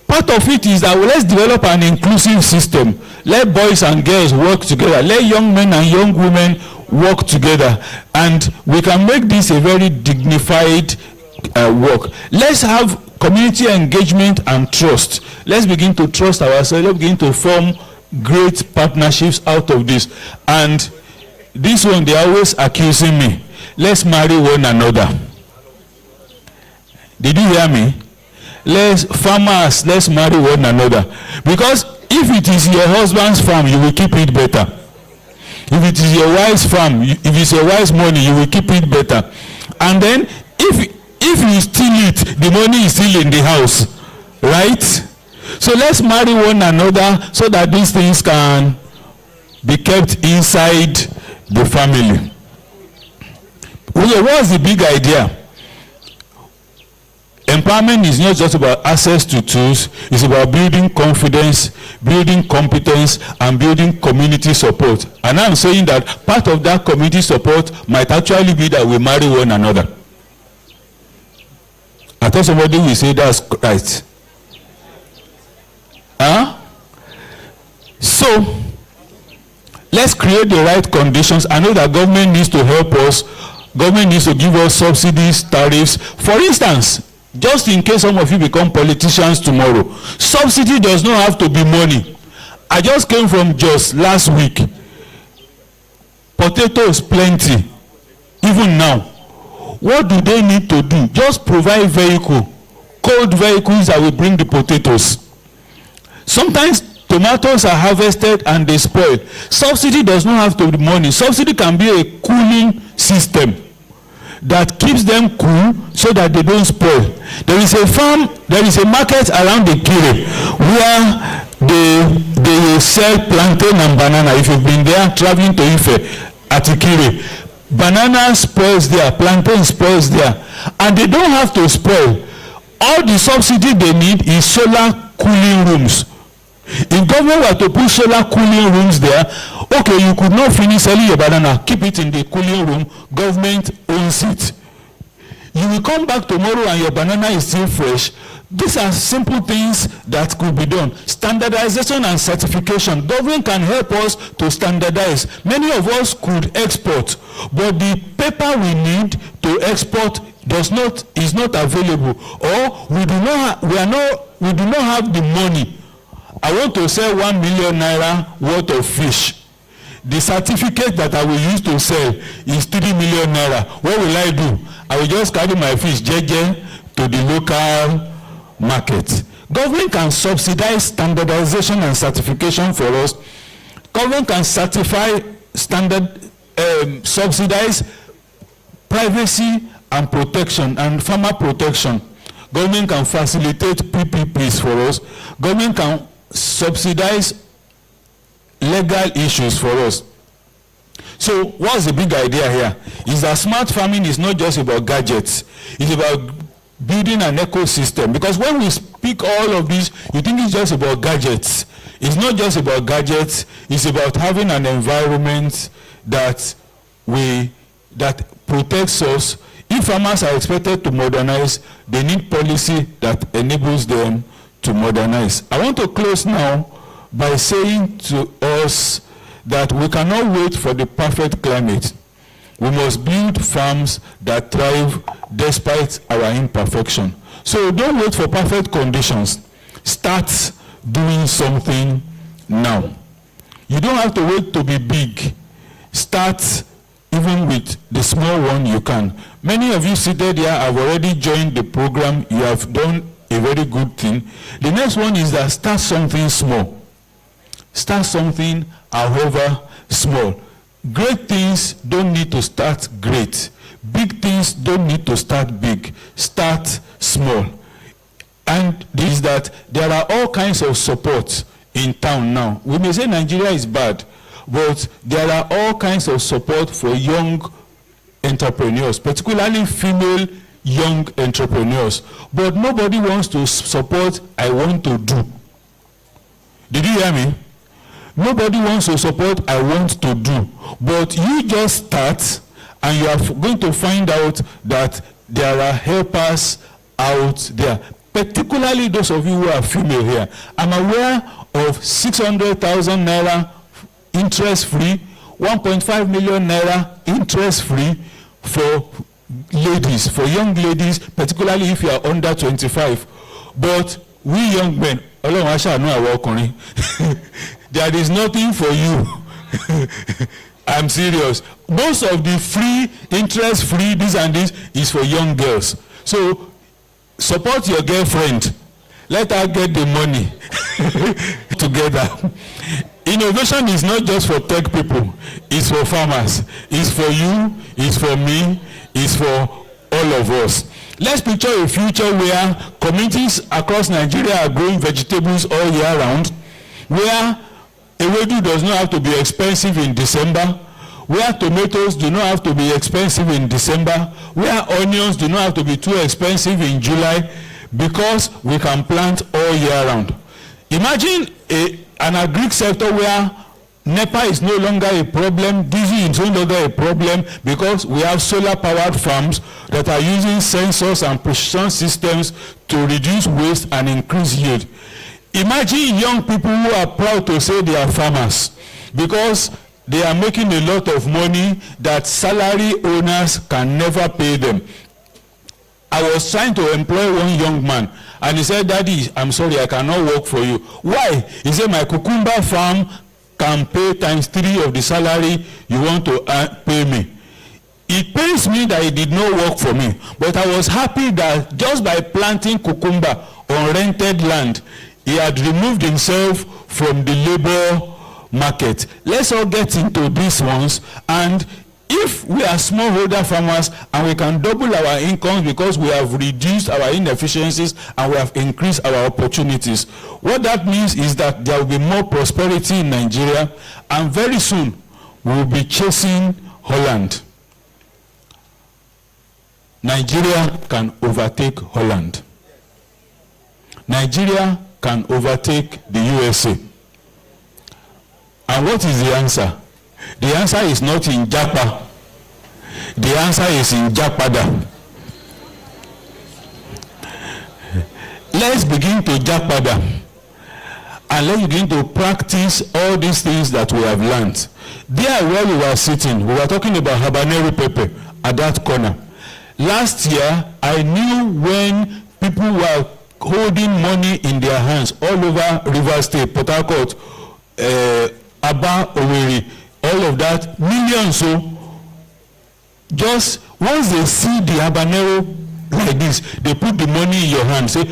part of it is that let's develop an inclusive system. Let boys and girls work together. Let young men and young women work together. And we can make this a very dignified work. Let's have community engagement and trust. Let's begin to trust ourselves. Let's begin to form great partnerships out of this. And this one, they're always accusing me. Let's marry one another. Did you hear me? Farmers, let's marry one another. Because if it is your husband's farm, you will keep it better. If it is your wife's farm, if it's your wife's money, you will keep it better. And then if you steal it, the money is still in the house, right? So let's marry one another so that these things can be kept inside the family. What's the big idea? Empowerment is not just about access to tools, it's about building confidence, building competence, and building community support. And I'm saying that part of that community support might actually be that we marry one another. I thought somebody will say that's right. So, let's create the right conditions. I know that government needs to help us. Government needs to give us subsidies, tariffs. For instance, just in case some of you become politicians tomorrow, subsidy does not have to be money. I just came from Jos last week. Potatoes plenty, even now. What do they need to do? Just provide cold vehicles that will bring the potatoes. Sometimes tomatoes are harvested and they spoil. Subsidy does not have to be money. Subsidy can be a cooling system that keeps them cool so that they don't spoil. There is a market around the Kire where they sell plantain and banana. If you've been there traveling to Ife at Kire, banana spoils there, plantain spoils there, and they don't have to spoil. All the subsidy they need is solar cooling rooms. If government were to put solar cooling rooms there, okay, you could not finish selling your banana, keep it in the cooling room, government owns it. You will come back tomorrow and your banana is still fresh. These are simple things that could be done. Standardization and certification. Government can help us to standardize. Many of us could export, but the paper we need to export is not available, or we do not have the money. I want to sell 1 million naira worth of fish. The certificate that I will use to sell is 3 million naira. What will I do? I will just carry my fish jeje to the local market. Government can subsidize standardization and certification for us. Government can subsidize privacy and protection and farmer protection. Government can facilitate PPPs for us. Government can subsidize legal issues for us. So what's the big idea here? Is that smart farming is not just about gadgets. It's about building an ecosystem. Because when we speak all of this, you think it's just about gadgets. It's not just about gadgets. It's about having an environment that protects us. If farmers are expected to modernize, they need policy that enables them to modernize. I want to close now by saying to us that we cannot wait for the perfect climate. We must build farms that thrive despite our imperfection. So don't wait for perfect conditions. Start doing something now. You don't have to wait to be big. Start even with the small one you can. Many of you seated here have already joined the program. You have done a very good thing. The next one is that start something small. Start something, however small. Great things don't need to start great. Big things don't need to start big. Start small. And this is that there are all kinds of support in town now. We may say Nigeria is bad, but there are all kinds of support for young entrepreneurs, particularly female young entrepreneurs. But nobody wants to support I want to do. Did you hear me? Nobody wants to support I want to do. But you just start and you are going to find out that there are helpers out there. Particularly those of you who are female here. I'm aware of 600,000 naira interest-free, 1.5 million naira interest-free for ladies, for young ladies, particularly if you are under 25. But we young men, there is nothing for you. I'm serious. Most of the free, interest-free, this and this is for young girls. So support your girlfriend. Let her get the money together. Innovation is not just for tech people. It's for farmers. It's for you. It's for me. It's for all of us. Let's picture a future where communities across Nigeria are growing vegetables all year round, where ewedu does not have to be expensive in December, where tomatoes do not have to be expensive in December, where onions do not have to be too expensive in July, because we can plant all year round. Imagine an agri sector where NEPA is no longer a problem, diesel is no longer a problem, because we have solar powered farms that are using sensors and precision systems to reduce waste and increase yield. Imagine young people who are proud to say they are farmers because they are making a lot of money that salary owners can never pay them. I was trying to employ one young man and he said, "Daddy, I'm sorry, I cannot work for you." Why? He said, "My cucumber farm can pay times 3 of the salary you want to pay me." It pains me that he did not work for me, but I was happy that just by planting cucumber on rented land, he had removed himself from the labor market. Let's all get into these ones, and if we are smallholder farmers and we can double our incomes because we have reduced our inefficiencies and we have increased our opportunities, what that means is that there will be more prosperity in Nigeria, and very soon we will be chasing Holland. Nigeria can overtake Holland. Nigeria can overtake the USA. And what is the answer? The answer is not in Japa. The answer is in Japada. let's begin to japada and let's begin to practice all these things that we have learned. There where we were sitting, we were talking about habanero pepper at that corner. Last year, I knew when people were holding money in their hands all over River State, Port Harcourt, Aba, Owerri, all of that, millions. So just once they see the habanero like this, they put the money in your hand, say,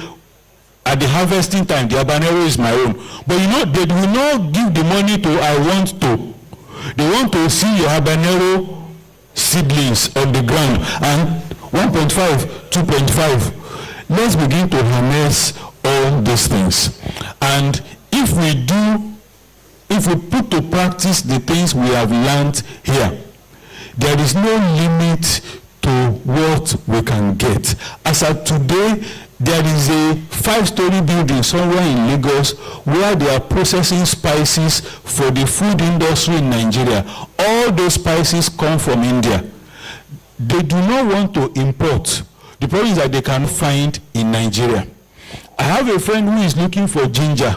at the harvesting time, the habanero is my own. But you know, they will not give the money to I want to. They want to see your habanero seedlings on the ground, and 1.5, 2.5. Let's begin to harness all these things. And if we put to practice the things we have learned here, there is no limit to what we can get. As of today, there is a 5-story building somewhere in Lagos where they are processing spices for the food industry in Nigeria. All those spices come from India. They do not want to import. The problem is that they can find in Nigeria. I have a friend who is looking for ginger.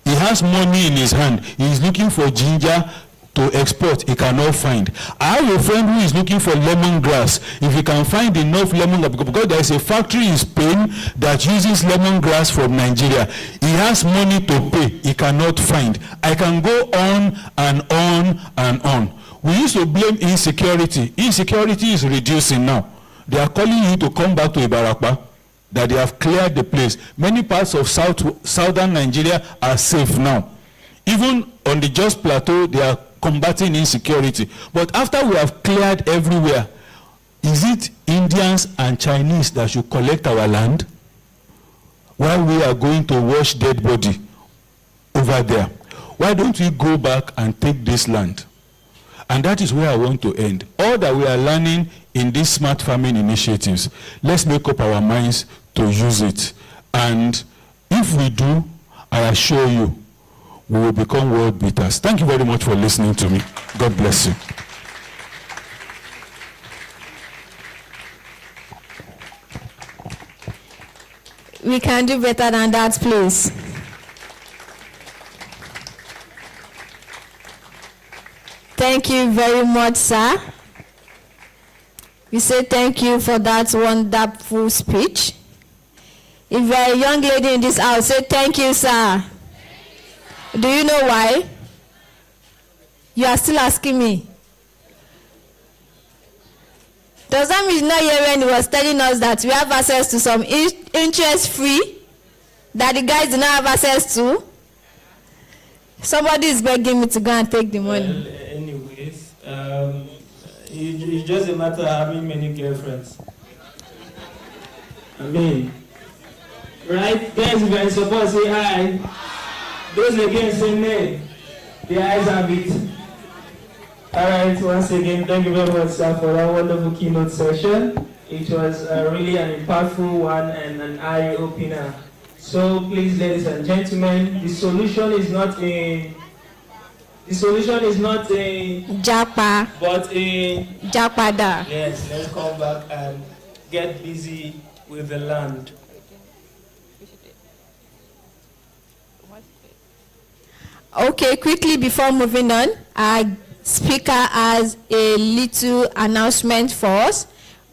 He has money in his hand. He is looking for ginger to export. He cannot find. I have a friend who is looking for lemongrass. If he can find enough lemongrass, because there is a factory in Spain that uses lemongrass from Nigeria. He has money to pay. He cannot find. I can go on and on and on. We used to blame insecurity. Insecurity is reducing now. They are calling you to come back to Ibarakpa, that they have cleared the place. Many parts of southern Nigeria are safe now. Even on the Jos Plateau, they are combating insecurity. But after we have cleared everywhere, is it Indians and Chinese that should collect our land while we are going to wash dead body over there? Why don't we go back and take this land? And that is where I want to end. All that we are learning in these smart farming initiatives, let's make up our minds to use it. And if we do, I assure you, we will become world beaters. Thank you very much for listening to me. God bless you. We can do better than that, please. Thank you very much, sir. We say thank you for that wonderful speech. If you are a young lady in this house, say thank you, sir. Do you know why? You are still asking me. Does that mean not here when he was telling us that we have access to some interest-free that the guys do not have access to? Somebody is begging me to go and take the money. Well, anyways, it's just a matter of having many girlfriends. I mean, right? Guys, if you are in support, say hi. Those again say nay. The eyes have it. Alright, once again, thank you very much, sir, for that wonderful keynote session. It was really an impactful one and an eye-opener. So please, ladies and gentlemen, the solution is not a Japa, but a Japada. Yes, let's come back and get busy with the land. Okay, quickly before moving on, our speaker has a little announcement for us.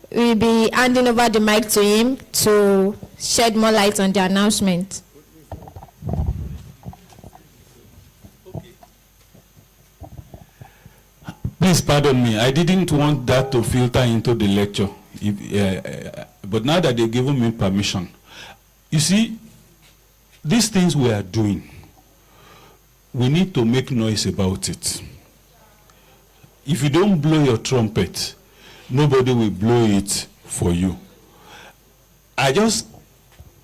We'll be handing over the mic to him to shed more light on the announcement. Please pardon me. I didn't want that to filter into the lecture. But now that they've given me permission. You see, these things we are doing, we need to make noise about it. If you don't blow your trumpet, nobody will blow it for you. I just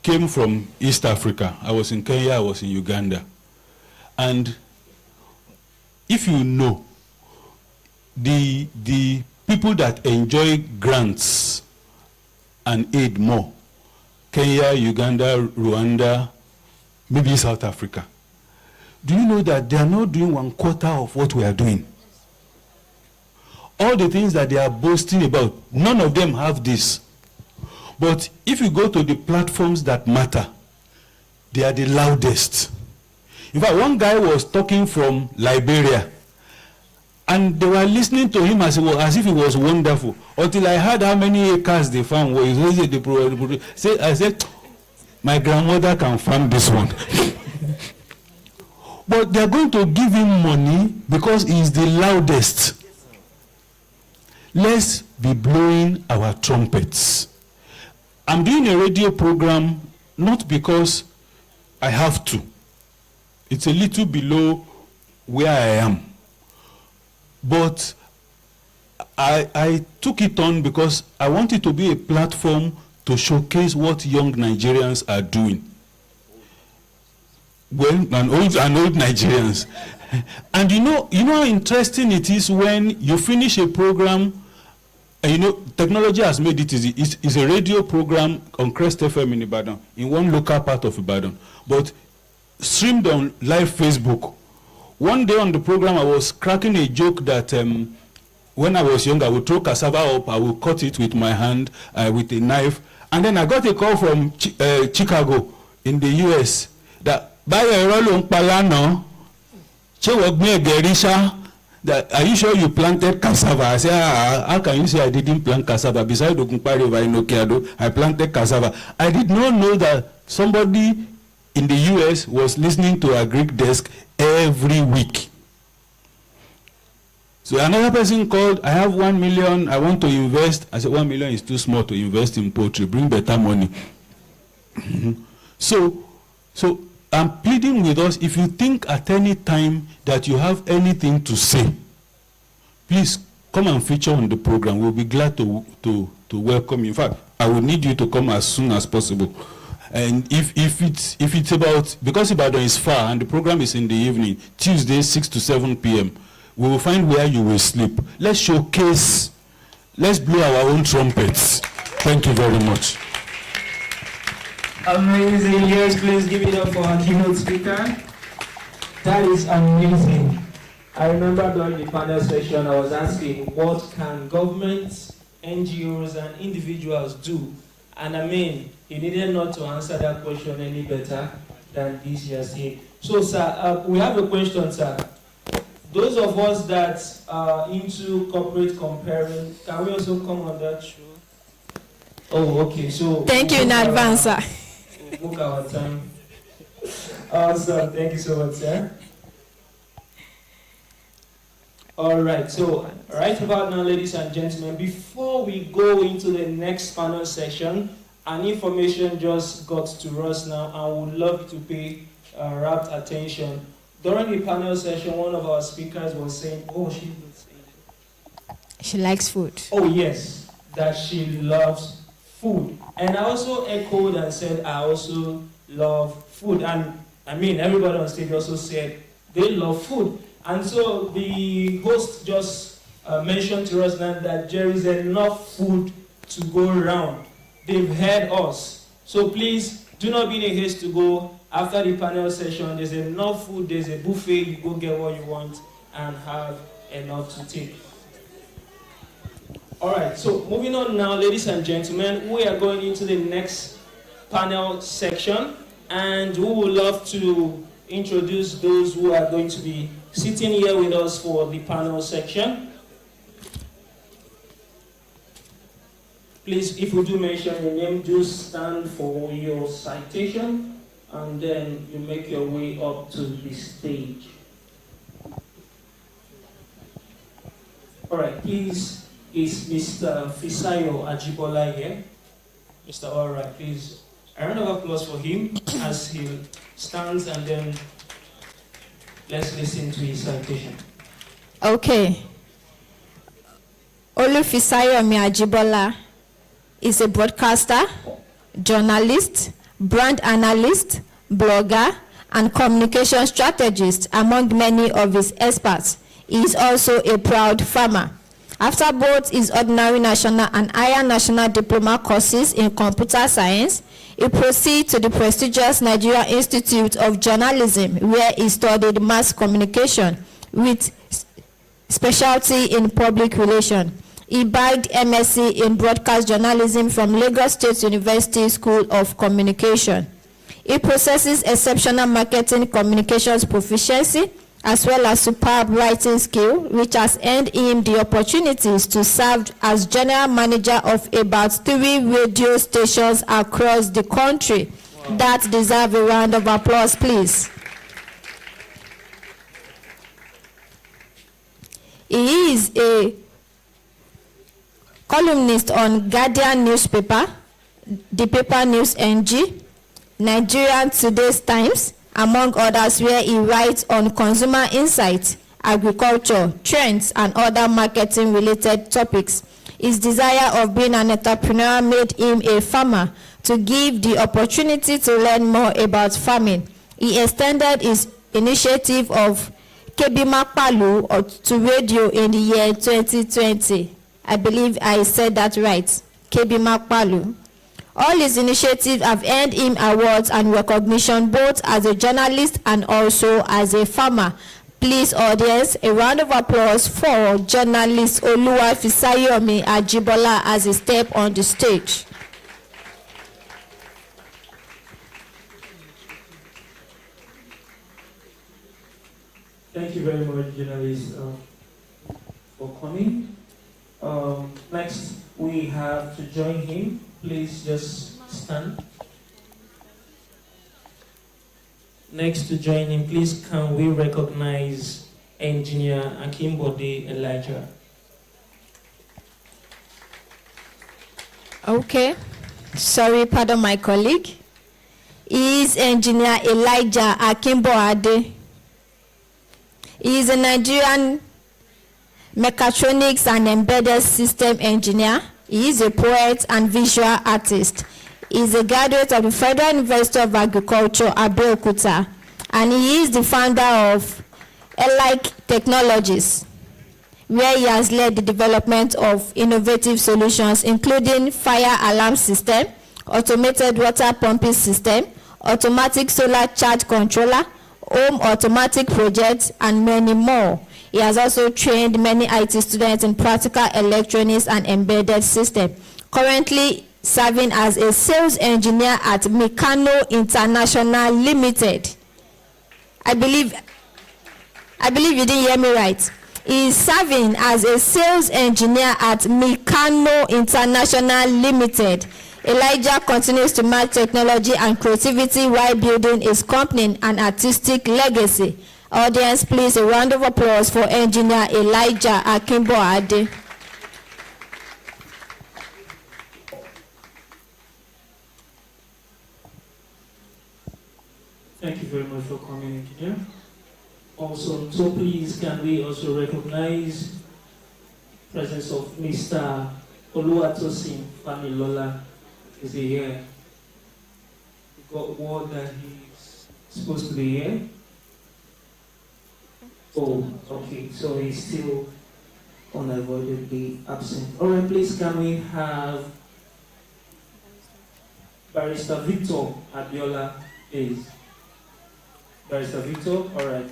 came from East Africa. I was in Kenya, I was in Uganda. And if you know, the people that enjoy grants and aid more, Kenya, Uganda, Rwanda, maybe South Africa, do you know that they are not doing 1/4 of what we are doing? All the things that they are boasting about, none of them have this. But if you go to the platforms that matter, they are the loudest. In fact, one guy was talking from Liberia, and they were listening to him as if it was wonderful. Until I heard how many acres they found. I said, my grandmother can farm this one. But they are going to give him money because he is the loudest. Let's be blowing our trumpets. I'm doing a radio program not because I have to. It's a little below where I am. But I took it on because I want it to be a platform to showcase what young Nigerians are doing. Well, and old Nigerians. And you know how interesting it is when you finish a program, and technology has made it easy. It's a radio program on Crest FM in Ibadan, in one local part of Ibadan, but streamed on live Facebook. One day on the program, I was cracking a joke that when I was young, I would throw cassava up, I would cut it with my hand, with a knife, and then I got a call from Chicago in the US that that, are you sure you planted cassava? I said, how can you say I didn't plant cassava? Besides Ogunpa River in Okeado, I planted cassava. I did not know that somebody in the US was listening to Agri-Desk every week. So another person called, I have 1 million, I want to invest. I said, 1 million is too small to invest in poultry, bring better money. So I'm pleading with us, if you think at any time that you have anything to say, please come and feature on the program. We'll be glad to welcome you. In fact, I will need you to come as soon as possible. And if it's about, because Ibadan is far and the program is in the evening, Tuesday 6 to 7 p.m., we will find where you will sleep. Let's showcase, let's blow our own trumpets. Thank you very much. Amazing. Yes, please give it up for our keynote speaker. That is amazing. I remember during the panel session, I was asking, what can governments, NGOs, and individuals do? And I mean, he needed not to answer that question any better than this year said. So, sir, we have a question, sir. Those of us that are into corporate comparing, can we also come on that show? Oh, okay. So thank you in advance, sir. We'll book our time. Awesome. Thank you so much, sir. All right. So right about now, ladies and gentlemen, before we go into the next panel session, an information just got to us now. I would love you to pay rapt attention. During the panel session, one of our speakers was saying, oh, she likes food. Oh, yes, that she loves food. And I also echoed and said, I also love food. And I mean, everybody on stage also said they love food. And so the host just mentioned to us now that there is enough food to go around. They've heard us. So please, do not be in a haste to go. After the panel session, there's enough food, there's a buffet, you go get what you want and have enough to take. All right, so moving on now, ladies and gentlemen, we are going into the next panel section, and we would love to introduce those who are going to be sitting here with us for the panel section. Please, if we do mention your name, do stand for your citation, and then you make your way up to the stage. All right, please, is Mr. Fisayo Ajibola here? Mr. All right, please, a round of applause for him as he stands, and then let's listen to his citation. Okay. Olufisayomi Ajibola is a broadcaster, journalist, brand analyst, blogger, and communication strategist among many of his experts. He is also a proud farmer. After both his ordinary national and higher national diploma courses in computer science, he proceeded to the prestigious Nigeria Institute of Journalism, where he studied mass communication with specialty in public relations. He bagged MSc in broadcast journalism from Lagos State University School of Communication. He possesses exceptional marketing communications proficiency as well as superb writing skill, which has earned him the opportunities to serve as general manager of about 3 radio stations across the country. Wow. That deserves a round of applause, please. He is a columnist on Guardian newspaper, the paper News NG, Nigerian Today's Times, among others, where he writes on consumer insights, agriculture, trends, and other marketing-related topics. His desire of being an entrepreneur made him a farmer to give the opportunity to learn more about farming. He extended his initiative of Kebimakpalu to radio in the year 2020. I believe I said that right. Kebimakpalu. All his initiatives have earned him awards and recognition both as a journalist and also as a farmer. Please, audience, a round of applause for journalist Oluwafisayomi Ajibola as he steps on the stage. Thank you very much, journalist, for coming. Next, we have to join him. Please just stand. Next to join him, please can we recognize Engineer Akimbode Elijah. Okay. Sorry, pardon my colleague. He is Engineer Elijah Akimboade. He is a Nigerian mechatronics and embedded system engineer. He is a poet and visual artist. He is a graduate of the Federal University of Agriculture, Abeokuta, and he is the founder of Agri-Tech Technologies, where he has led the development of innovative solutions including fire alarm system, automated water pumping system, automatic solar charge controller, home automatic projects, and many more. He has also trained many IT students in practical electronics and embedded systems. Currently serving as a sales engineer at Mikano International Limited. I believe you didn't hear me right. He is serving as a sales engineer at Mikano International Limited. Elijah continues to match technology and creativity while building his company and artistic legacy. Audience, please, a round of applause for Engineer Elijah Akimboade. Thank you very much for coming, Engineer. Also, so please, can we also recognize the presence of Mr. Oluwatosin Familola? Is he here? We got word that he's supposed to be here. Oh, okay, so he's still unavoidably absent. All right, please, can we have Barrister Victor Abiola, please? Barrister Victor, all right.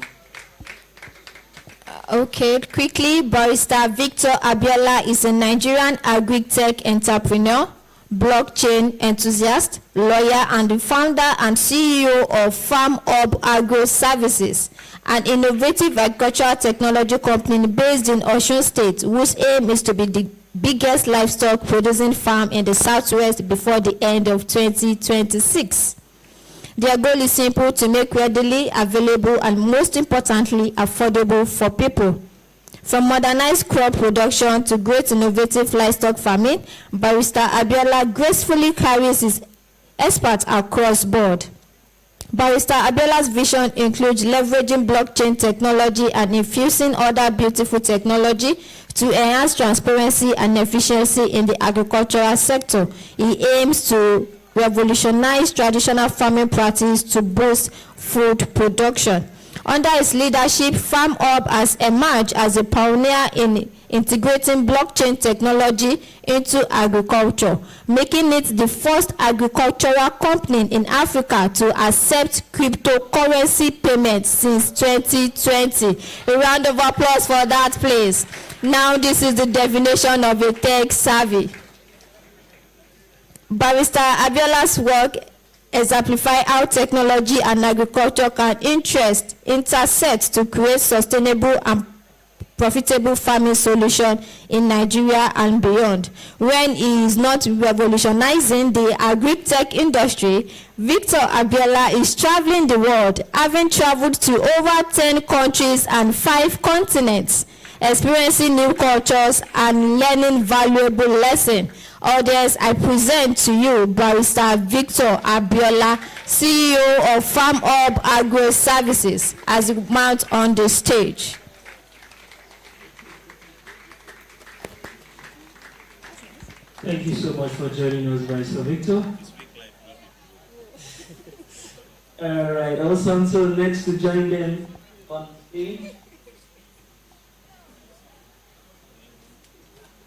Okay, quickly, Barrister Victor Abiola is a Nigerian Agri-Tech entrepreneur, blockchain enthusiast, lawyer, and the founder and CEO of Farm Hub Agro Services, an innovative agricultural technology company based in Osun State, whose aim is to be the biggest livestock producing farm in the southwest before the end of 2026. Their goal is simple: to make readily available and, most importantly, affordable for people. From modernized crop production to great innovative livestock farming, Barrister Abiola gracefully carries his experts across board. Barrister Abiola's vision includes leveraging blockchain technology and infusing other beautiful technology to enhance transparency and efficiency in the agricultural sector. He aims to revolutionize traditional farming practice to boost food production. Under his leadership, Farm Hub has emerged as a pioneer in integrating blockchain technology into agriculture, making it the first agricultural company in Africa to accept cryptocurrency payments since 2020. A round of applause for that, please. Now, this is the definition of a tech savvy. Barrister Abiola's work exemplify how technology and agriculture can intersect to create sustainable and profitable farming solution in Nigeria and beyond. When he is not revolutionizing the agri-tech industry, Victor Abiola is traveling the world, having traveled to over 10 countries and 5 continents, experiencing new cultures and learning valuable lessons. Audience, I present to you Barrister Victor Abiola, CEO of Farm Hub Agro Services, as he mounts on the stage. Thank you so much for joining us, Barrister Victor. All right, also next to join them on stage.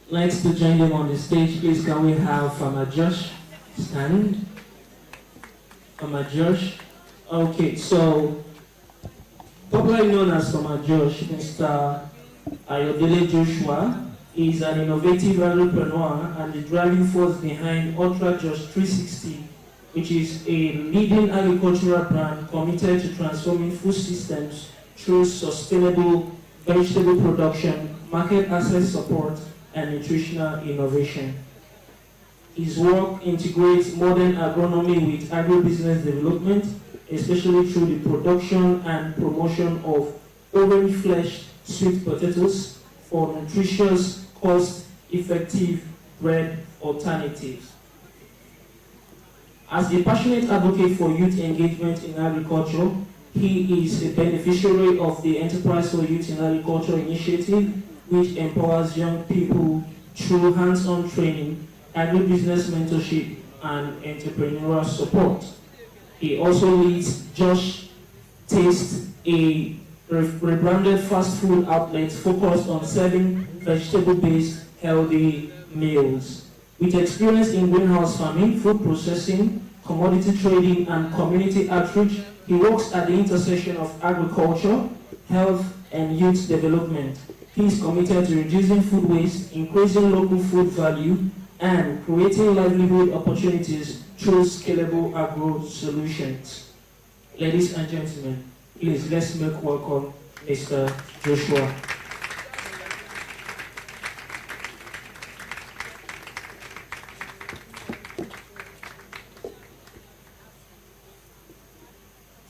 Next to join them on the stage, please can we have Farmer Josh stand? Farmer Josh. Okay, so popularly known as Farmer Josh, Mr. Ayodele Joshua is an innovative entrepreneur and the driving force behind Ultra Josh 360, which is a leading agricultural brand committed to transforming food systems through sustainable vegetable production, market access support, and nutritional innovation. His work integrates modern agronomy with agribusiness development, especially through the production and promotion of orange-fleshed sweet potatoes for nutritious, cost-effective bread alternatives. As a passionate advocate for youth engagement in agriculture, he is a beneficiary of the Enterprise for Youth in Agriculture initiative, which empowers young people through hands-on training, agribusiness mentorship, and entrepreneurial support. He also leads Josh Taste, a rebranded fast food outlet focused on serving vegetable-based healthy meals. With experience in greenhouse farming, food processing, commodity trading, and community outreach, he works at the intersection of agriculture, health, and youth development. He is committed to reducing food waste, increasing local food value, and creating livelihood opportunities through scalable agro solutions. Ladies and gentlemen, please let's make welcome Mr. Joshua.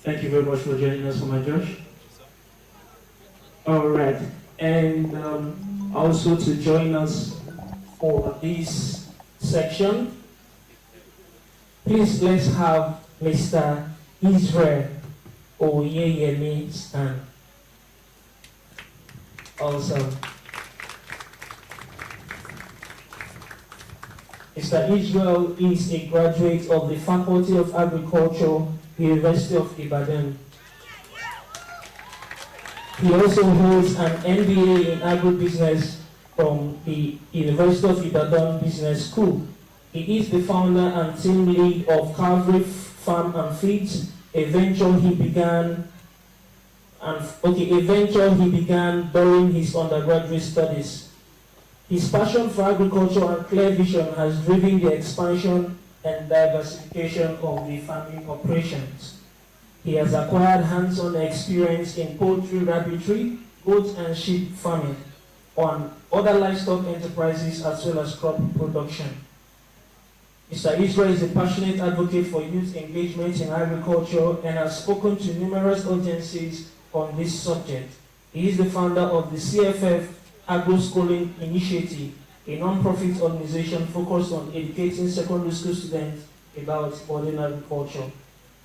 Thank you very much for joining us, my Josh. All right, and also to join us for this section, please let's have Mr. Israel Oyeyemi stand. Also, Mr. Israel is a graduate of the Faculty of Agriculture, University of Ibadan. He also holds an MBA in agribusiness from the University of Ibadan Business School. He is the founder and team lead of Calvary Farm and Feeds, a venture he began during his undergraduate studies. His passion for agriculture and clear vision has driven the expansion and diversification of the farming operations. He has acquired hands-on experience in poultry, rabbitry, goat and sheep farming, on other livestock enterprises as well as crop production. Mr. Israel is a passionate advocate for youth engagement in agriculture and has spoken to numerous audiences on this subject. He is the founder of the CFF Agro Schooling Initiative, a non-profit organization focused on educating secondary school students about modern agriculture.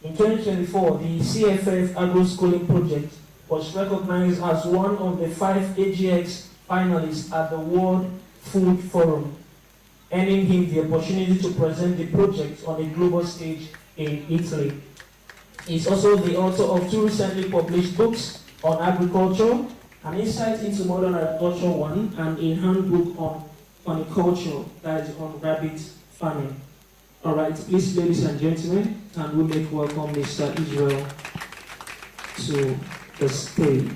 In 2024, the CFF Agro Schooling Project was recognized as one of the 5 AGX finalists at the World Food Forum, earning him the opportunity to present the project on a global stage in Italy. He is also the author of 2 recently published books on agriculture, An Insight into Modern Agriculture 1, and a handbook on horticulture, that is on rabbit farming. All right, please, ladies and gentlemen, and we make welcome Mr. Israel to the stage.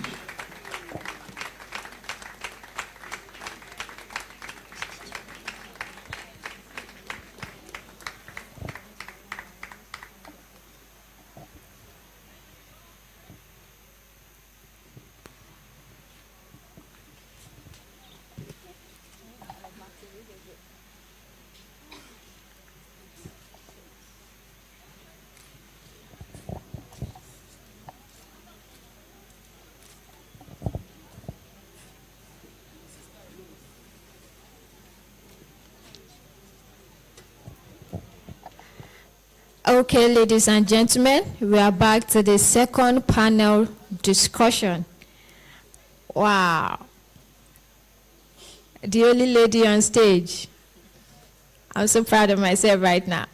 Okay, ladies and gentlemen, we are back to the second panel discussion. Wow. The only lady on stage. I'm so proud of myself right now.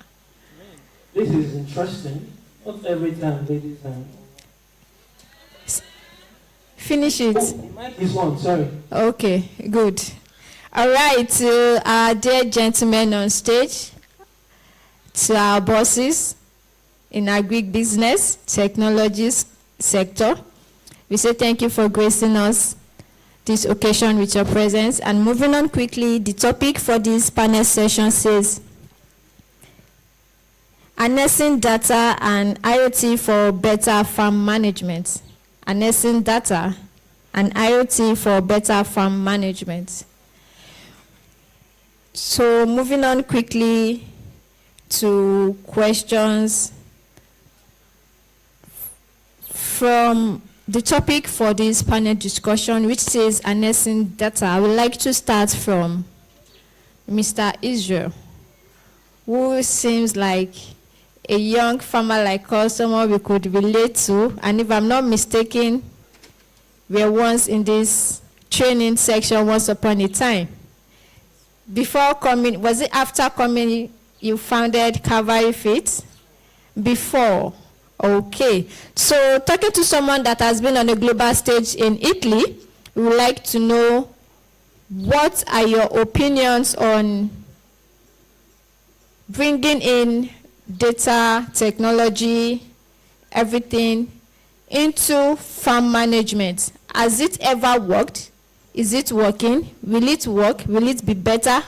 This is interesting. Not every time, ladies and Finish it. this one, sorry. Okay, good. All right, to our dear gentlemen on stage, to our bosses in agribusiness, technologies sector, we say thank you for gracing us this occasion with your presence. And moving on quickly, the topic for this panel session says, harnessing data and IoT for better farm management. Harnessing data and IoT for better farm management. So moving on quickly to questions from the topic for this panel discussion, which says harnessing data. I would like to start from Mr. Israel, who seems like a young farmer like us, someone we could relate to, and if I'm not mistaken, we were once in this training section once upon a time. Before coming, was it after coming you founded Calvary Faith? Before. Okay. So talking to someone that has been on a global stage in Italy, we would like to know what are your opinions on bringing in data, technology, everything into farm management. Has it ever worked? Is it working? Will it work? Will it be better?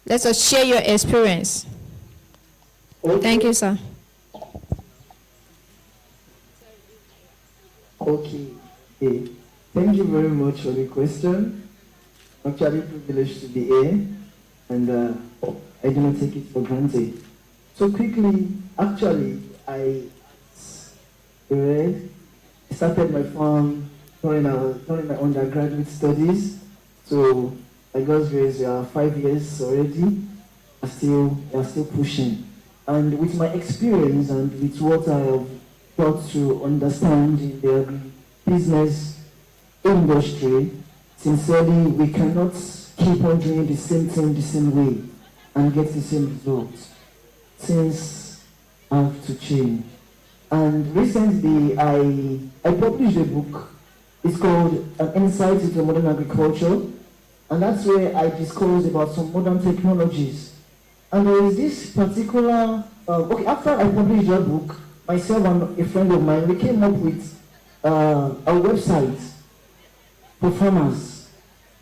Let us share your experience. Okay. Thank you, sir. Okay. Thank you very much for the question. I'm actually privileged to be here, and I do not take it for granted. So quickly, actually, I started my farm during my undergraduate studies. So I got raised 5 years already. We are still pushing. And with my experience and with what I have got to understand in the business industry, sincerely, we cannot keep on doing the same thing the same way and get the same results. Things have to change. And recently, I published a book. It's called An Insight into Modern Agriculture. And that's where I discussed about some modern technologies. And there is this particular, after I published that book, myself and a friend of mine, we came up with a website for farmers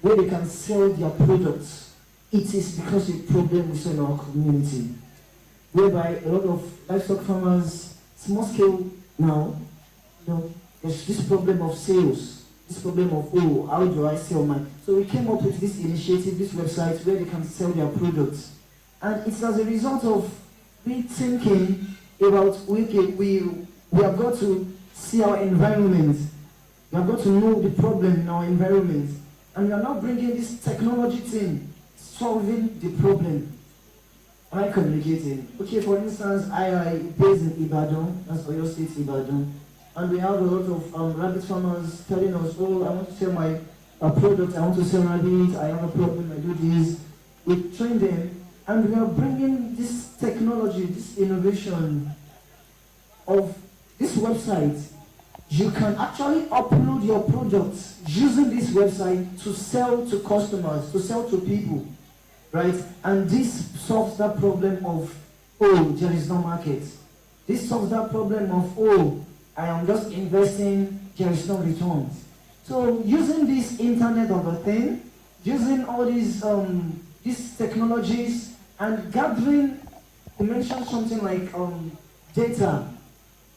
where they can sell their products. It is because of a problem we saw in our community, whereby a lot of livestock farmers, small scale now, there's this problem of sales, this problem of, how do I sell my... So we came up with this initiative, this website where they can sell their products. And it's as a result of me thinking about, we have got to see our environment. We have got to know the problem in our environment. And we are now bringing this technology thing, solving the problem. Am I communicating? Okay, for instance, I based in Ibadan, that's Oyo State, Ibadan. And we have a lot of rabbit farmers telling us, I want to sell my product, I want to sell rabbit, I have a problem, I do this. We train them, and we are bringing this technology, this innovation of this website. You can actually upload your products using this website to sell to customers, to sell to people, right? And this solves that problem of, there is no market. This solves that problem of, I am just investing, there is no returns. So using this Internet of a thing, using all these technologies and gathering, you mentioned something like data.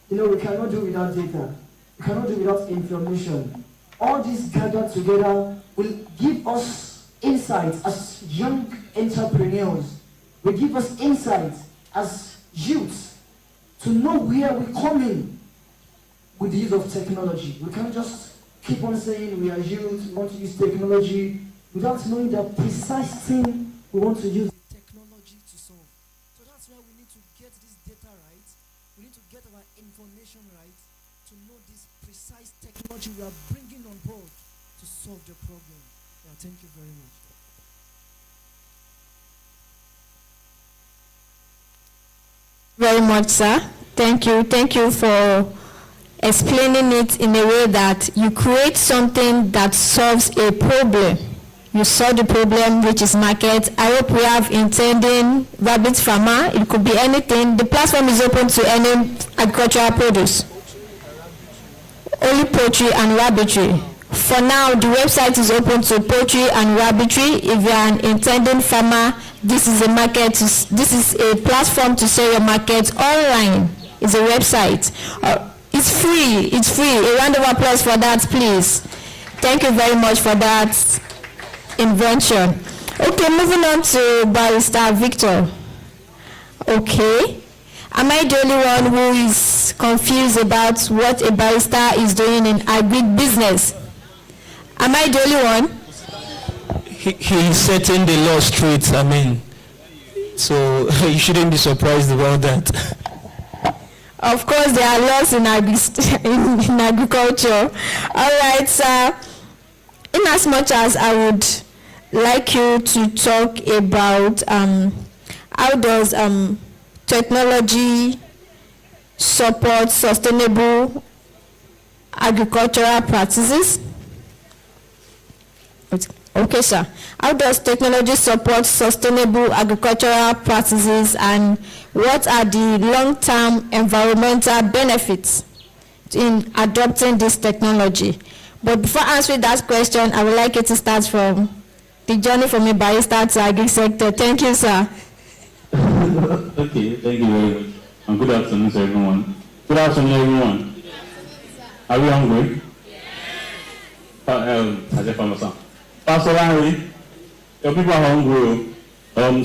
We cannot do without data. We cannot do without information. All these gathered together will give us insights as young entrepreneurs. Will give us insights as youths to know where we're coming with the use of technology. We can't just keep on saying we are youth, we want to use technology, without knowing the precise thing we want to use technology to solve. So that's why we need to get this data right. We need to get our information right to know this precise technology we are bringing on board to solve the problem. Yeah, thank you very much. Very much, sir. Thank you. Thank you for explaining it in a way that you create something that solves a problem. You solve the problem, which is market. I hope we have intending rabbit farmer. It could be anything. The platform is open to any agricultural produce. Only poultry and rabbitry. For now, the website is open to poultry and rabbitry. If you are an intending farmer, this is a market. This is a platform to sell your market online. It's a website. It's free. It's free. A round of applause for that, please. Thank you very much for that invention. Okay, moving on to Barrister Victor. Okay. Am I the only one who is confused about what a barrister is doing in agribusiness? Am I the only one? He's setting the law straight, so you shouldn't be surprised about that. Of course, there are laws in agriculture. All right, sir. In as much as I would like you to talk about how does technology support sustainable agricultural practices? Okay, sir. How does technology support sustainable agricultural practices, and what are the long-term environmental benefits in adopting this technology? But before answering that question, I would like you to start from the journey from a barrister to agri sector. Thank you, sir. Okay, thank you very much. And good afternoon to everyone. Good afternoon, everyone. Are we hungry? Pastor Larry, your people are hungry.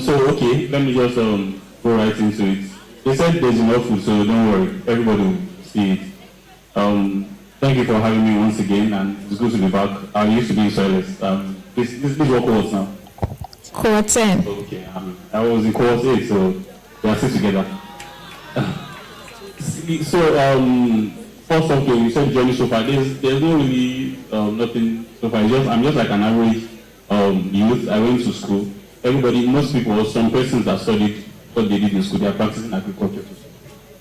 So okay, let me just go right into it. They said there's enough food, so don't worry, everybody will see it. Thank you for having me once again, and it's good to be back. I used to be in Silas. This is what course now. Cohort 10. Okay, I was in cohort 8, so we are still together. So, first of all, you said journey so far. There's no really nothing so far. I'm just like an average youth. I went to school. Most people, some persons that studied what they did in school, they are practicing agriculture.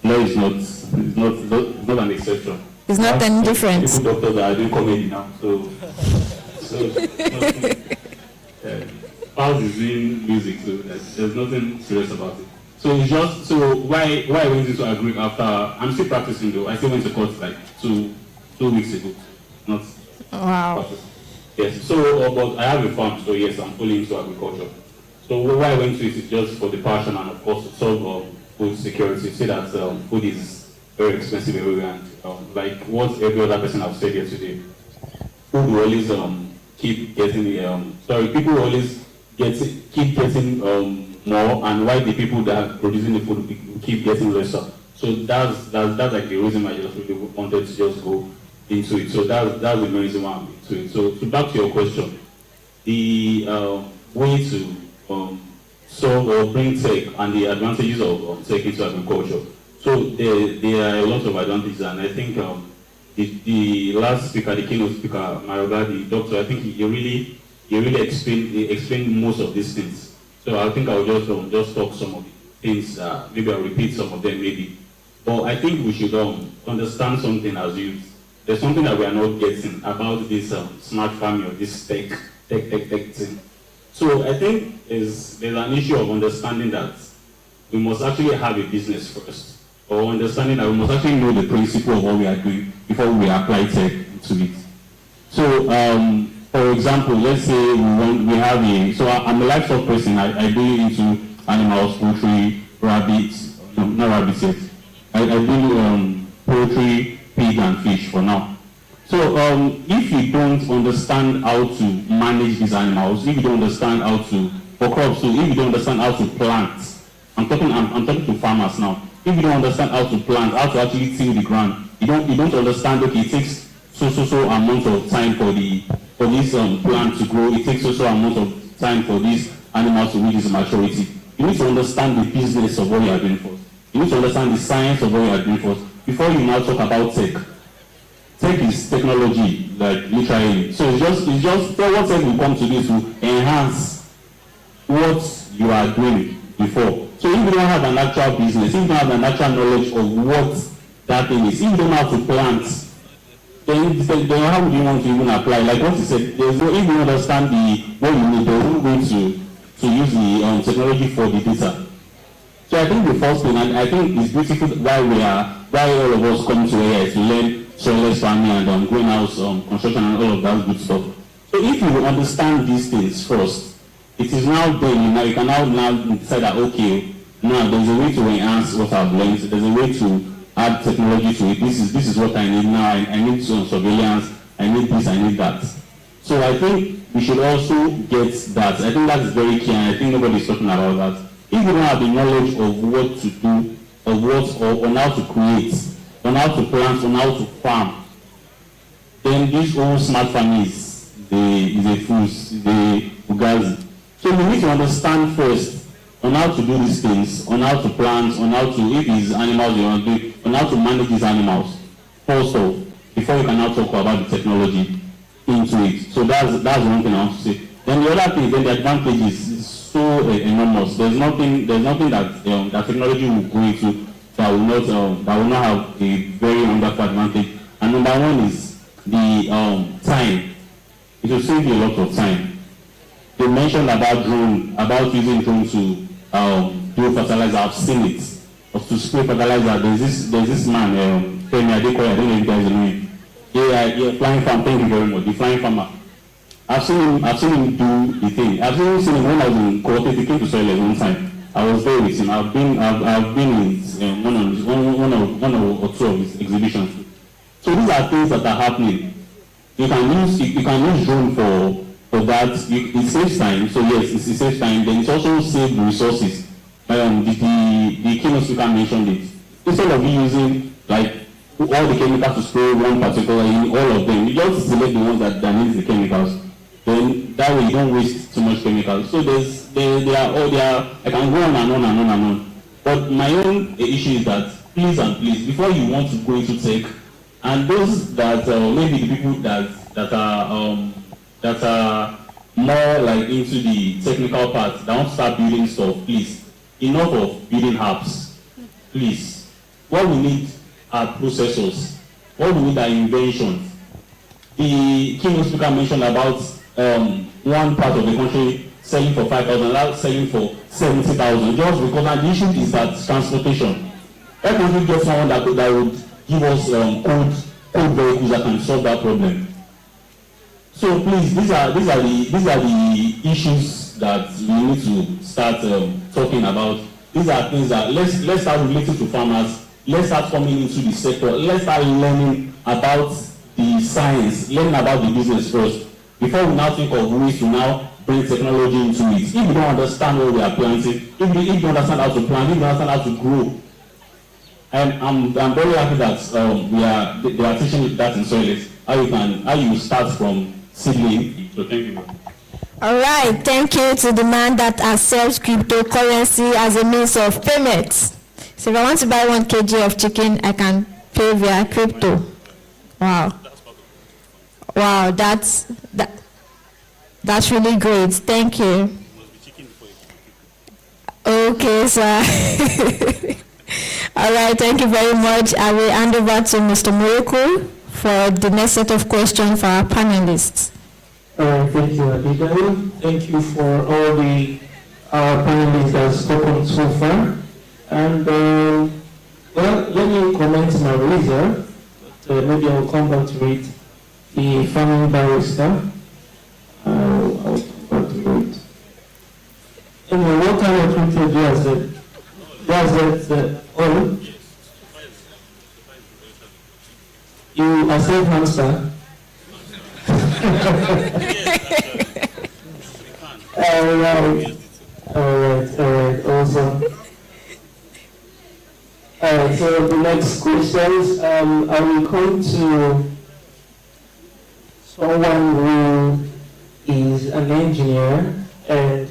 Law is not an exception. It's not any different. People doctors that are doing comedy now, so Pals is doing music, so there's nothing serious about it. So it's just why I went into agri after I'm still practicing though. I still went to court like two weeks ago. Not wow. Practicing. Yes. So but I have a farm, so yes, I'm fully into agriculture. So why I went to it is just for the passion and of course to solve food security. See that food is very expensive everywhere, and like what every other person has said here today, food will always keep getting people will always keep getting more, and why the people that are producing the food keep getting lesser. So that's like the reason why I just really wanted to just go into it. So that's the main reason why I'm into it. So back to your question, the way to solve or bring tech and the advantages of tech into agriculture. So there are a lot of advantages, and I think the last speaker, the keynote speaker, Maroga, the doctor, I think he really explained most of these things. So I think I'll just talk some of the things. Maybe I'll repeat some of them, maybe. But I think we should understand something as youth. There's something that we are not getting about this smart farming or this tech thing. So I think there's an issue of understanding that we must actually have a business first, or understanding that we must actually know the principle of what we are doing before we apply tech into it. So, for example, let's say I'm a livestock person. I do into animals, poultry, rabbits, no, not rabbits yet. I do poultry, pig, and fish for now. So if you don't understand how to manage these animals, if you don't understand how to, for crops too, if you don't understand how to plant, I'm talking to farmers now. If you don't understand how to plant, how to actually till the ground, you don't understand, okay, it takes so amount of time for this plant to grow, it takes so amount of time for these animals to reach its maturity. You need to understand the business of what you are doing first. You need to understand the science of what you are doing first before you now talk about tech. Tech is technology, like literally. So it's just what tech will come to this to enhance what you are doing before. So if you don't have an actual business, if you don't have an actual knowledge of what that thing is, if you don't know how to plant, then how would you want to even apply? Like what you said, there's no, if you understand what you need, there's no way to use the technology for the data. So I think the first thing, and I think it's beautiful why all of us come to here to learn soilless farming and greenhouse construction and all of that good stuff. So if you understand these things first, it is now then you can now decide that okay, now there's a way to enhance what I've learned, there's a way to add technology to it. This is what I need now. I need some surveillance, I need this, I need that. So I think we should also get that. I think that is very key, and I think nobody's talking about that. If you don't have the knowledge of what to do, on how to create, on how to plant, on how to farm, then this whole smart farming is a fools, the fugazi. So we need to understand first on how to do these things, on how to plant, on how to, if it's animals you want to do, on how to manage these animals, first off, before you can now talk about the technology into it. So that's one thing I want to say. Then the other thing, then the advantage is so enormous. There's nothing that that technology will go into that will not have a very wonderful advantage. And number one is the time. It will save you a lot of time. They mentioned about using drone to do fertilizer. I've seen it. Of to spray fertilizer. There's this man, Femi Adekoya, I don't know if you guys know him. Yeah, flying farm. Thank you very much. The flying farmer. I've seen him do the thing. I've seen him when I was in Kote. He came to Soile one time. I was there with him. I've been in one or two of his exhibitions. So these are things that are happening. You can use drone for that. It saves time. So yes, it saves time. Then it also saves resources. The keynote speaker mentioned it. Instead of you using like all the chemicals to spray one particular, all of them, you just select the ones that need the chemicals. Then that way you don't waste too much chemicals. So they are I can go on and on and on and on. But my own issue is that please and please, before you want to go into tech, and those that maybe the people that are more like into the technical part, that want to start building stuff, please, enough of building apps. Please. What we need are processors. What we need are inventions. The keynote speaker mentioned about one part of the country selling for 5,000, now selling for 70,000, just because the issue is that transportation. Why can't we get someone that would give us code vehicles that can solve that problem? So please, these are the issues that we need to start talking about. These are things that let's start relating to farmers. Let's start coming into the sector. Let's start learning about the science, learning about the business first, before we now think of ways to now bring technology into it. If you don't understand what we are planting, if you don't understand how to plant, if you don't understand how to grow, and I'm very happy that they are teaching that in Soilis, how you start from seedling. So thank you. All right, thank you to the man that accepts cryptocurrency as a means of payment. So if I want to buy 1 kg of chicken, I can pay via crypto. Wow. Wow, that's really great. Thank you. Okay, sir. All right, thank you very much. I will hand over to Mr. Miracle for the next set of questions for our panelists. Thank you, Abigail. Thank you for all our panelists that have spoken so far. And well, let me comment my result. Maybe I'll come back to it. The farming barrister. I'll come back to it. Anyway, what kind of crypto do you accept? Do you accept all? You accept hamster? Alright, awesome. Alright, so the next questions, I will come to someone who is an engineer and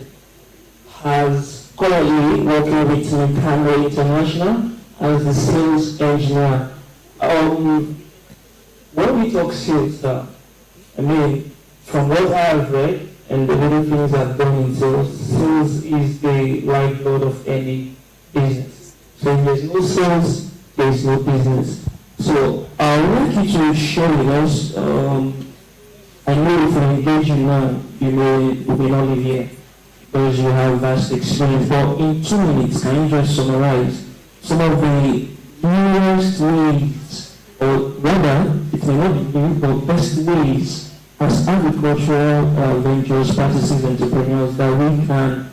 has quite currently working with Nintendo International as the sales engineer. When we talk sales, I mean, from what I have read and the little things I've done in sales, sales is the lifeblood of any business. So if there's no sales, there's no business. So I would like you to share with us, I know if we engage you now, you may not live here because you have vast experience, but in 2 minutes, can you just summarize some of the newest ways, or rather, it may not be new, but best ways as agricultural ventures, practices, entrepreneurs that we can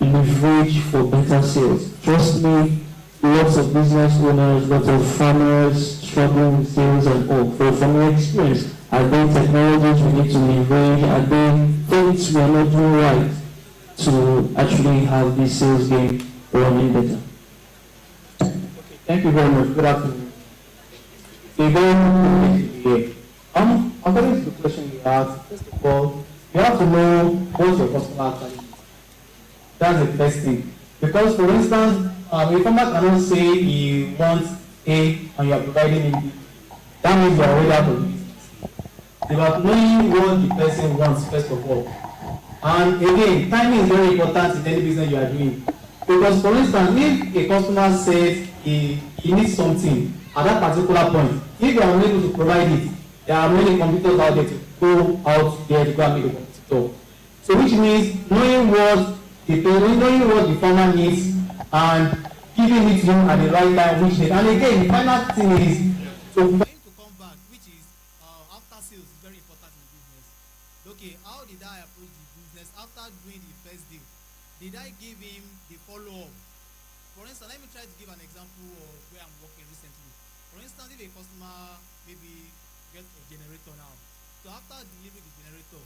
leverage for better sales? Trust me, lots of business owners, lots of farmers struggling with sales and all. From your experience, are there technologies we need to leverage? Are there things we are not doing right to actually have this sales game running better? Okay, thank you very much. Good afternoon. According to the question you asked, first of all, you have to know what your customer actually needs. That's the first thing. Because, for instance, a farmer cannot say he wants A and you are providing him B. That means you are already out of business. It's about knowing what the person wants, first of all. And again, timing is very important in any business you are doing. Because, for instance, if a customer says he needs something at that particular point, if you are unable to provide it, there are many competitors out there to go out there to go and make a competitor. So which means knowing what the farmer needs and giving it to him at the right time, which and again, the final thing is to come back, which is after sales is very important in business. Okay, how did I approach the business after doing the first deal? Did I give him the follow-up? For instance, let me try to give an example of where I'm working recently. For instance, if a customer maybe get a generator now, so after delivering the generator,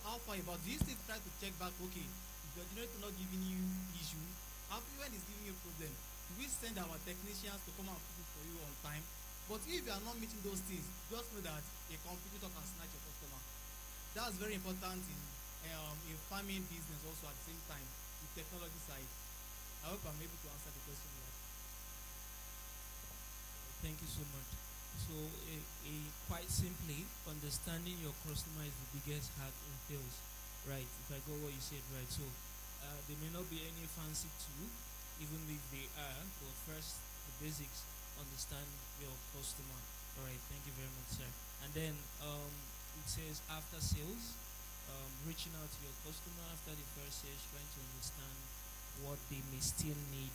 how far about? Do you still try to check back? Okay, is the generator not giving you issue? After when it's giving you a problem, do we send our technicians to come and fix it for you on time? But if you are not meeting those things, just know that a competitor can snatch your customer. That's very important in farming business also at the same time, the technology side. I hope I'm able to answer the question. Thank you so much. So, quite simply, understanding your customer is the biggest hack in sales, right? If I go what you said, right? So, there may not be any fancy tool, even if they are, but first, the basics, understand your customer. All right, thank you very much, sir. And then, it says after sales, reaching out to your customer after the first sales, trying to understand what they may still need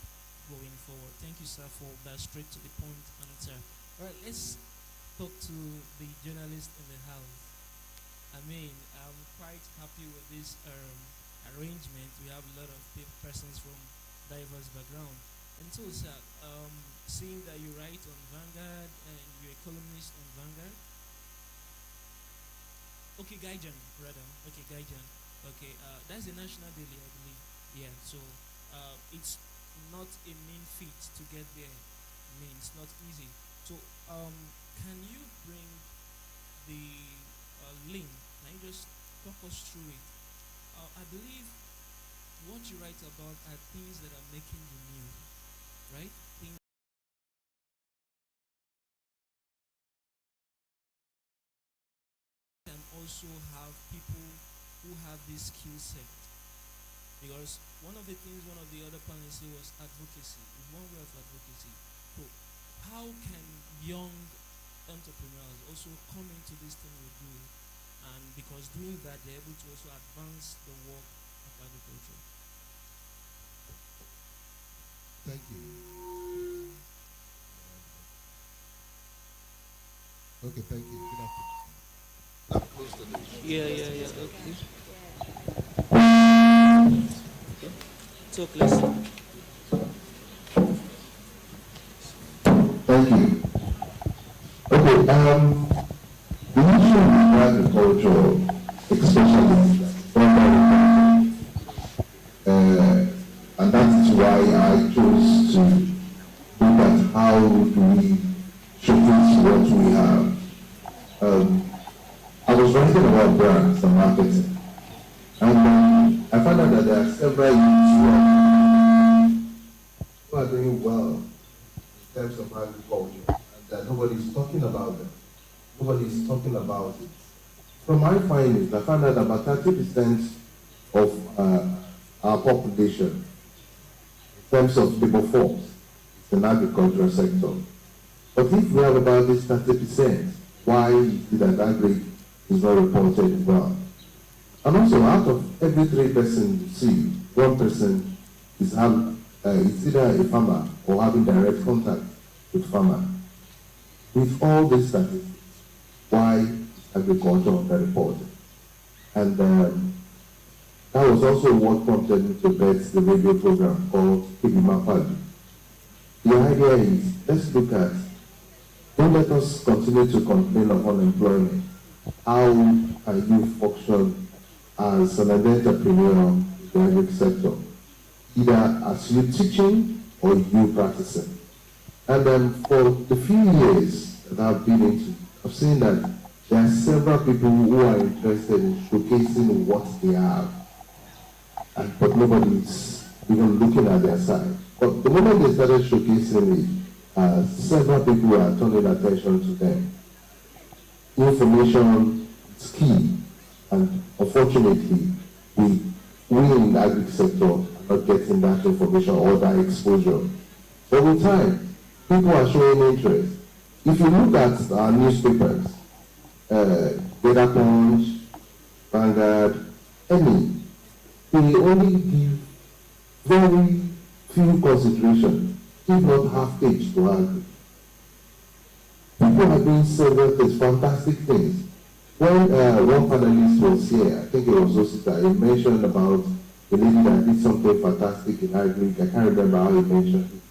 going forward. Thank you, sir, for that straight to the point answer. All right, let's talk to the journalist in the house. I mean, I'm quite happy with this arrangement. We have a lot of persons from diverse background. And so, sir, seeing that you write on Vanguard and you're a columnist on Vanguard. Okay, Gaijan, rather. Okay, Gaijan. Okay, that's a national daily, I believe. Yeah, so it's not a mean feat to get there. I mean, it's not easy. So, can you bring the link? Can you just talk us through it? I believe what you write about are things that are making the news, right? Things can also have people who have this skill set. Because one of the other panelists said was advocacy. It's one way of advocacy. So how can young entrepreneurs also come into this thing we do? And because doing that, they're able to also advance the work of agriculture. Thank you. Okay, thank you. Good afternoon. Yeah. Okay. So close. Thank you. Okay, the issue of agriculture, especially and that is why I chose to look at how do we showcase what we have. I was writing about brands and marketing, and I found out that there are several issues are doing well in terms of agriculture, and that nobody is talking about them. Nobody is talking about it. From my findings, I found that about 30% of our population, in terms of labor force, is in agricultural sector. But if we have about this 30%, why is it that agri is not reported well? And also, out of every 3 persons you see, 1 person is either a farmer or having direct contact with farmer. With all these statistics, why is agriculture underreported? And that was also what prompted me to bet the radio program called Kibimapali. The idea is, let's look at, don't let us continue to complain of unemployment. How can you function as an entrepreneur in the agri sector, either as you teaching or you practicing? And for the few years that I've been into, I've seen that there are several people who are interested in showcasing what they have, but nobody is even looking at their side. But the moment they started showcasing it, several people are turning attention to them. Information is key, and unfortunately, we in the agri sector are not getting that information or that exposure. But with time, people are showing interest. If you look at our newspapers, Data Punch, Vanguard, any, they only give very few consideration, if not half page to agri. People are doing several things, fantastic things. When one panelist was here, I think it was Osita, he mentioned about a lady that did something fantastic in agri. I can't remember how he mentioned it.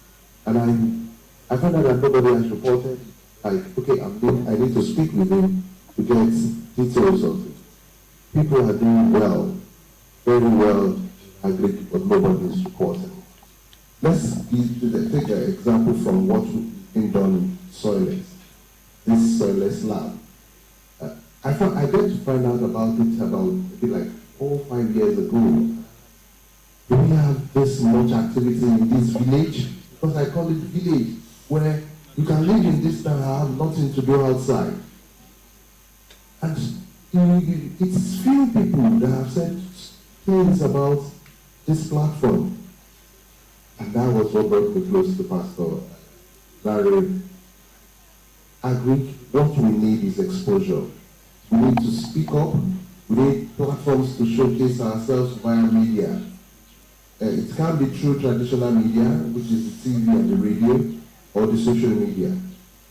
And I found out that nobody has reported. Like, okay, I need to speak with him to get details of it. People are doing well, very well in agri, but nobody is reporting. Let's take an example from what we've been done in Soilless, this Soilless lab. I get to find out about it about maybe like 4 or 5 years ago. Do we have this much activity in this village? Because I call it village, where you can live in this town and have nothing to do outside. And it's few people that have said things about this platform. And that was what brought me close to Pastor Larry. Agri, what we need is exposure. We need to speak up. We need platforms to showcase ourselves via media. It can be through traditional media, which is the TV and the radio, or the social media.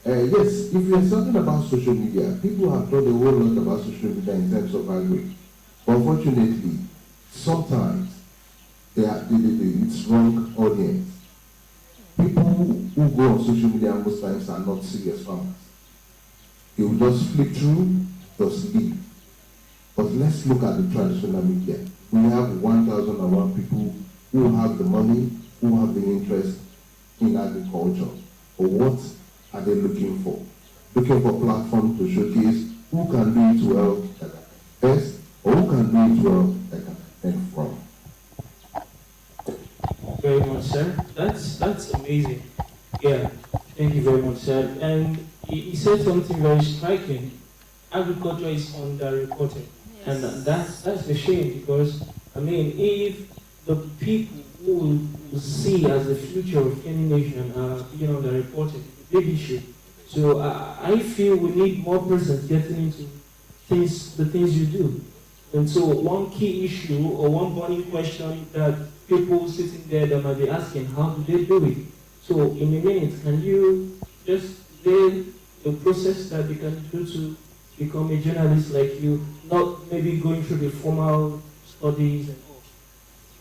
Yes, if we are talking about social media, people have done a whole lot about social media in terms of agri. But unfortunately, sometimes it's wrong audience. People who go on social media most times are not serious farmers. They will just flip through, just leave. But let's look at the traditional media. We have 1,001 people who have the money, who have the interest in agriculture. But what are they looking for? Looking for platform to showcase who can do it well that I can test, or who can do it well that I can learn from. Very much, sir. That's amazing. Yeah, thank you very much, sir. And he said something very striking. Agriculture is underreported, and that's a shame, because I mean, if the people who will see as the future of any nation are being underreported, it's a big issue. So I feel we need more persons getting into the things you do. And so one key issue or one burning question that people sitting there that might be asking, how do they do it? So in a minute, can you just lay the process that they can do to become a journalist like you, not maybe going through the formal studies and all?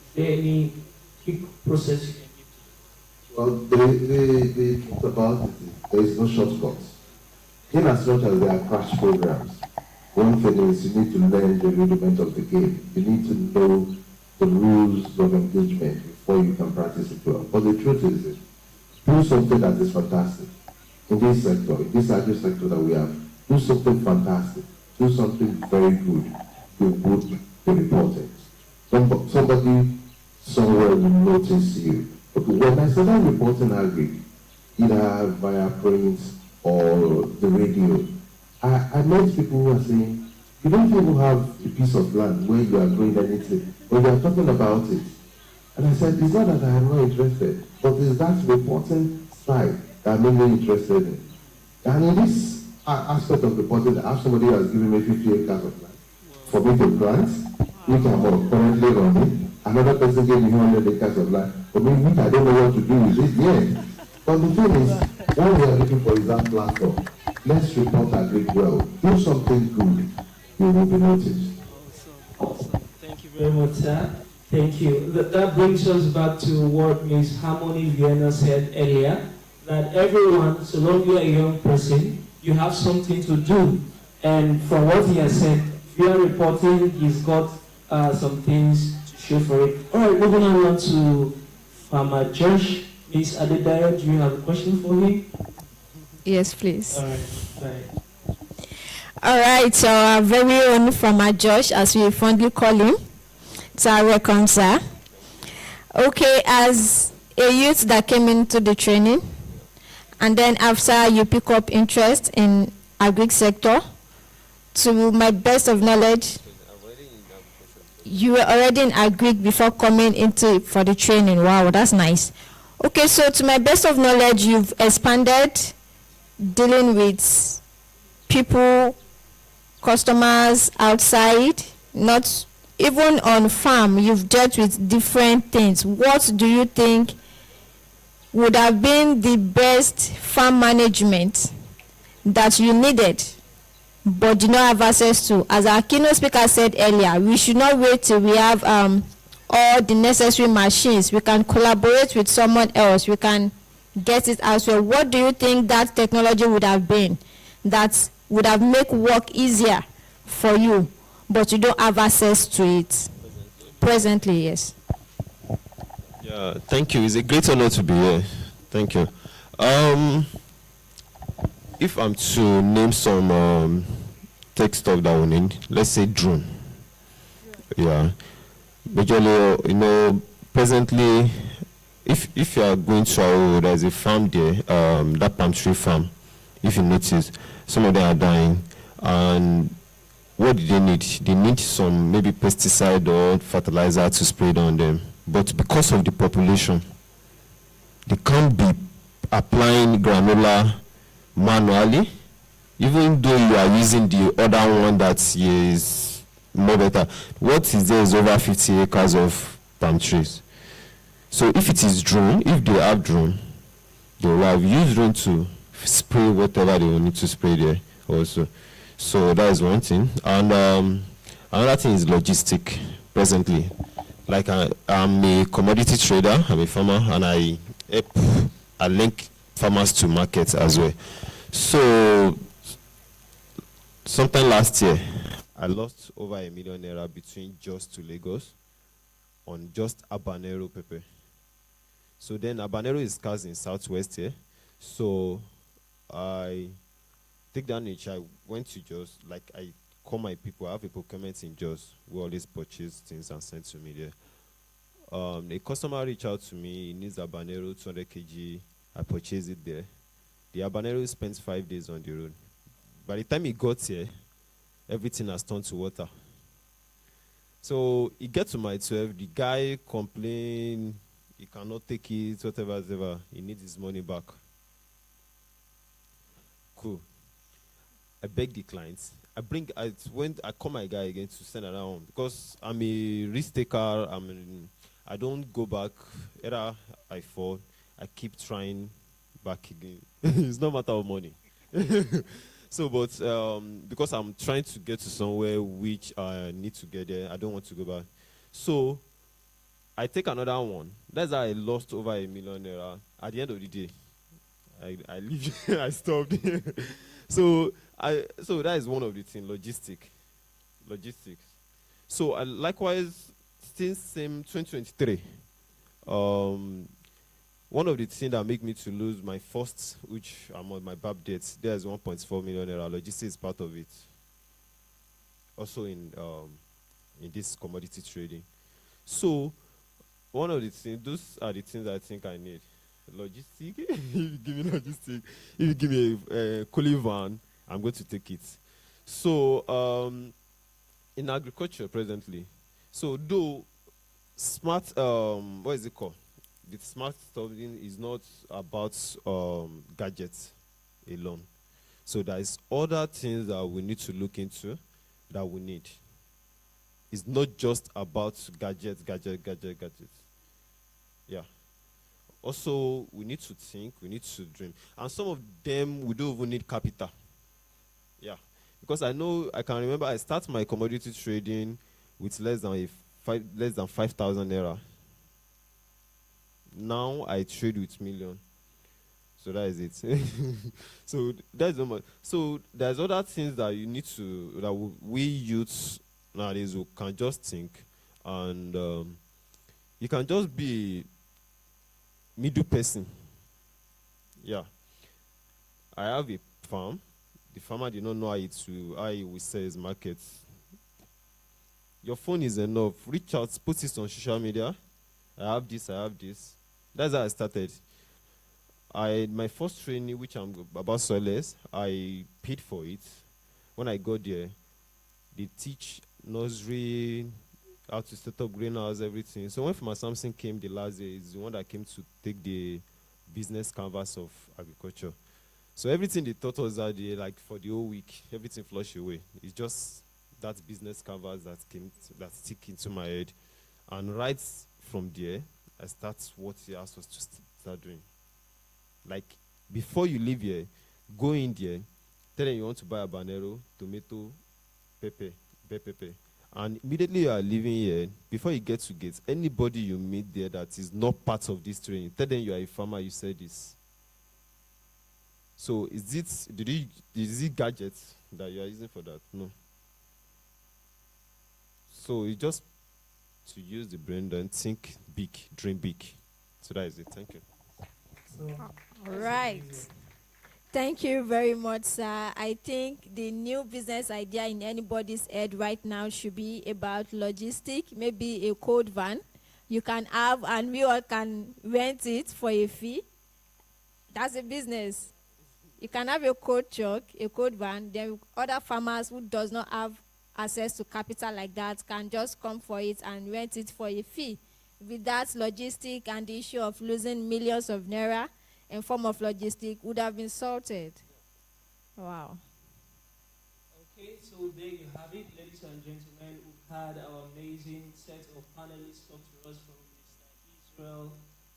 Is there any quick process you can give to? Well, the truth about it is there is no shortcuts. In as much as there are crash programs, one thing is you need to learn the rudiment of the game. You need to know the rules of engagement before you can practice it well. But the truth is, do something that is fantastic. In this sector, in this agri sector that we have, do something fantastic. Do something very good. You would be reported. Somebody somewhere will notice you. Okay, when I started reporting agri, either via print or the radio, I met people who are saying, you don't even have a piece of land where you are growing anything, but you are talking about it. And I said, it's not that I am not interested, but it's that reporting side that made me interested in. And in this aspect of reporting, I have somebody who has given me 50 acres of land for me to plant, which I'm currently running. Another person gave me 100 acres of land for me, which I don't know what to do with it yet. But the thing is, what we are looking for is that platform. Let's report agri well. Do something good. You will be noticed. Thank you very much, sir. Thank you. That brings us back to what Ms. Harmony Vienna said earlier, that everyone, so long you're a young person, you have something to do. And from what he has said, via reporting, he's got some things to show for it. All right, moving on to Farmer Josh. Ms. Adedayo, do you have a question for him? Yes, please. All right, fine. All right, so our very own Farmer Josh, as we fondly call him. So welcome, sir. Okay, as a youth that came into the training, and then after you pick up interest in agri sector, to my best of knowledge, you were already in agri before coming into it for the training. Wow, that's nice. Okay, so to my best of knowledge, you've expanded dealing with people, customers outside, not even on farm. You've dealt with different things. What do you think would have been the best farm management that you needed but did not have access to? As our keynote speaker said earlier, we should not wait till we have all the necessary machines. We can collaborate with someone else. We can get it elsewhere. What do you think that technology would have been that would have made work easier for you, but you don't have access to it? Presently, yes. Yeah, thank you. It's a great honor to be here. Thank you. If I'm to name some tech stuff that we need, let's say drone. Yeah. Majorly, presently, if you are going to our, there's a farm there, that palm tree farm. If you notice, some of them are dying, and what do they need? They need some maybe pesticide or fertilizer to spray on them. But because of the population, they can't be applying granular manually, even though you are using the other one that is more better. What is there is over 50 acres of palm trees. So if it is drone, if they have drone, they will have used drone to spray whatever they will need to spray there also. So that is one thing. And another thing is logistic presently. Like I'm a commodity trader, I'm a farmer, and I link farmers to markets as well. So sometime last year, I lost over ₦1 million between Jos to Lagos on just habanero pepper. So then habanero is scarce in southwest here. So I take that niche. I went to Jos, like I call my people. I have a procurement in Jos who always purchase things and send to me there. A customer reached out to me. He needs habanero, 200 kg. I purchased it there. The habanero spent 5 days on the road. By the time he got here, everything has turned to water. So he gets to my 12. The guy complained he cannot take it, whatever. He needs his money back. Cool. I beg the clients. I call my guy again to send another one because I'm a risk taker. I don't go back. Either I fall, I keep trying back again. It's no matter of money. So, but because I'm trying to get to somewhere which I need to get there, I don't want to go back. So I take another one. That's how I lost over ₦1 million. At the end of the day, I leave. I stopped. So that is one of the things, logistics. So likewise, since same 2023, one of the things that make me to lose my first, which I'm on my BAP debt, there's ₦1.4 million. Logistics is part of it. Also in this commodity trading. So one of the things, those are the things I think I need. Logistic. If you give me logistic, if you give me a cooling van, I'm going to take it. So, in agriculture presently, so though smart, what is it called? The smart studying is not about gadgets alone. So there is other things that we need to look into that we need. It's not just about gadgets. Yeah. Also, we need to think, we need to dream. And some of them, we don't even need capital. Yeah. Because I know, I can remember I started my commodity trading with less than 5,000 naira. Now I trade with million. So that is it. So that's not much. So there's other things that you need to, that we youths nowadays who can just think, and you can just be middle person. Yeah. I have a farm. The farmer did not know how he will sell his market. Your phone is enough. Reach out, put it on social media. I have this. That's how I started. My first training, which I'm about soilless, I paid for it. When I got there, they teach nursery, how to set up greenhouse, everything. So when Farmer Samson came the last day, he's the one that came to take the business canvas of agriculture. So everything they taught us that day, like for the whole week, everything flushed away. It's just that business canvas that stick into my head. And right from there, I start what he asked us to start doing. Like, before you leave here, go in there, tell them you want to buy a habanero, tomato, pepper, bell pepper. And immediately you are leaving here, before you get to gate, anybody you meet there that is not part of this training, tell them you are a farmer, you said this. So is it gadgets that you are using for that? No. So it's just to use the brain and think big, dream big. So that is it. Thank you. All right. Thank you very much, sir. I think the new business idea in anybody's head right now should be about logistic, maybe a code van you can have, and we all can rent it for a fee. That's a business. You can have a code truck, a code van, then other farmers who does not have access to capital like that can just come for it and rent it for a fee. With that, logistic and the issue of losing millions of naira in form of logistic would have been sorted. Wow. Okay, so there you have it, ladies and gentlemen. We've had our amazing set of panelists talk to us, from Mr. Israel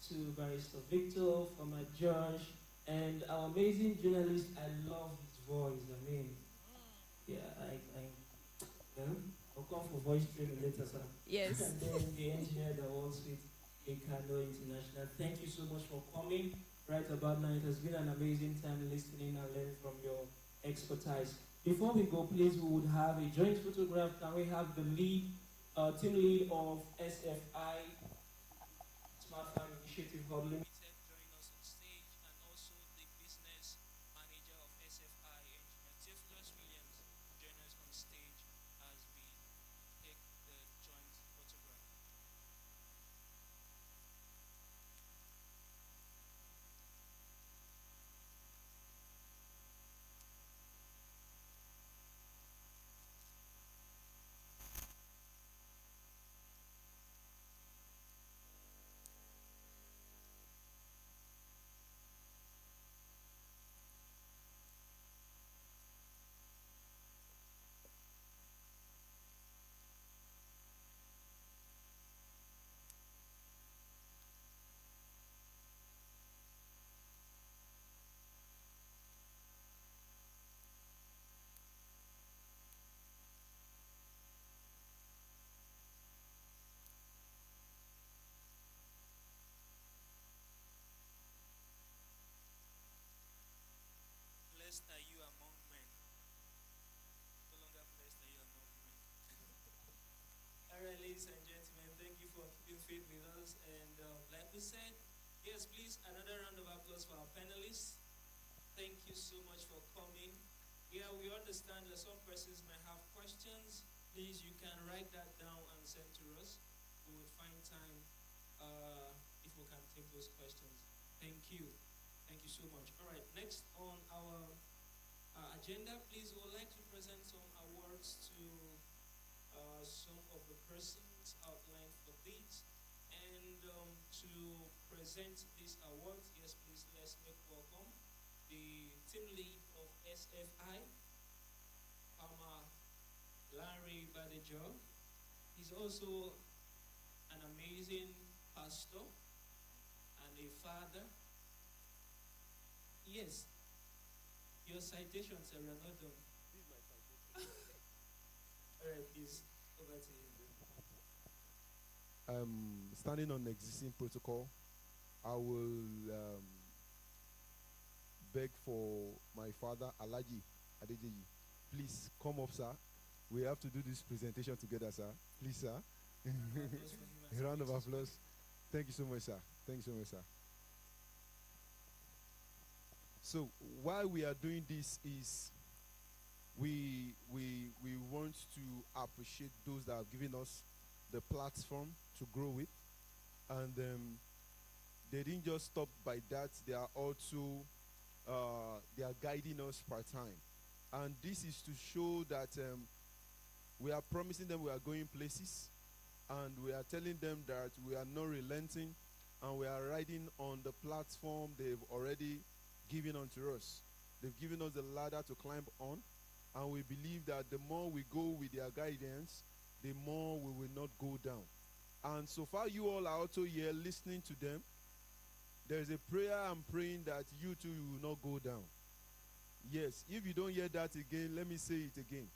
to Barrister Victor, from George, and our amazing journalist. I love his voice. I mean, I'll come for voice training later, sir. Yes. And then the engineer that works with Ricardo International. Thank you so much for coming. Right about now, it has been an amazing time listening and learning from your expertise. Before we go, please, we would have a joint photograph. Can we have the team lead of SFI, Smart Farm Initiative Hub Limited, join us on stage, and also the business manager of SFI, Engineer Theophilus Williams, join us on stage as we take the joint photograph. Blessed are you among men. No longer blessed are you among men. All right, ladies and gentlemen, thank you for keeping faith with us. And like we said, yes, please, another round of applause for our panelists. Thank you so much for coming. Yeah, we understand that some persons may have questions. Please, you can write that down and send to us. We will find time if we can take those questions. Thank you. Thank you so much. All right, next on our agenda, please, we would like to present some awards to some of the persons outlined for this. And to present these awards, yes, please, let's make welcome the team lead of SFI, Farmer Larry Badejo. He's also an amazing pastor and a father. Yes, your citations are not done. This is my citation. All right, please, over to you. Standing on existing protocol, I will beg for my father, Alaji Adejeyi. Please come up, sir. We have to do this presentation together, sir. Please, sir. A round of applause. Thank you so much, sir. Thank you so much, sir. So why we are doing this is we want to appreciate those that have given us the platform to grow with, and they didn't just stop by that. They are also they are guiding us part time, and this is to show that we are promising them we are going places, and we are telling them that we are not relenting, and we are riding on the platform they've already given unto us. They've given us the ladder to climb on, and we believe that the more we go with their guidance, the more we will not go down. And so far, you all are also here listening to them. There's a prayer I'm praying that you too will not go down. Yes, if you don't hear that again, let me say it again.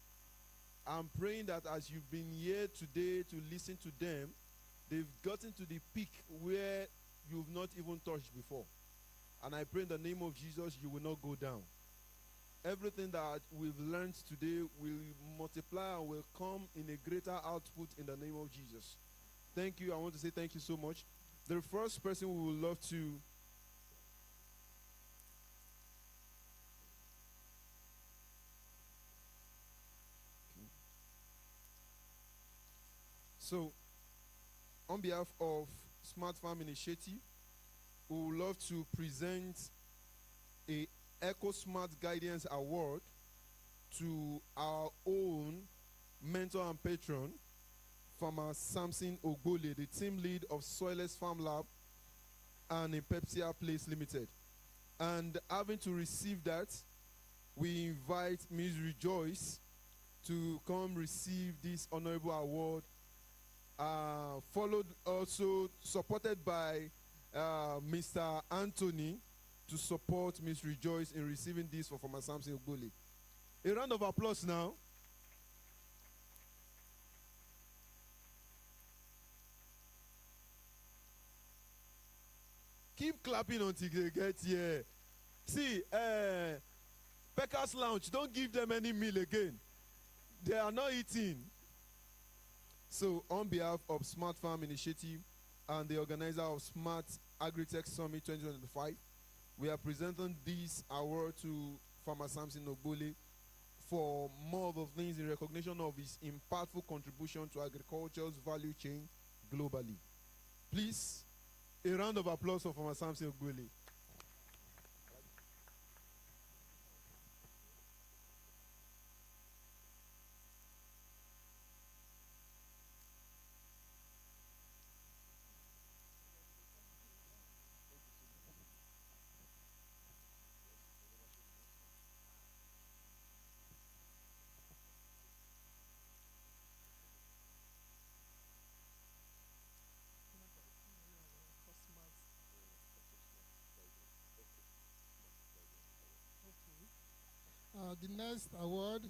I'm praying that as you've been here today to listen to them, they've gotten to the peak where you've not even touched before. And I pray in the name of Jesus, you will not go down. Everything that we've learned today will multiply and will come in a greater output in the name of Jesus. Thank you. I want to say thank you so much. The first person we would love to So, on behalf of Smart Farm Initiative, we would love to present a Eco Smart Guidance Award to our own mentor and patron, Farmer Samson Ogbole, the team lead of Soilless Farm Lab and Pepsia Place Limited. And having to receive that, we invite Ms. Rejoice to come receive this honorable award, followed also, supported by Mr. Anthony to support Ms. Rejoice in receiving this for Farmer Samson Ogbole. A round of applause now. Keep clapping until they get here. See, Pecker's Lounge, don't give them any meal again. They are not eating. So, on behalf of Smart Farm Initiative and the organizer of Smart Agri-Tech Summit 2025, we are presenting this award to Farmer Samson Ogbole for more of the things in recognition of his impactful contribution to agriculture's value chain globally. Please, a round of applause for Farmer Samson Ogbole. The next award,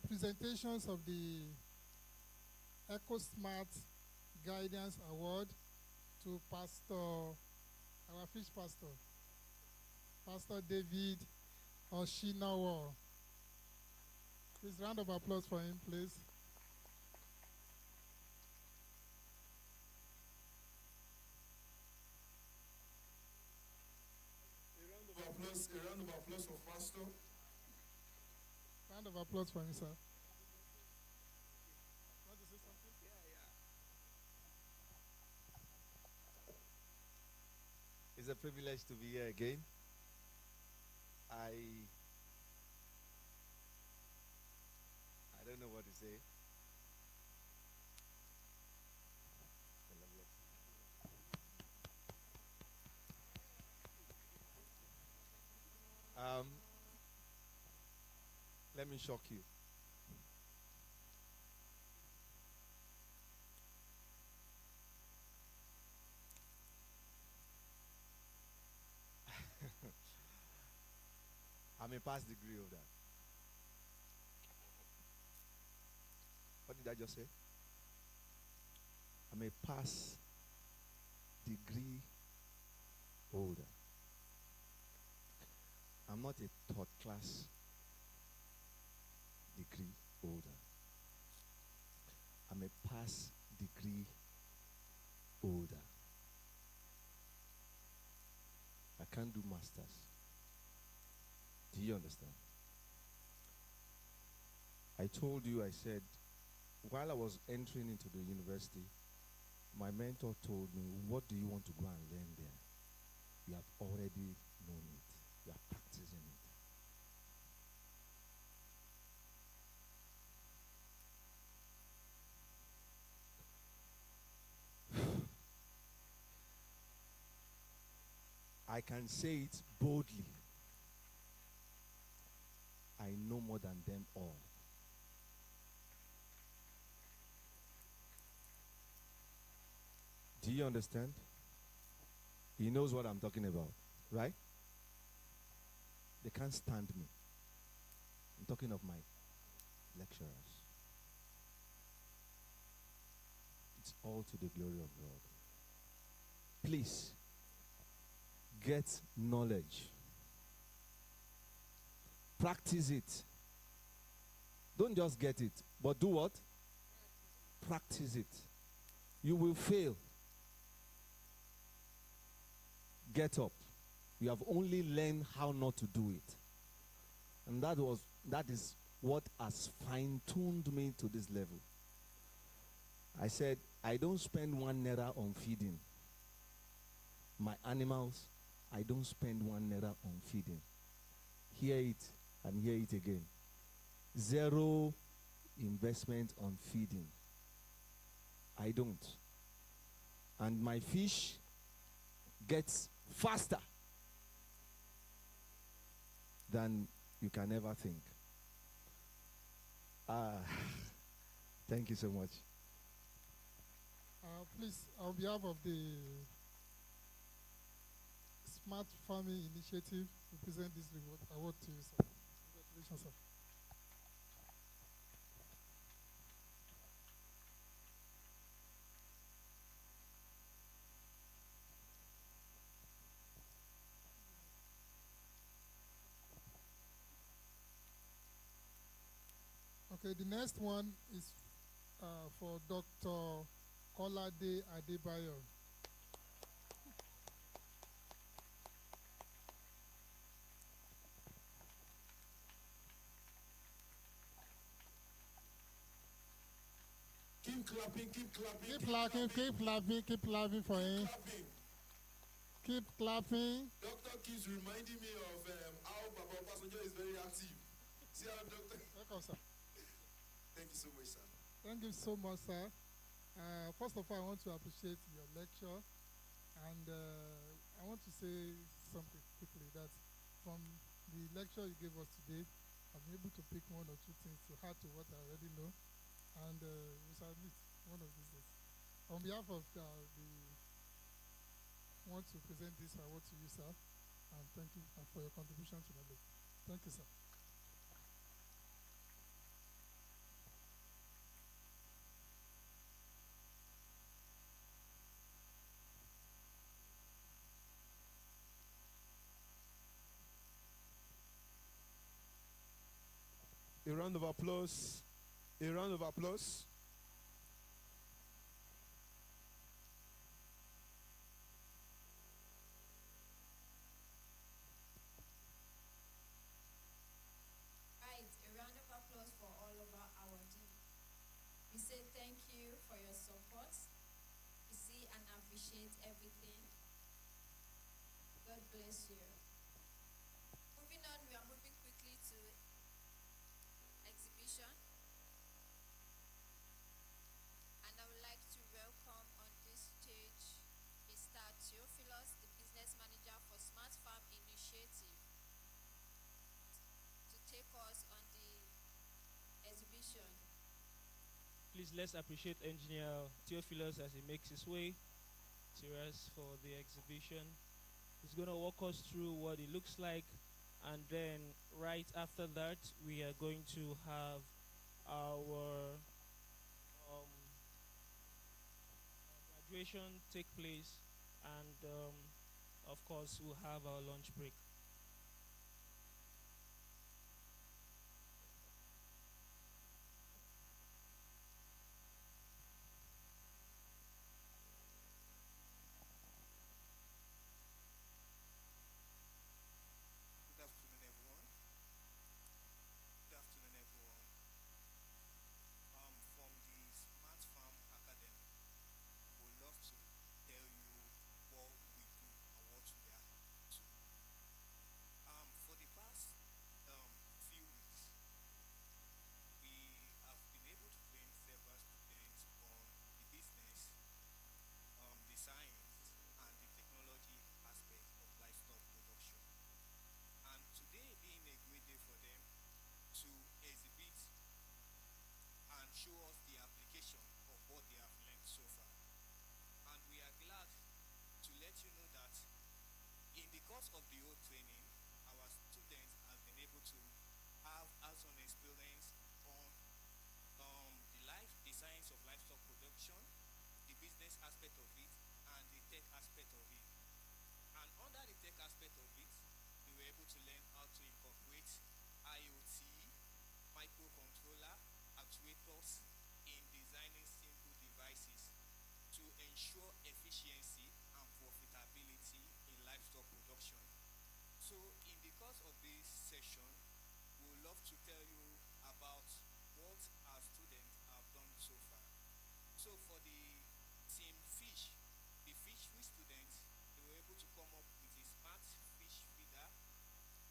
presentations of the EcoSmart Guidance Award to our fish pastor, Pastor David Oshinawa. Please, round of applause for him, please. A round of applause for Pastor. Round of applause for him, sir. Want to say something? a privilege to be here again. I don't know what to say. Let me shock you. I'm a past degree holder. What did I just say? I'm a past degree holder. I'm not a third class degree holder. I'm a past degree holder. I can't do masters. Do you understand? I told you, I said, while I was entering into the university, my mentor told me, what do you want to go and learn there? You have already known it. You are practicing it. I can say it boldly. I know more than them all. Do you understand? He knows what I'm talking about, right? They can't stand me. I'm talking of my lecturers. It's all to the glory of God. Please, get knowledge. Practice it. Don't just get it, but do what? Practice it. You will fail. Get up. You have only learned how not to do it. And that is what has fine-tuned me to this level. I said, I don't spend 1 naira on feeding. My animals, I don't spend 1 naira on feeding. Hear it and hear it again. 0 investment on feeding. I don't. And my fish gets faster than you can ever think. Thank you so much. Please, on behalf of the Smart Farming Initiative, we present this award to you, sir. Congratulations, sir. Okay, the next one is for Dr. Kolade Adebayo. Keep clapping, keep clapping. Keep clapping, keep clapping, keep clapping for him. Keep clapping. Doctor keeps reminding me of how Papa Passenger is very active. See how Doctor. Welcome, sir. Thank you so much, sir. Thank you so much, sir. First of all, I want to appreciate your lecture. And I want to say something quickly that from the lecture you gave us today, I've been able to pick 1 or 2 things to add to what I already know. And we shall meet one of these days. On behalf of I want to present this award to you, sir. And thank you for your contribution to knowledge. Thank you, sir. A round of applause. A round of applause. Right, a round of applause for all of our team. We say thank you for your support. We see and appreciate everything. bless you. Moving on, we are moving quickly to exhibition. And I would like to welcome on this stage Mr. Theophilus, the business manager for Smart Farm Initiative, to take us on the exhibition. Please let's appreciate Engineer Theophilus as he makes his way to us for the exhibition. He's going to walk us through what it looks like, and then right after that we are going to have our graduation take place, and of course we'll have our lunch break. Good afternoon, everyone. Good afternoon, everyone. From the Smart Farm Academy, we'd love to tell you what we do and what we are up to. For the past few weeks, we have been able to train several students on the business, the science, and the technology aspect of livestock production. And today being a great day for them to exhibit and show us the application of what they have learned so far. And we are glad to let you know that in the course of the whole training, our students have been able to have hands-on experience on the science of livestock production, the business aspect of it, and the tech aspect of it. And under the tech aspect of it, we were able to learn how to incorporate IoT, microcontroller, actuators in designing simple devices to ensure efficiency and profitability in livestock production. So in the course of this session, we would love to tell you about what our students have done so far. So for the team fish, the fishery students, they were able to come up with a smart fish feeder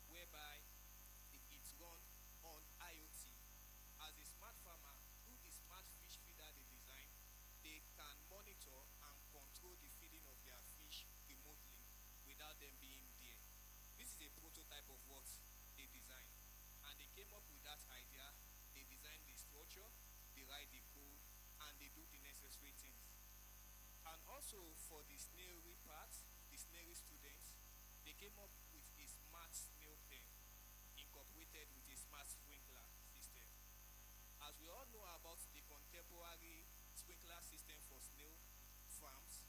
whereby it's run on IoT. As a smart farmer, through the smart fish feeder they design, they can monitor and control the feeding of their fish remotely without them being there. This is a prototype of what they designed. And they came up with that idea, they designed the structure, they write the code, and they do the necessary things. And also for the snailery part, the snailery students, they came up with a smart snail pen incorporated with a smart sprinkler system. As we all know about the contemporary sprinkler system for snail farms,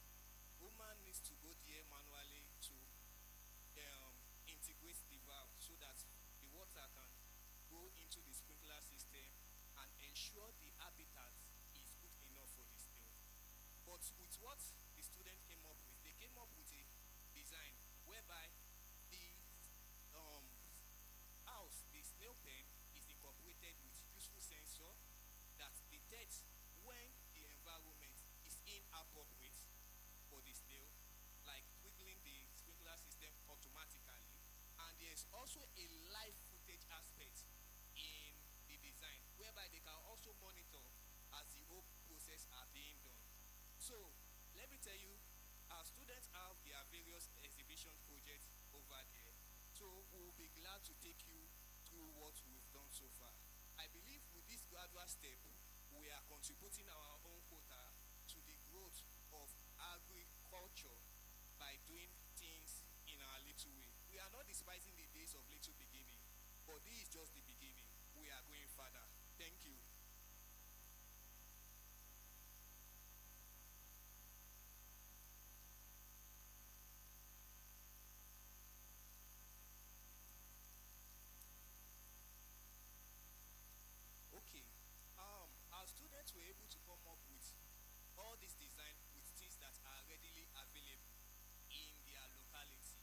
woman needs to go there manually to integrate the valve so that the water can go into the sprinkler system and ensure the habitat is good enough for the snail. But with what the student came up with, they came up with a design whereby the house, the snail pen, is incorporated with useful sensor that detects when the environment is inappropriate for the snail, like twiggling the sprinkler system automatically. And there's also a live footage aspect in the design whereby they can also monitor as the whole process are being done. So let me tell you, our students have their various exhibition projects over there. So we'll be glad to take you through what we've done so far. I believe with this gradual step, we are contributing our own quota to the growth of agriculture by doing things in our little way. We are not despising the days of little beginning, but this is just the beginning. We are going further. Thank you. Okay. Our students were able to come up with all this design with things that are readily available in their locality,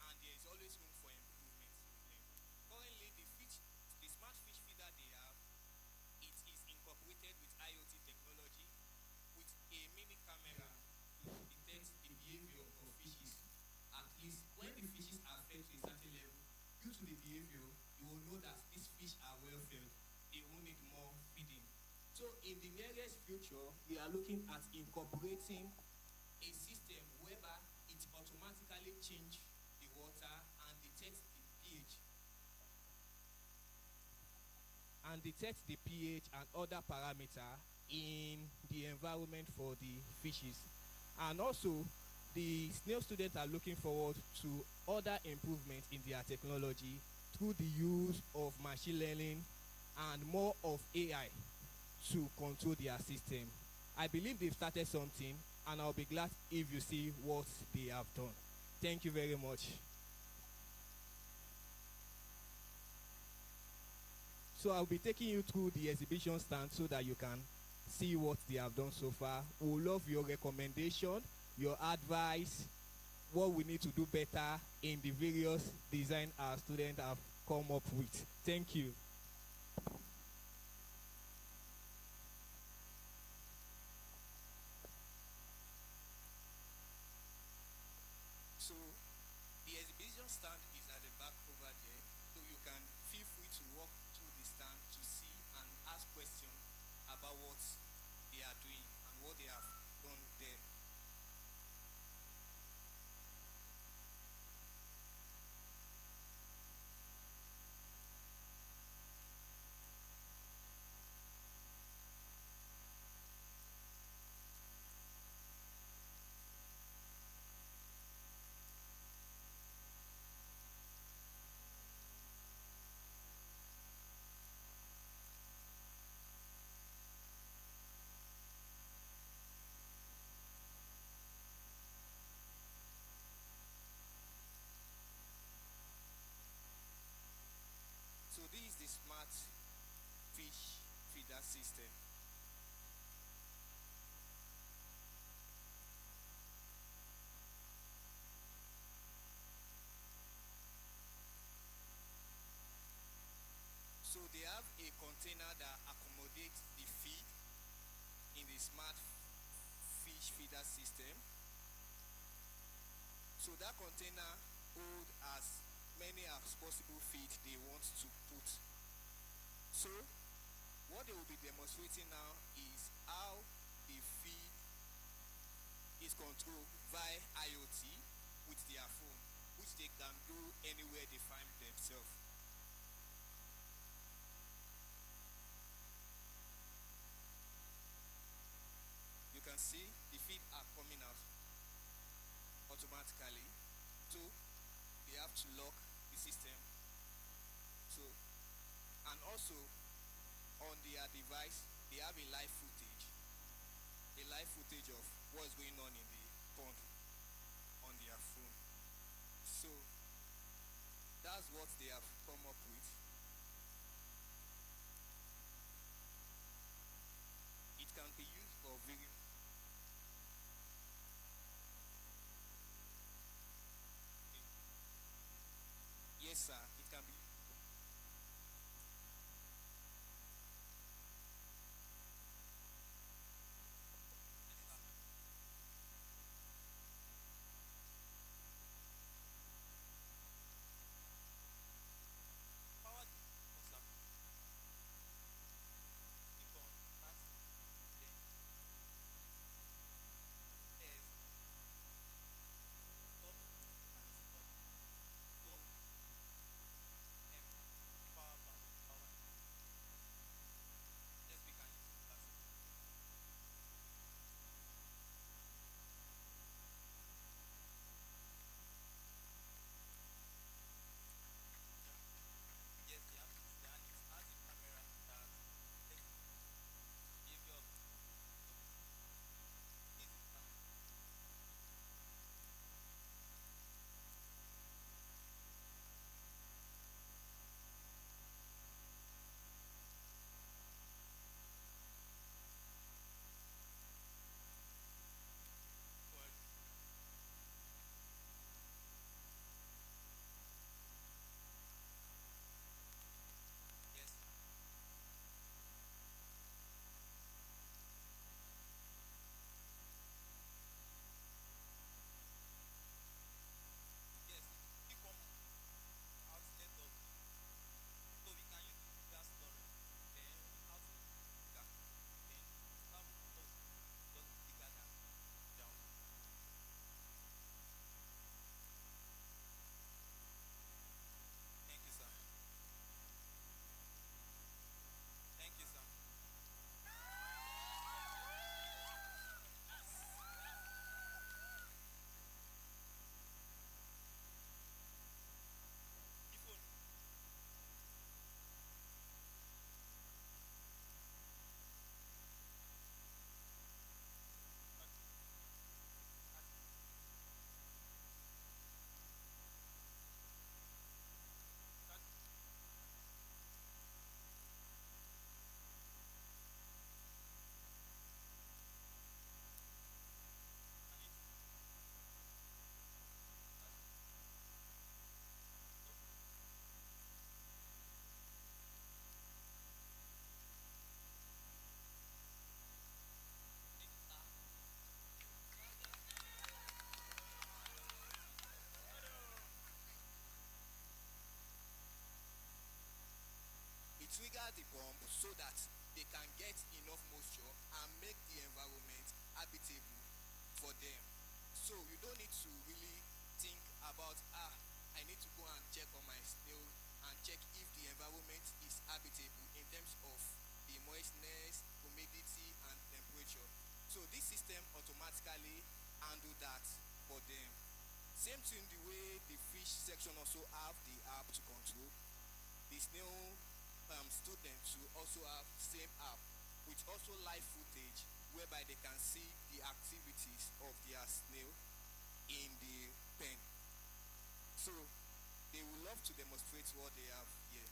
and there is always room for improvement with them. Currently, the smart fish feeder they have, it is incorporated with IoT technology with a mini camera to detect the behavior of fishes. At least when the fishes are know that these fish are well fed, they won't need more feeding. So in the nearest future, we are looking at incorporating a system whereby it automatically change the water and detect the pH and other parameter in the environment for the fishes. And also, the snail students are looking forward to other improvements in their technology through the use of machine learning and more of AI to control their system. I believe they've started something, and I'll be glad if you see what they have done. Thank you very much. So I'll be taking you through the exhibition stand so that you can see what they have done so far. We will love your recommendation, your advice, what we need to do better in the various design our students have come up with. Thank you. So the exhibition stand is at the back over there, so you can feel free to walk through the stand to see and ask questions about what they are doing and what they have done there. So this is the smart fish feeder system. So they have a container that accommodates the feed in the smart fish feeder system. So that container holds as many as possible feed they want to put. So what they will be demonstrating now is how the feed is controlled via IoT with their phone, which they can do anywhere they find themselves. You can see the feed are coming out automatically. So they have to lock the system. So, and also on their device, they have a live footage of what's going on in the pond on their phone. So that's what they have come up with. It can be used for video. Yes, sir, it can be. Power trigger the pump so that they can get enough moisture and make the environment habitable for them. So you don't need to really think about, I need to go and check on my snail and check if the environment is habitable in terms of the moistness, humidity, and temperature. So this system automatically handle that for them. Same thing the way the fish section also have the app to control. The snail students will also have same app with also live footage whereby they can see the activities of their snail in the pen. So they will love to demonstrate what they have here.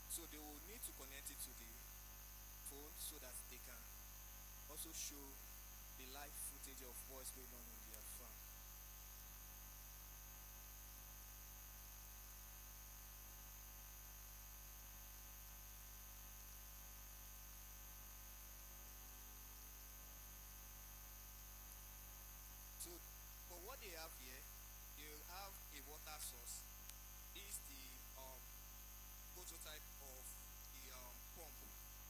So they will need to connect it to the phone so that they can also show the live footage of what's going on in their farm. So for what they have here, they have a water source. This is the prototype of the pump.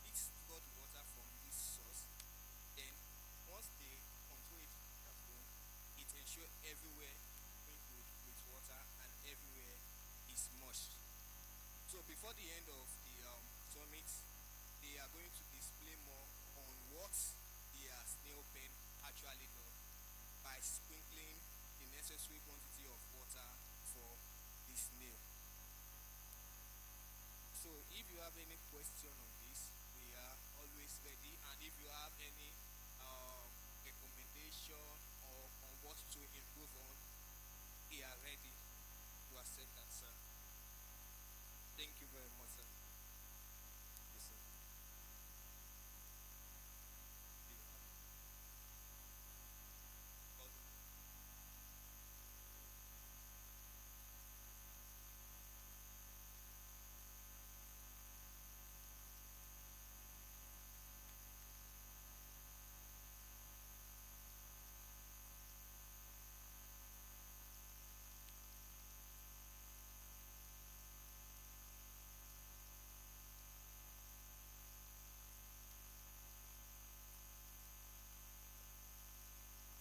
It's got the water from this source. Then once they control it at home, it ensures everywhere sprinkled with water and everywhere is moist. So before the end of the summit, they are going to display more on what their snail pen actually does by sprinkling the necessary quantity of water for the snail. So if you have any question on this, we are always ready. And if you have any recommendation or on what to improve on, we are ready to accept that, sir. Thank you very much, sir. Yes, sir.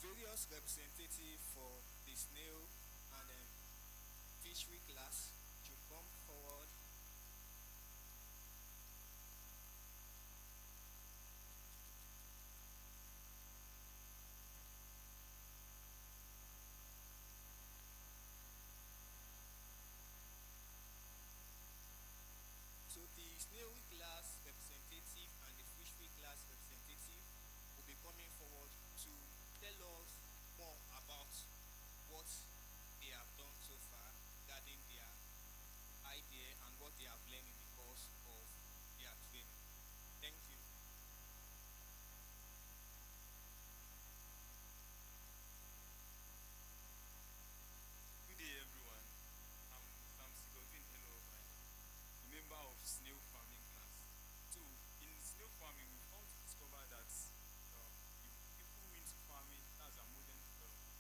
Various representatives for the snail and fishery class should come forward. So the snail class representative and the fishery class representative will be coming forward to tell us more about what they have done so far regarding their idea and what they have learned in the course of their training. Thank you. Good day, everyone. I'm Sam Sigotin Elobai, a member of snail farming class. So, in snail farming, we found to discover that if people into farming, that's a modern,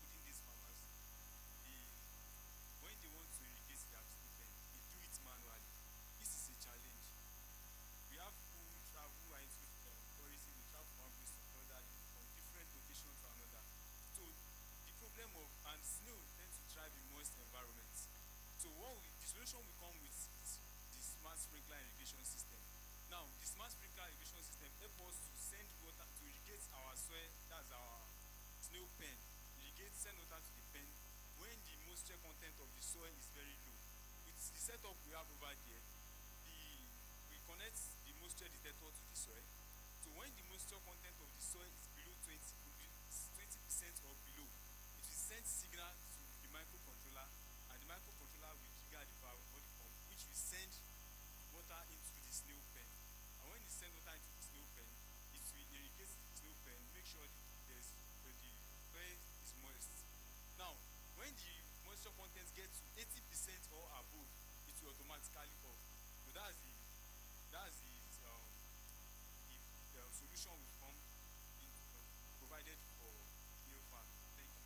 putting these farmers, when they want to irrigate their snail, they do it manually. This is a challenge. We have people who travel, who are into tourism, we travel from one place to another, from different location to another. So, the problem of, and snail tend to thrive in moist environments. So the solution will come with the smart sprinkler irrigation system. Now, the smart sprinkler irrigation system help us to send water to irrigate our soil, that's our snail pen. Send water to the pen when the moisture content of the soil is very low. With the setup we have over there, we connect the moisture detector to the soil. So when the moisture content of the soil is below 20% or below, it will send signal to the microcontroller, and the microcontroller will trigger the valve or the pump, which will send water into the snail pen. And when it sends water into the snail pen, it will irrigate the snail pen, make sure the soil is moist. Now, when the moisture content gets to 80% or above, it will automatically off. So that's the solution will come provided for snail farm. Thank you.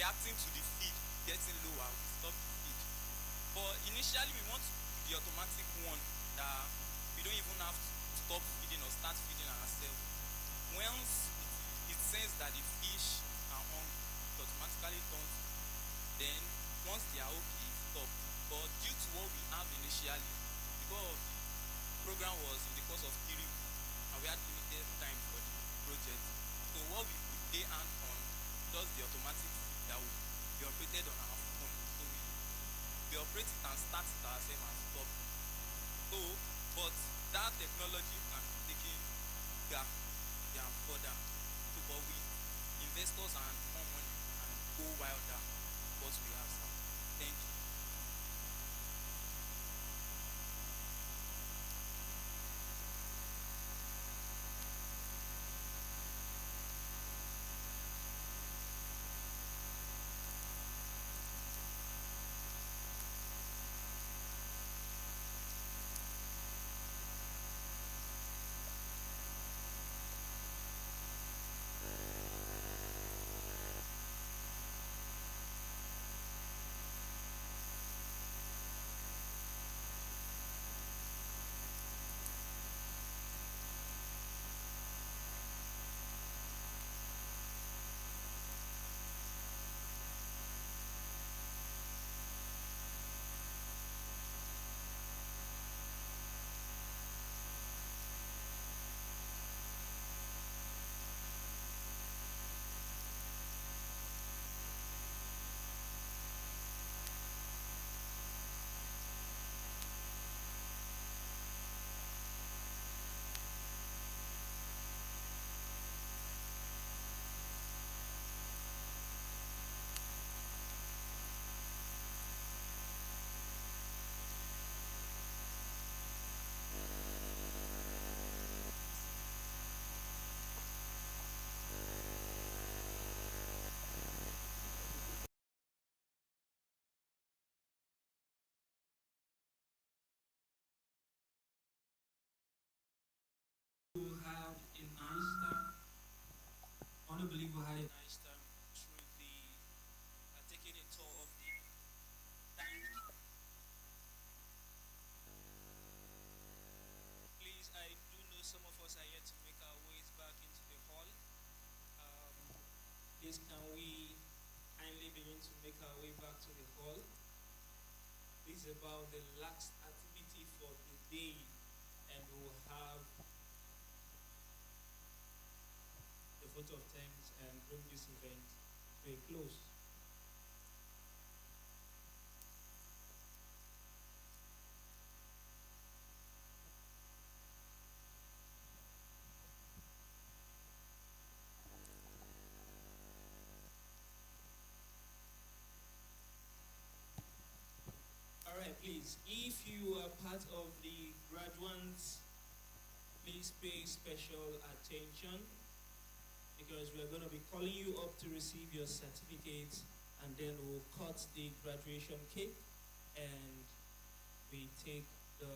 reacting to the feed getting lower, we stop the feed. But initially, we want the automatic one that we don't even have to stop feeding or start feeding ourselves. Once it says that the fish are hungry, it automatically turns. Then once they are okay, it stops. But due to what we have initially, because the program was in the course of 3 weeks, and we had limited time for the project, so what we put day hand on just the automatic that will be operated on our phone. So we operate it and start it ourselves and stop. So, but that technology can be taken bigger and further. So, but with investors and more money and go wilder, what we have, sir. Thank you. Who had a nice time. I want to believe we had a nice time through the taking a tour of the tank. Please, I do know some of us are yet to make our ways back into the hall. Please, can we kindly begin to make our way back to the hall? This is about the last activity for the day, and we'll have the vote of thanks and bring this event to a close. All right, please, if you are part of the graduates, please pay special attention, because we're going to be calling you up to receive your certificates, and then we'll cut the graduation cake and we take the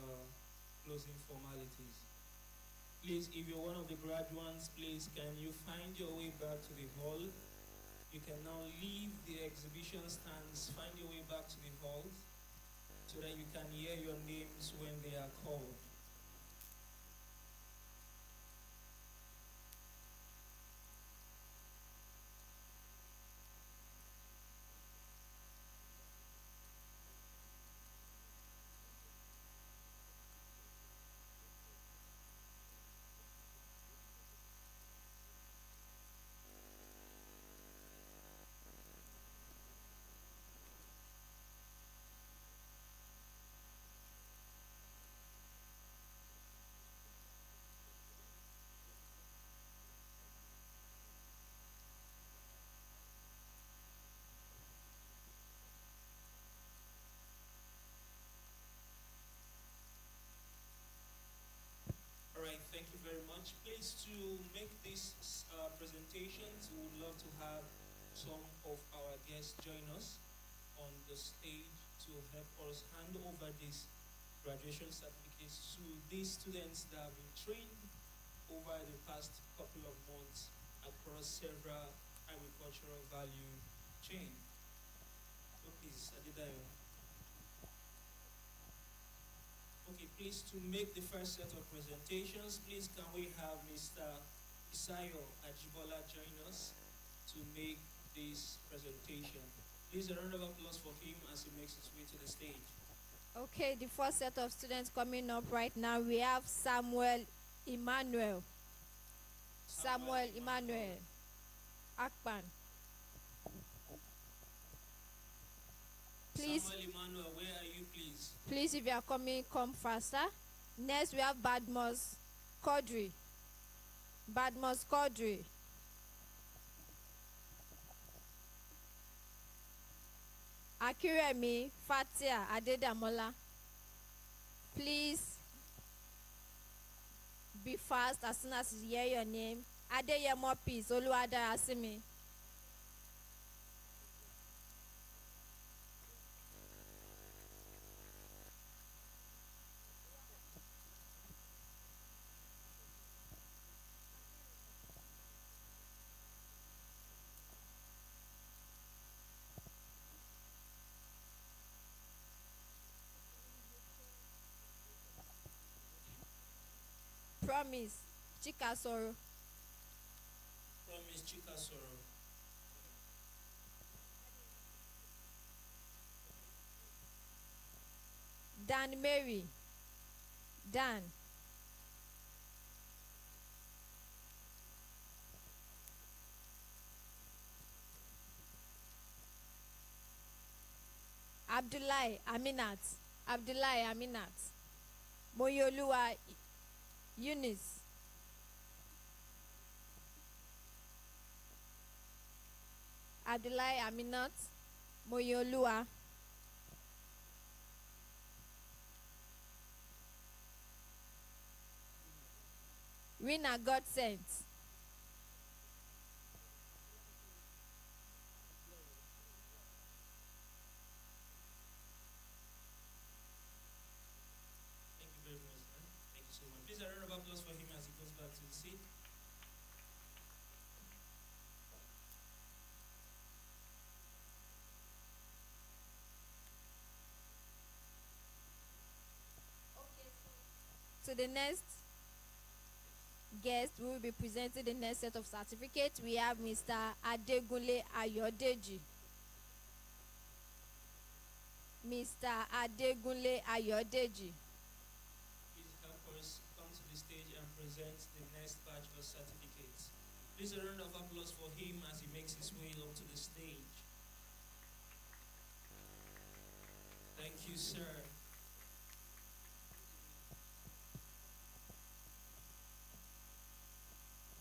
closing formalities. Please, if you're one of the graduates, please can you find your way back to the hall? You can now leave the exhibition stands, find your way back to the halls, so that you can hear your names when they are called. All right, thank you very much. Please, to make these presentations, we would love to have some of our guests join us on the stage to help us hand over these graduation certificates to these students that have been trained over the past couple of months across several agricultural value chain. So please, Adidayo. Okay, please, to make the first set of presentations, please can we have Mr. Isayo Ajibola join us to make this presentation. Please, a round of applause for him as he makes his way to the stage. Okay, the first set of students coming up right now, we have Samuel Emmanuel. Samuel Emmanuel Akpan. Please, Samuel Emmanuel, where are you, please? please, if you are coming, come faster. Next, we have Badmus Kodri. Badmus Kodri. Akiremi Fatia Adedamola. Please be fast as soon as you hear your name. Adeyemo Peace Oluwada Asimi. Promise Chikasoro. Promise Chikasoro. Dan Mary. Dan. Abdullahi Aminat. Abdullahi Aminat. Moyoluwa Eunice. Abdullahi Aminat. Moyoluwa. Rina God sent. Thank you very much, man. Thank you so much. Please, a round of applause for him as he goes back to the seat. So the next guest who will be presenting the next set of certificates, we have Mr. Adegunle Ayodeji. Mr. Adegunle Ayodeji. Please help us come to the stage and present the next batch of certificates. Please, a round of applause for him as he makes his way up to the stage. Thank you, sir.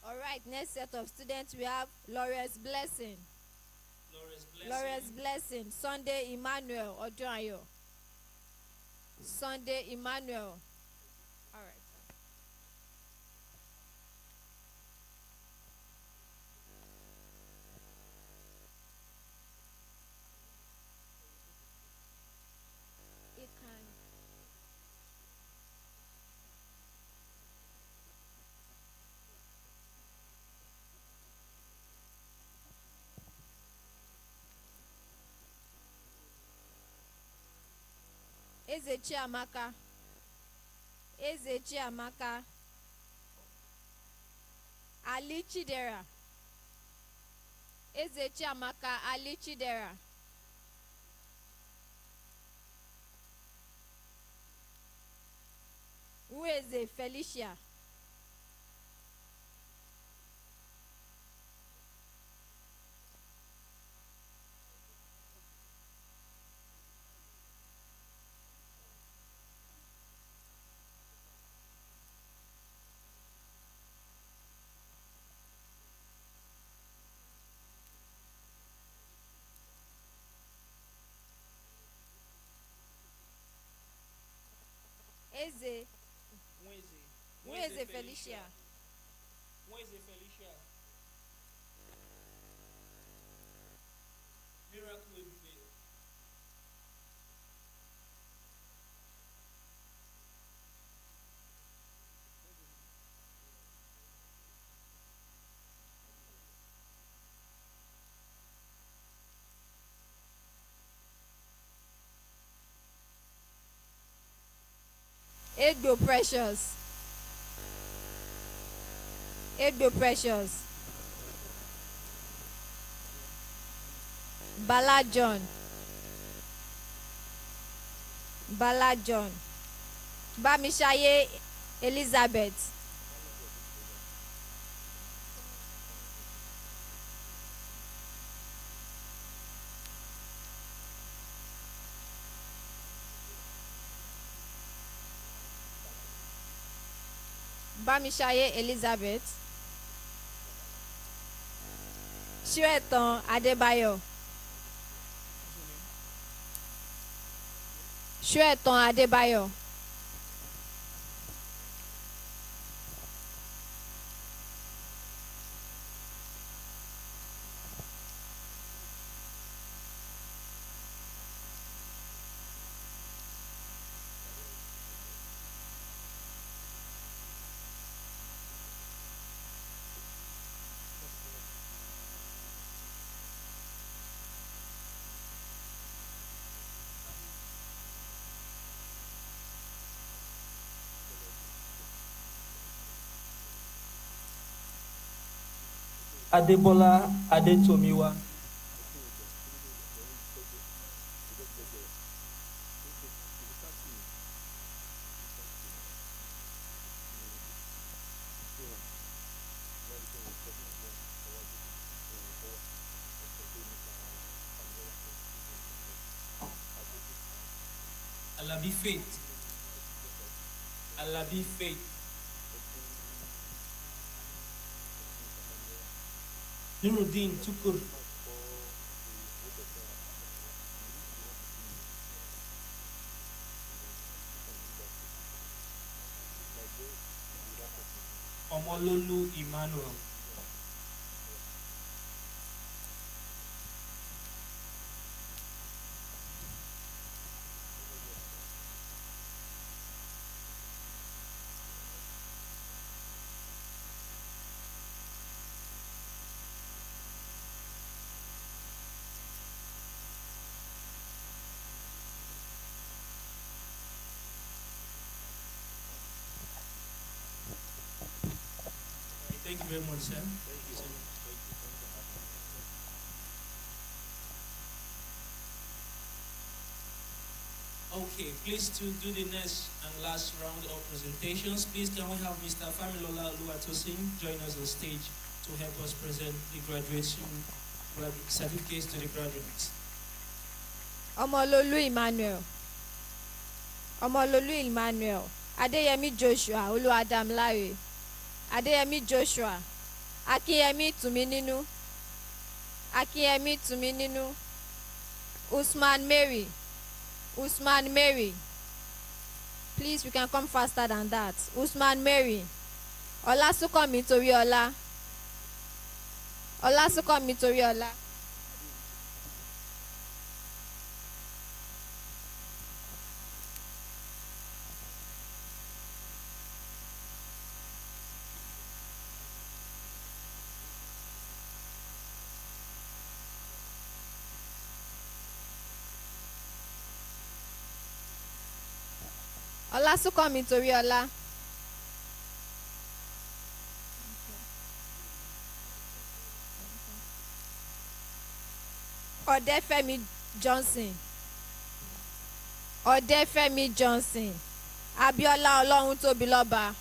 All right, next set of students, we have Lawrence Blessing. Lawrence Blessing. Sunday Emmanuel Ojoayo. Sunday Emmanuel. All right. It can. Eze Chiamaka. Eze Chiamaka. Ali Chidera. Eze Chiamaka Ali Chidera. Ueze Felicia. Eze. Ueze Felicia. Ueze Felicia. Miracle Ebube. Egbo Precious. Egbo Precious. Bala John. Bala John. Bamishaye Elizabeth. Bamishaye Elizabeth. Ṣíwẹ̀tàn Adébáyọ̀. Ṣíwẹ̀tàn Adébáyọ̀. Adebola Adetomiwa. Alabi Faith. Alabi Faith. Nuruddin Tukur. Omololu Emmanuel. Thank you very much, sir. Thank you, sir. Okay, please to do the next and last round of presentations. Please can we have Mr. Familola Oluwatosin join us on stage to help us present the graduation certificates to the graduates. Omololu Emmanuel. Omololu Emmanuel. Adeyemi Joshua Oluwadamilare. Adeyemi Joshua. Akiyemi Tumininu. Akiyemi Tumininu. Usman Mary. Usman Mary. Please, we can come faster than that. Usman Mary. Olasukomi Toriola. Olasukomi Toriola. Olasukomi Toriola. Odefemi Johnson. Odefemi Johnson. Abiola Oloruntobiloba.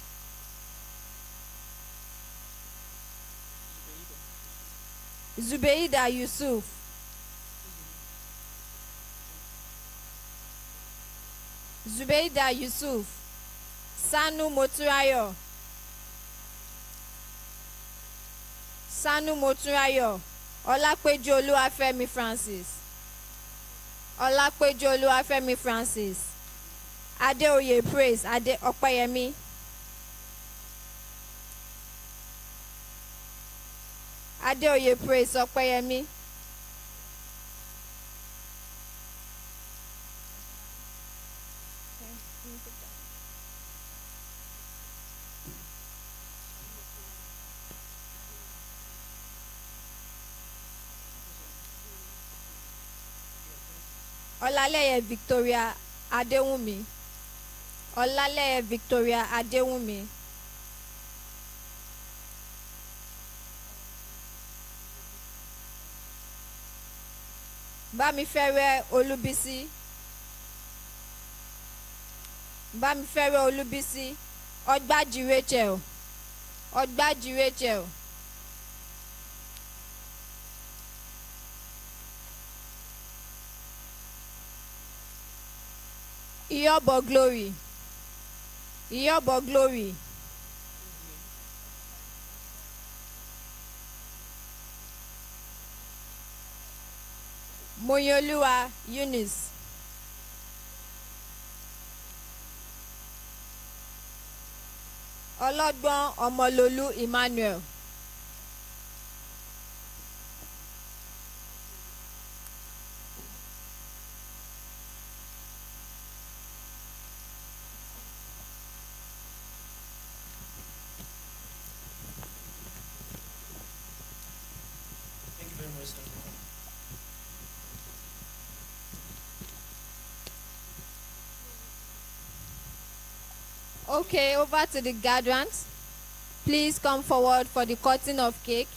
Zubeida Yusuf. Zubeida Yusuf. Sanu Moturayo. Sanu Moturayo. Olapeju Oluwafemi Francis. Olapeju Oluwafemi Francis. Adeoye Praise Ade Opeyemi. Adeoye Praise Opeyemi. Olaleye Victoria Adewumi. Ọlálẹ̀ Victoria Adéwùmí. Bámifẹ́rẹ́ Olúbísí. Bámifẹ́rẹ́ Olúbísí. Ọgbájì Rachel. Ọgbájì Rachel. Iyobo Glory. Iyobo Glory. Moyoluwa Eunice. Ọlọ́gbọ́n Ọmọlolú Emmanuel. Thank you very much, sir. Okay, over to the graduates. Please come forward for the cutting of cake.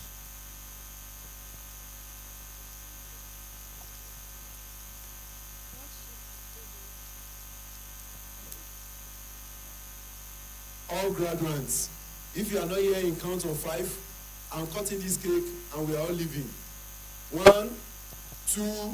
All graduates, if you are not here in count of 5, I'm cutting this cake and we are all leaving. 1, 2,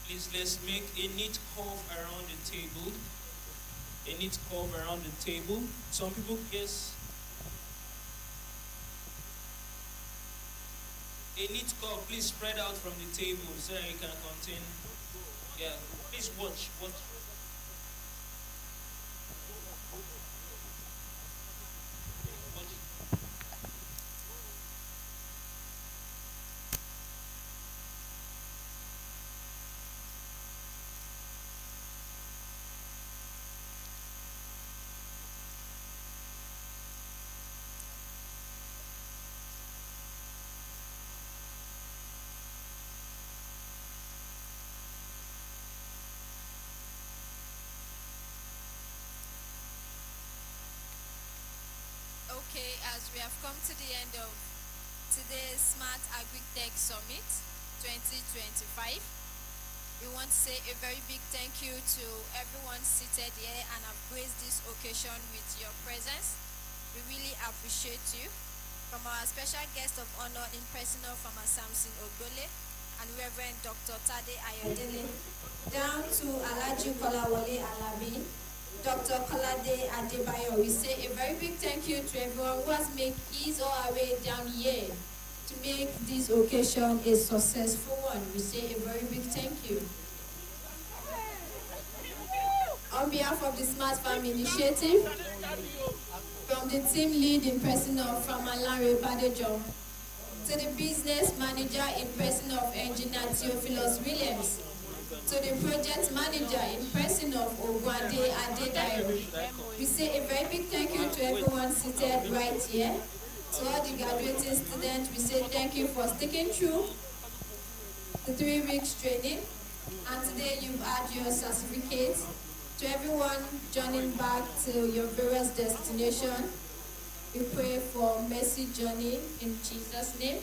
Please let's make a neat curve around the table. A neat curve around the table. Some people, yes. A neat curve, please spread out from the table so that you can contain. Yeah, please watch. Okay, as we have come to the end of today's Smart Agri-Tech Summit 2025, we want to say a very big thank you to everyone seated here and have graced this occasion with your presence. We really appreciate you. From our special guest of honor in person of Farmer Samson Ogbole and Reverend Dr. Tade Ayodele, down to Alhaji Kolawole Alabi, Dr. Kolade Adebayo, we say a very big thank you to everyone who has made his or her way down here to make this occasion a successful one. We say a very big thank you. On behalf of the Smart Farm Initiative, from the team lead in person of Farmer Larry Badejo, to the business manager in person of Engineer Theophilus Williams, to the project manager in person of Ogwade Adedayo. We say a very big thank you to everyone seated right here. To all the graduating students, we say thank you for sticking through the 3 weeks training. And today you've had your certificates. To everyone journeying back to your various destination, we pray for mercy journey in Jesus' name.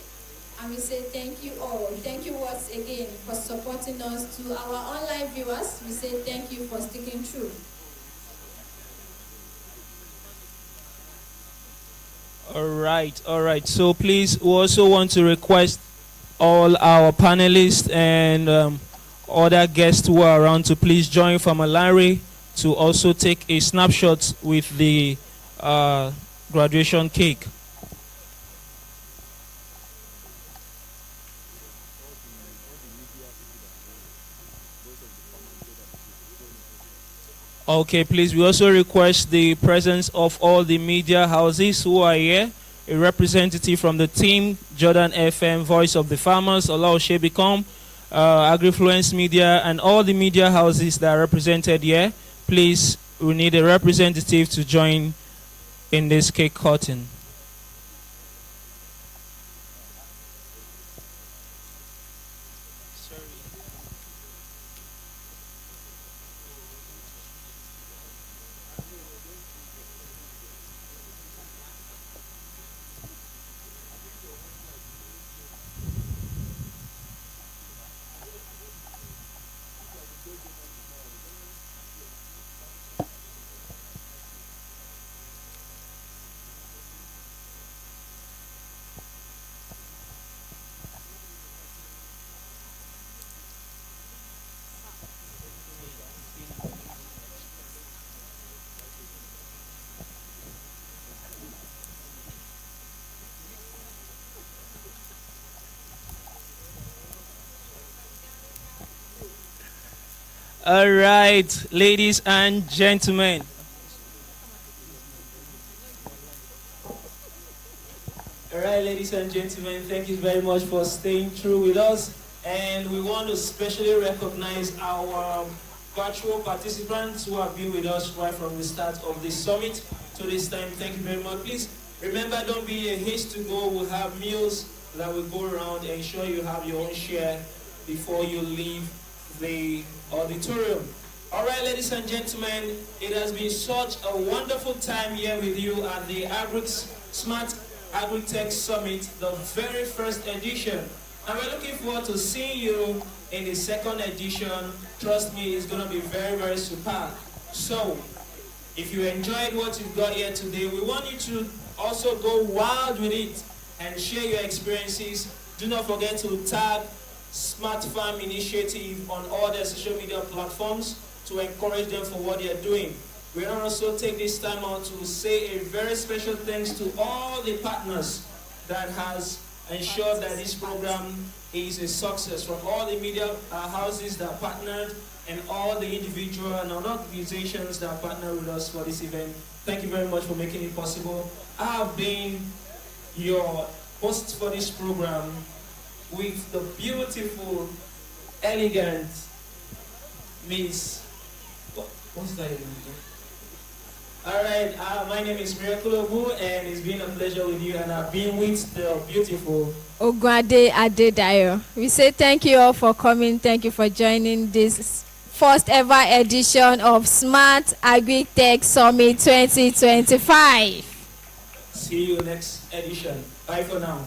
And we say thank you all. Thank you once again for supporting us. To our online viewers, we say thank you for sticking through. All right. So please, we also want to request all our panelists and other guests who are around to please join Farmer Larry to also take a snapshot with the graduation cake. Okay, please, we also request the presence of all the media houses who are here. A representative from the team, Jordan FM, Voice of the Farmers, Ola Oshebicom, Agrifluence Media, and all the media houses that are represented here. Please, we need a representative to join in this cake cutting. All right, ladies and gentlemen. All right, ladies and gentlemen, thank you very much for staying through with us. And we want to specially recognize our virtual participants who have been with us right from the start of this summit to this time. Thank you very much. Please remember, don't be a haste to go. We'll have meals that will go around. Ensure you have your own share before you leave the auditorium. All right, ladies and gentlemen, it has been such a wonderful time here with you at the Smart Agri-Tech Summit, the very first edition. And we're looking forward to seeing you in the second edition. Trust me, it's going to be very, very superb. So, if you enjoyed what you've got here today, we want you to also go wild with it and share your experiences. Do not forget to tag Smart Farm Initiative on all their social media platforms to encourage them for what they are doing. We also take this time out to say a very special thanks to all the partners that has ensured that this program is a success, from all the media houses that partnered and all the individual and organizations that partner with us for this event. Thank you very much for making it possible. I have been your host for this program with the beautiful, elegant Miss. What's that? All right, my name is Miracle Ogu, and it's been a pleasure with you, and I've been with the beautiful Ogwade Adedayo. We say thank you all for coming. Thank you for joining this first ever edition of Smart Agri-Tech Summit 2025. See you next edition. Bye for now.